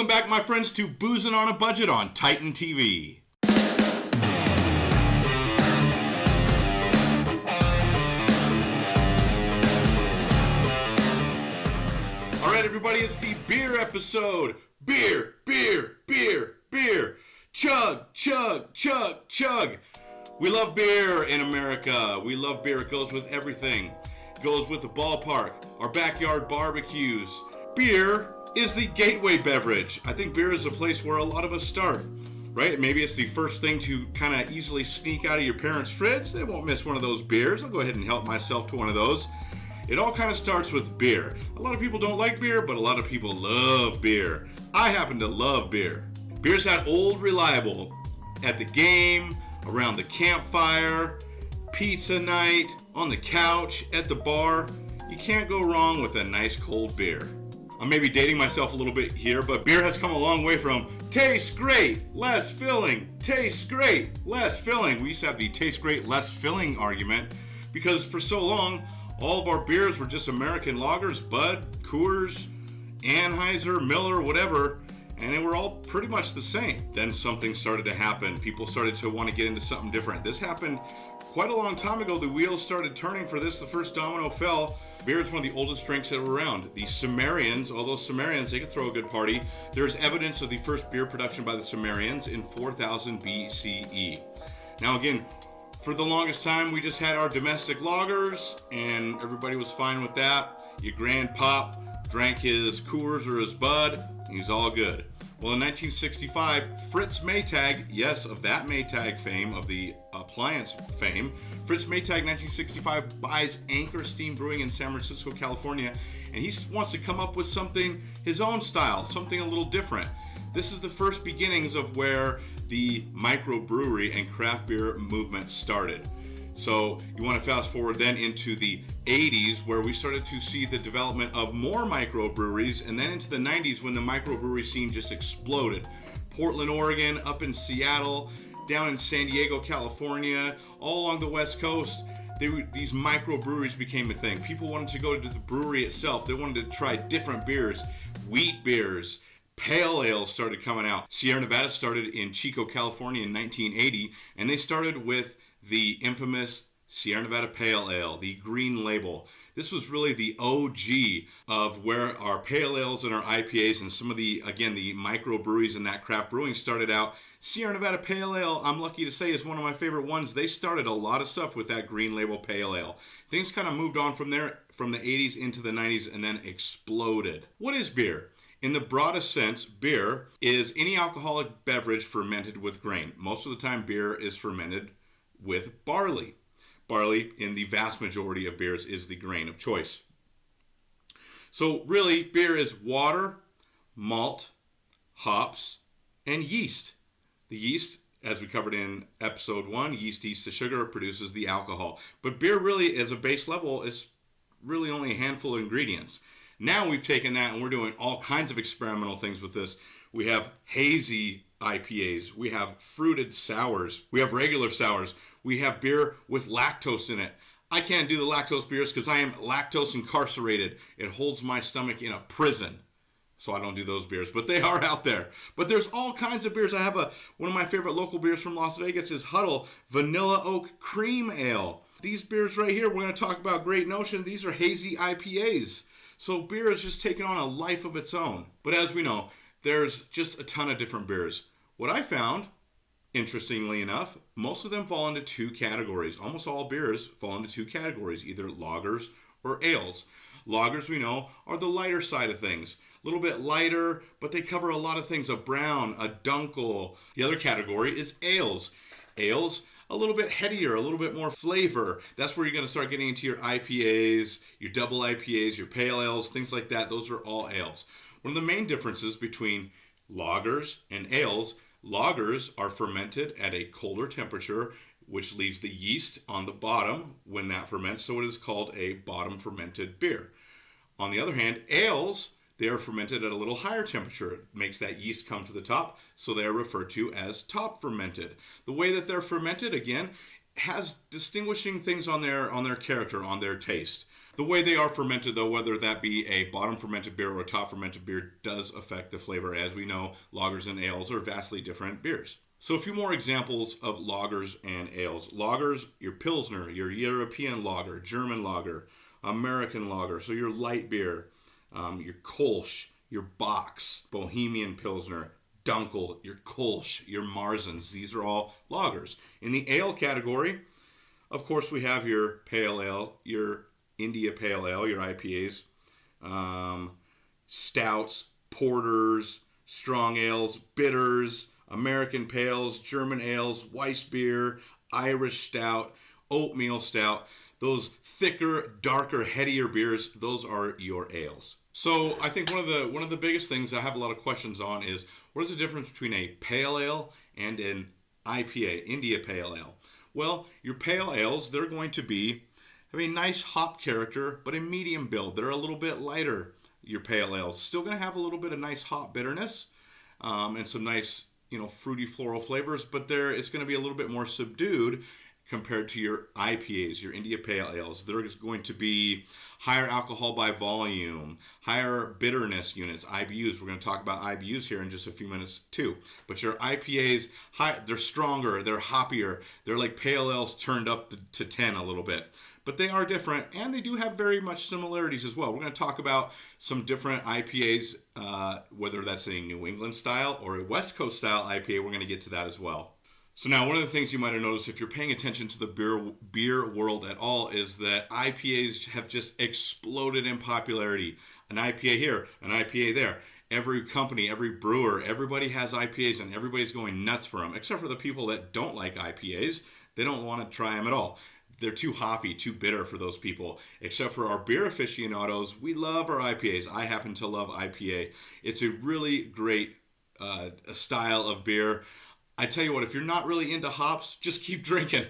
Welcome back, my friends, to Boozin' on a Budget on Titan TV. All right, everybody, it's the beer episode. Beer, beer, beer, beer. Chug, chug, chug, chug. We love beer in America. We love beer. It goes with everything. It goes with the ballpark, our backyard barbecues. Beer is the gateway beverage. I think beer is a place where a lot of us start, right? Maybe it's the first thing to kind of easily sneak out of your parents' fridge. They won't miss one of those beers. I'll go ahead and help myself to one of those. It all kind of starts with beer. A lot of people don't like beer, but a lot of people love beer. I happen to love beer. Beer's that old reliable at the game, around the campfire, pizza night, on the couch, at the bar. You can't go wrong with a nice cold beer. I'm maybe dating myself a little bit here, but beer has come a long way from tastes great, less filling, tastes great, less filling. We used to have the taste great, less filling argument because for so long, all of our beers were just American lagers, Bud, Coors, Anheuser, Miller, whatever, and they were all pretty much the same. Then something started to happen. People started to want to get into something different. This happened quite a long time ago. The wheels started turning for this. The first domino fell. Beer is one of the oldest drinks that were around. The Sumerians, although Sumerians, they could throw a good party. There's evidence of the first beer production by the Sumerians in 4000 BCE. Now again, for the longest time, we just had our domestic lagers, and everybody was fine with that. Your grandpop drank his Coors or his Bud, and he was all good. Well, in 1965, Fritz Maytag, yes, of that Maytag fame, of the appliance fame, Fritz Maytag, 1965, buys Anchor Steam Brewing in San Francisco, California, and he wants to come up with something, his own style, something a little different. This is the first beginnings of where the microbrewery and craft beer movement started. So you want to fast forward then into the 80s where we started to see the development of more microbreweries, and then into the 90s when the microbrewery scene just exploded. Portland, Oregon, up in Seattle, down in San Diego, California, all along the West Coast, these microbreweries became a thing. People wanted to go to the brewery itself. They wanted to try different beers, wheat beers. Pale ales started coming out. Sierra Nevada started in Chico, California in 1980, and they started with the infamous Sierra Nevada Pale Ale, the green label. This was really the OG of where our pale ales and our IPAs and some of the, again, the microbreweries and that craft brewing started out. Sierra Nevada Pale Ale, I'm lucky to say, is one of my favorite ones. They started a lot of stuff with that green label Pale Ale. Things kind of moved on from there, from the 80s into the 90s, and then exploded. What is beer? In the broadest sense, beer is any alcoholic beverage fermented with grain. Most of the time, beer is fermented with barley. Barley, in the vast majority of beers, is the grain of choice. So really, beer is water, malt, hops, and yeast. The yeast, as we covered in episode 1, yeast the sugar, produces the alcohol. But beer really, as a base level, is really only a handful of ingredients. Now we've taken that and we're doing all kinds of experimental things with this. We have hazy IPAs. We have fruited sours. We have regular sours. We have beer with lactose in it. I can't do the lactose beers because I am lactose incarcerated. It holds my stomach in a prison. So I don't do those beers, but they are out there. But there's all kinds of beers. I have one of my favorite local beers from Las Vegas is Huddle Vanilla Oak Cream Ale. These beers right here, we're going to talk about Great Notion. These are hazy IPAs. So beer has just taken on a life of its own. But as we know, there's just a ton of different beers. What I found, interestingly enough, most of them fall into two categories. Almost all beers fall into two categories, either lagers or ales. Lagers, we know, are the lighter side of things. A little bit lighter, but they cover a lot of things. A brown, a dunkel. The other category is ales. Ales, a little bit headier, a little bit more flavor. That's where you're going to start getting into your IPAs, your double IPAs, your pale ales, things like that. Those are all ales. One of the main differences between lagers and ales, lagers are fermented at a colder temperature, which leaves the yeast on the bottom when that ferments, so it is called a bottom fermented beer. On the other hand, ales, they are fermented at a little higher temperature. It makes that yeast come to the top, so they are referred to as top fermented. The way that they're fermented, again, has distinguishing things on their character, on their taste. The way they are fermented, though, whether that be a bottom fermented beer or a top fermented beer, does affect the flavor. As we know, lagers and ales are vastly different beers. So a few more examples of lagers and ales. Lagers, your Pilsner, your European lager, German lager, American lager, so your light beer, your Kolsch, your Box, Bohemian Pilsner, Dunkel, your Kolsch, your Marzens. These are all lagers. In the ale category, of course, we have your pale ale, your India Pale Ale, your IPAs, stouts, porters, strong ales, bitters, American pales, German ales, Weiss beer, Irish stout, oatmeal stout. Those thicker, darker, headier beers, those are your ales. So I think one of the biggest things I have a lot of questions on is, what is the difference between a pale ale and an IPA, India Pale Ale? Well, your pale ales, they're going to have a nice hop character, but a medium build. They're a little bit lighter, your pale ales. Still going to have a little bit of nice hop bitterness and some nice, fruity floral flavors, but it's going to be a little bit more subdued compared to your IPAs, your India Pale Ales. They're going to be higher alcohol by volume, higher bitterness units, IBUs. We're going to talk about IBUs here in just a few minutes too. But your IPAs, they're stronger, they're hoppier. They're like pale ales turned up to 10 a little bit. But they are different, and they do have very much similarities as well. We're going to talk about some different IPAs, whether that's a New England style or a West Coast style IPA. We're going to get to that as well. So now, one of the things you might have noticed if you're paying attention to the beer world at all is that IPAs have just exploded in popularity. An IPA here, an IPA there. Every company, every brewer, everybody has IPAs, and everybody's going nuts for them, except for the people that don't like IPAs. They don't want to try them at all. They're too hoppy, too bitter for those people. Except for our beer aficionados, we love our IPAs. I happen to love IPA. It's a really great style of beer. I tell you what, if you're not really into hops, just keep drinking.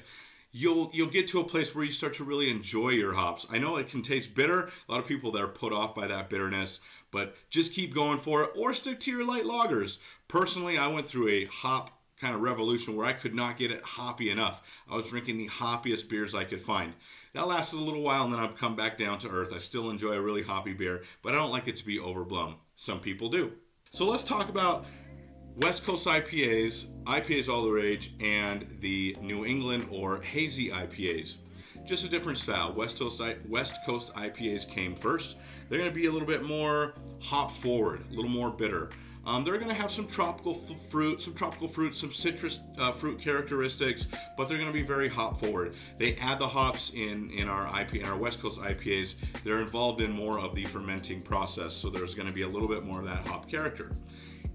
You'll get to a place where you start to really enjoy your hops. I know it can taste bitter. A lot of people that are put off by that bitterness, but just keep going for it or stick to your light lagers. Personally, I went through a hop kind of revolution where I could not get it hoppy enough. I was drinking the hoppiest beers I could find. That lasted a little while, and then I've come back down to earth. I still enjoy a really hoppy beer, but I don't like it to be overblown. Some people do. So let's talk about West Coast IPAs, IPAs all the rage, and the New England or hazy IPAs. Just a different style. West Coast IPAs came first. They're going to be a little bit more hop forward, a little more bitter. They're going to have some tropical fruit, some citrus fruit characteristics, but they're going to be very hop forward. They add the hops in our West Coast IPAs. They're involved in more of the fermenting process, so there's going to be a little bit more of that hop character.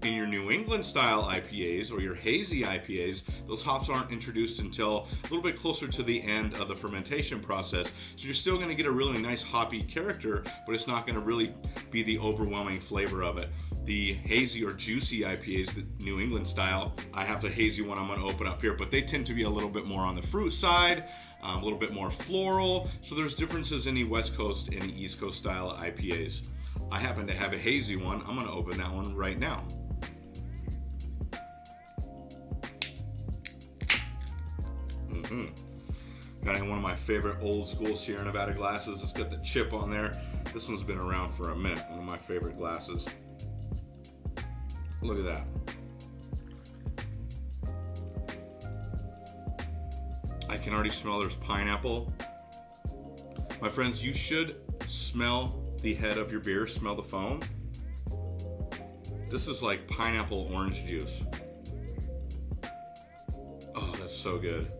In your New England style IPAs or your hazy IPAs, those hops aren't introduced until a little bit closer to the end of the fermentation process. So you're still going to get a really nice hoppy character, but it's not going to really be the overwhelming flavor of it. The hazy or juicy IPAs, the New England style, I have the hazy one I'm going to open up here, but they tend to be a little bit more on the fruit side, a little bit more floral. So there's differences in the West Coast and the East Coast style IPAs. I happen to have a hazy one. I'm going to open that one right now. Got one of my favorite old school Sierra Nevada glasses. It's got the chip on there. This one's been around for a minute. One of my favorite glasses. Look at that. I can already smell there's pineapple. My friends, you should smell the head of your beer, smell the foam. This is like pineapple orange juice. Oh, that's so good.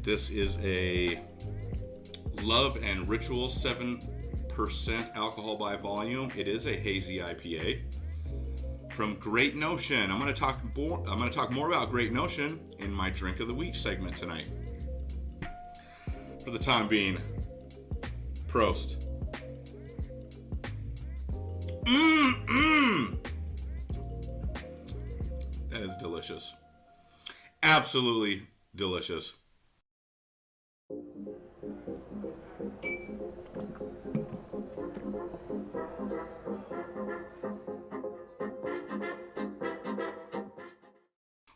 This is a Love and Ritual 7% alcohol by volume. It is a hazy IPA from Great Notion. I'm going to talk more about Great Notion in my Drink of the Week segment tonight. For the time being, Prost. That is delicious. Absolutely delicious.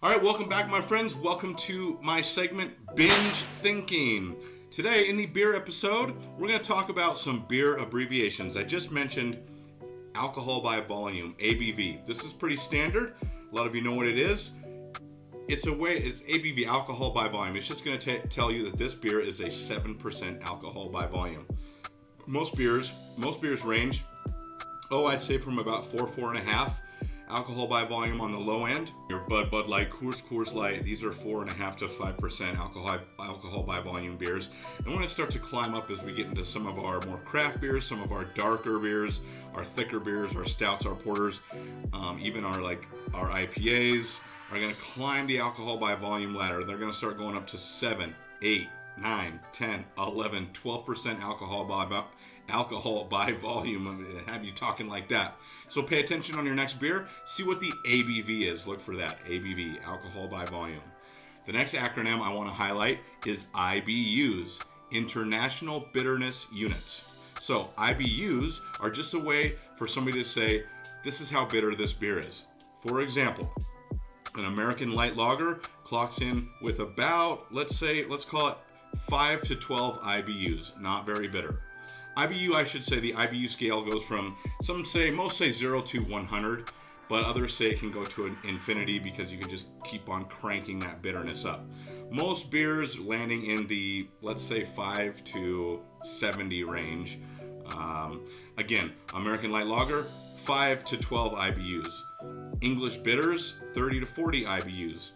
All right, welcome back, my friends. Welcome to my segment, Binge Thinking. Today, in the beer episode, we're going to talk about some beer abbreviations. I just mentioned alcohol by volume, ABV. This is pretty standard. A lot of you know what it is. It's ABV, alcohol by volume. It's just going to tell you that this beer is a 7% alcohol by volume. Most beers range, I'd say from about 4.5 alcohol by volume on the low end. Your Bud Light, Coors Light, these are 4.5 to 5% alcohol by volume beers. And when it starts to climb up as we get into some of our more craft beers, some of our darker beers, our thicker beers, our stouts, our porters, even our IPAs are going to climb the alcohol by volume ladder. They're going to start going up to 7, 8, 9, 10, 11, 12% alcohol by volume. Have you talking like that? So pay attention on your next beer. See what the ABV is. Look for that. ABV, alcohol by volume. The next acronym I want to highlight is IBUs, International Bitterness Units. So IBUs are just a way for somebody to say, this is how bitter this beer is. For example, an American light lager clocks in with about, let's call it 5 to 12 IBUs. Not very bitter. IBU, I should say, the IBU scale goes from, most say 0 to 100, but others say it can go to an infinity because you can just keep on cranking that bitterness up. Most beers landing in the, let's say, 5 to 70 range. Again, American light lager, 5 to 12 IBUs. English bitters, 30 to 40 IBUs.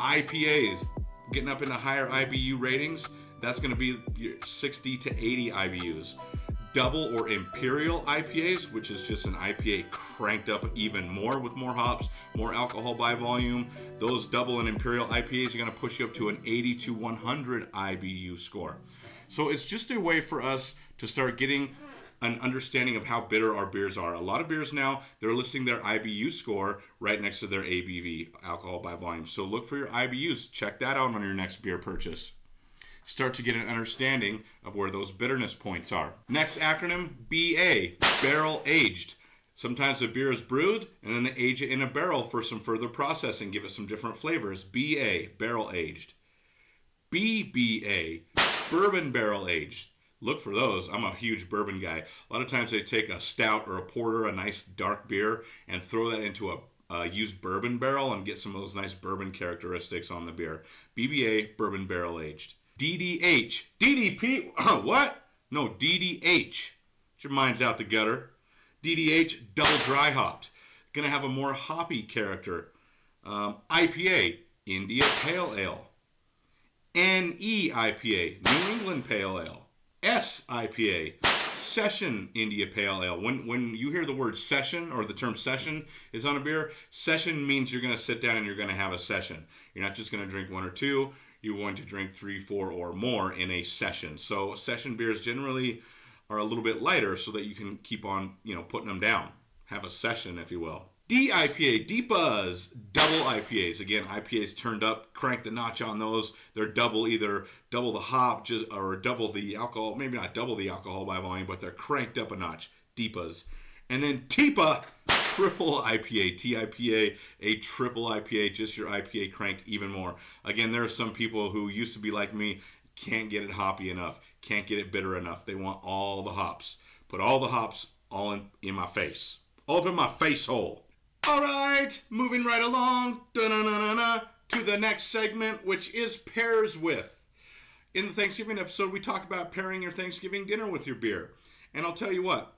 IPAs, getting up into higher IBU ratings, that's going to be 60 to 80 IBUs. Double or imperial IPAs, which is just an IPA cranked up even more with more hops, more alcohol by volume. Those double and imperial IPAs are going to push you up to an 80 to 100 IBU score. So it's just a way for us to start getting an understanding of how bitter our beers are. A lot of beers now, they're listing their IBU score right next to their ABV, alcohol by volume. So look for your IBUs. Check that out on your next beer purchase. Start to get an understanding of where those bitterness points are. Next acronym, BA, barrel aged. Sometimes the beer is brewed and then they age it in a barrel for some further processing, give it some different flavors. BA, barrel aged. BBA, bourbon barrel aged. Look for those. I'm a huge bourbon guy. A lot of times they take a stout or a porter, a nice dark beer, and throw that into a used bourbon barrel and get some of those nice bourbon characteristics on the beer. BBA, bourbon barrel aged. DDH. DDP? What? No, DDH. Get your minds out the gutter. DDH, double dry hopped. Going to have a more hoppy character. IPA, India Pale Ale. NE IPA, New England Pale Ale. S IPA, Session India Pale Ale. When you hear the word session or the term session is on a beer, session means you're going to sit down and you're going to have a session. You're not just going to drink one or two. You're going to drink 3, 4, or more in a session. So session beers generally are a little bit lighter so that you can keep on, putting them down. Have a session, if you will. D-IPA, D-Buzz, double IPAs. Again, IPAs turned up, crank the notch on those. They're either double the hop or double the alcohol. Maybe not double the alcohol by volume, but they're cranked up a notch. D-Buzz. And then TIPA, triple IPA, T-IPA, a triple IPA, just your IPA cranked even more. Again, there are some people who used to be like me, can't get it hoppy enough, can't get it bitter enough. They want all the hops. Put all the hops all in my face. All up in my face hole. All right, moving right along to the next segment, which is Pairs With. In the Thanksgiving episode, we talked about pairing your Thanksgiving dinner with your beer. And I'll tell you what,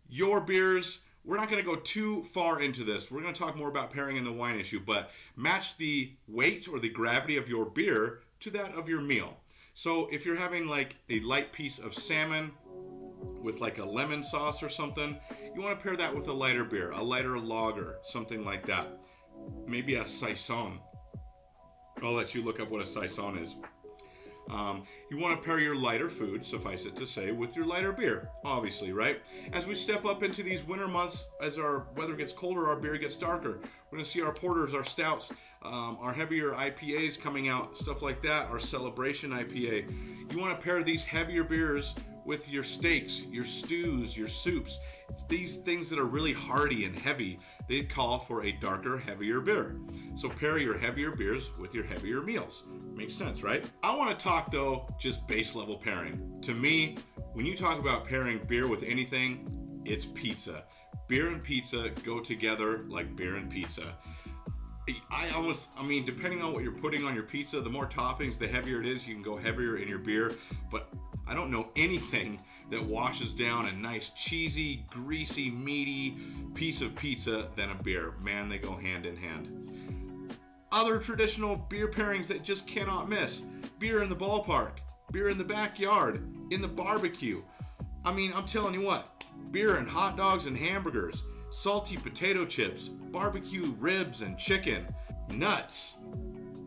your beers, we're not going to go too far into this. We're going to talk more about pairing in the wine issue, but match the weight or the gravity of your beer to that of your meal. So if you're having like a light piece of salmon with like a lemon sauce or something, you want to pair that with a lighter beer, a lighter lager, something like that. Maybe a saison. I'll let you look up what a saison is. You want to pair your lighter food, suffice it to say, with your lighter beer, obviously, right? As we step up into these winter months, as our weather gets colder, our beer gets darker. We're going to see our porters, our stouts, our heavier IPAs coming out, stuff like that, our celebration IPA. You want to pair these heavier beers with your steaks, your stews, your soups. These things that are really hearty and heavy, they call for a darker, heavier beer. So pair your heavier beers with your heavier meals. Makes sense, right? I want to talk, though, just base level pairing. To me, when you talk about pairing beer with anything, it's pizza. Beer and pizza go together like beer and pizza. I mean, depending on what you're putting on your pizza, the more toppings, the heavier it is. You can go heavier in your beer, but I don't know anything that washes down a nice, cheesy, greasy, meaty piece of pizza than a beer. Man, they go hand in hand. Other traditional beer pairings that just cannot miss. Beer in the ballpark, beer in the backyard, in the barbecue. I mean, I'm telling you what, beer and hot dogs and hamburgers, salty potato chips, barbecue ribs and chicken, nuts,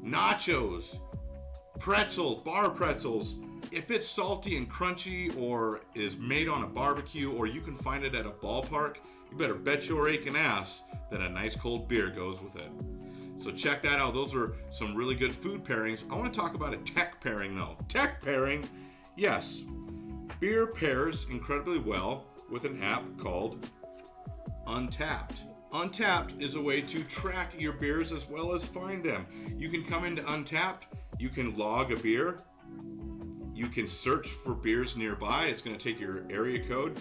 nachos, pretzels, bar pretzels. If it's salty and crunchy or is made on a barbecue or you can find it at a ballpark, you better bet your aching ass that a nice cold beer goes with it. So check that out. Those are some really good food pairings. I want to talk about a tech pairing though. Tech pairing, yes. Beer pairs incredibly well with an app called Untapped. Untapped is a way to track your beers as well as find them. You can come into Untapped, you can log a beer, you can search for beers nearby. It's going to take your area code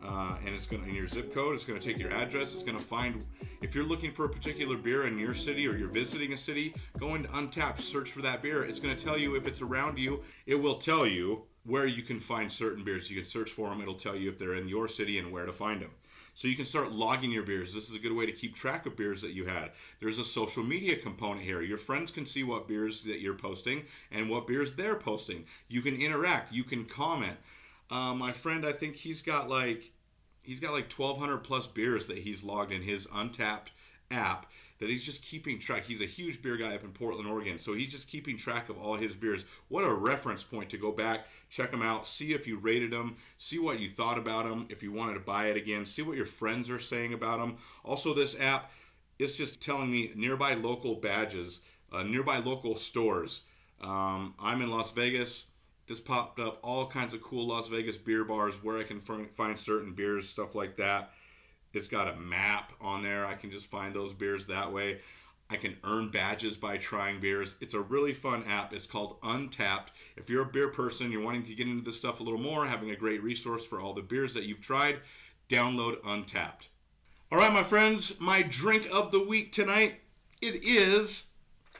and it's going to, in your zip code, it's going to take your address. It's going to find, if you're looking for a particular beer in your city or you're visiting a city, go into Untapped, search for that beer. It's going to tell you if it's around you. It will tell you where you can find certain beers. You can search for them. It'll tell you if they're in your city and where to find them. So you can start logging your beers. This is a good way to keep track of beers that you had. There's a social media component here. Your friends can see what beers that you're posting and what beers they're posting. You can interact. You can comment. My friend, I think he's got like 1,200 plus beers that he's logged in his Untapped app that he's just keeping track. He's a huge beer guy up in Portland, Oregon, so he's just keeping track of all his beers. What a reference point to go back, check them out, see if you rated them, see what you thought about them, if you wanted to buy it again, see what your friends are saying about them. Also, this app is just telling me nearby local badges, nearby local stores. I'm in Las Vegas. This popped up all kinds of cool Las Vegas beer bars where I can find certain beers, stuff like that. It's got a map on there. I can just find those beers that way. I can earn badges by trying beers. It's a really fun app. It's called Untapped. If you're a beer person, you're wanting to get into this stuff a little more, having a great resource for all the beers that you've tried, download Untapped. All right, my friends, my drink of the week tonight, it is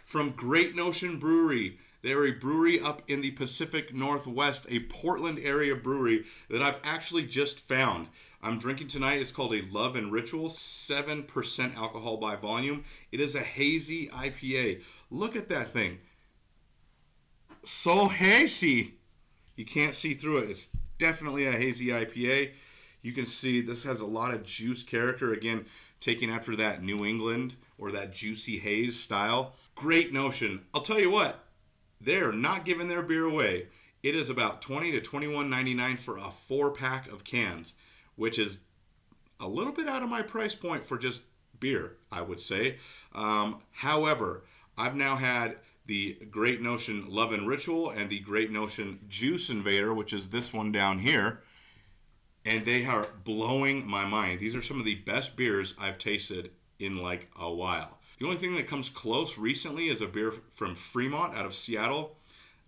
from Great Notion Brewery. They're a brewery up in the Pacific Northwest, a Portland area brewery that I've actually just found. I'm drinking tonight. It's called a Love and Ritual, 7% alcohol by volume. It is a hazy IPA. Look at that thing. So hazy. You can't see through it. It's definitely a hazy IPA. You can see this has a lot of juice character. Again, taking after that New England or that juicy haze style. Great Notion. I'll tell you what. They're not giving their beer away. It is about $20 to $21.99 for a 4-pack of cans, which is a little bit out of my price point for just beer, I would say. However, I've now had the Great Notion Love and Ritual and the Great Notion Juice Invader, which is this one down here, and they are blowing my mind. These are some of the best beers I've tasted in like a while. The only thing that comes close recently is a beer from Fremont out of Seattle.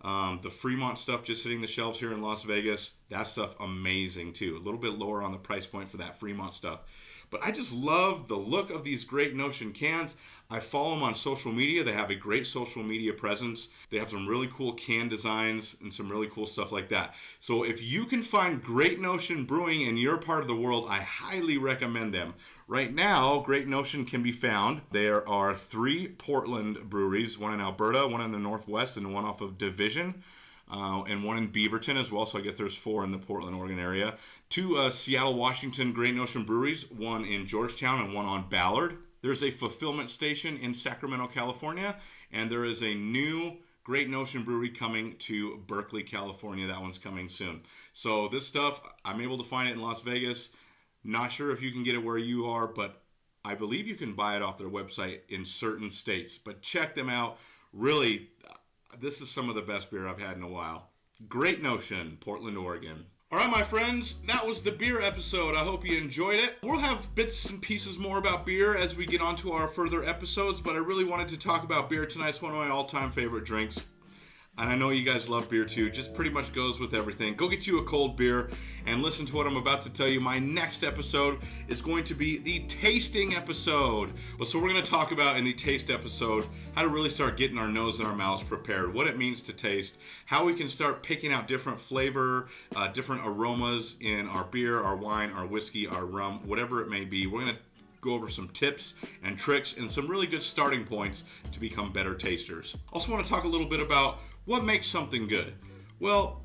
The Fremont stuff just hitting the shelves here in Las Vegas. That stuff amazing too. A little bit lower on the price point for that Fremont stuff. But I just love the look of these Great Notion cans. I follow them on social media. They have a great social media presence. They have some really cool can designs and some really cool stuff like that. So if you can find Great Notion Brewing in your part of the world, I highly recommend them. Right now, Great Notion can be found. There are 3 Portland breweries, one in Alberta, one in the Northwest, and one off of Division, and one in Beaverton as well. So I guess there's 4 in the Portland, Oregon area. 2 Seattle, Washington Great Notion breweries, one in Georgetown and one on Ballard. There's a fulfillment station in Sacramento, California, and there is a new Great Notion brewery coming to Berkeley, California. That one's coming soon. So this stuff, I'm able to find it in Las Vegas. Not sure if you can get it where you are, but I believe you can buy it off their website in certain states. But check them out. Really, this is some of the best beer I've had in a while. Great Notion, Portland, Oregon. All right, my friends, that was the beer episode. I hope you enjoyed it. We'll have bits and pieces more about beer as we get on to our further episodes, but I really wanted to talk about beer tonight. It's one of my all-time favorite drinks. And I know you guys love beer too. Just pretty much goes with everything. Go get you a cold beer and listen to what I'm about to tell you. My next episode is going to be the tasting episode. So we're going to talk about in the taste episode how to really start getting our nose and our mouths prepared, what it means to taste, how we can start picking out different flavor, different aromas in our beer, our wine, our whiskey, our rum, whatever it may be. We're going to go over some tips and tricks and some really good starting points to become better tasters. Also want to talk a little bit about what makes something good. Well,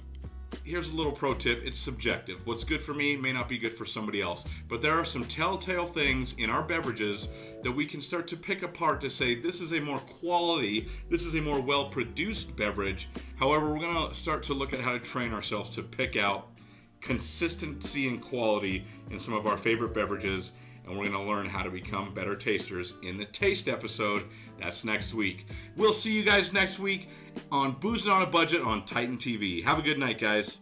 here's a little pro tip. It's subjective. What's good for me may not be good for somebody else. But there are some telltale things in our beverages that we can start to pick apart to say this is a more quality, this is a more well-produced beverage. However, we're going to start to look at how to train ourselves to pick out consistency and quality in some of our favorite beverages, and we're going to learn how to become better tasters in the taste episode. That's next week. We'll see you guys next week on Boozin' on a Budget on Titan TV. Have a good night, guys.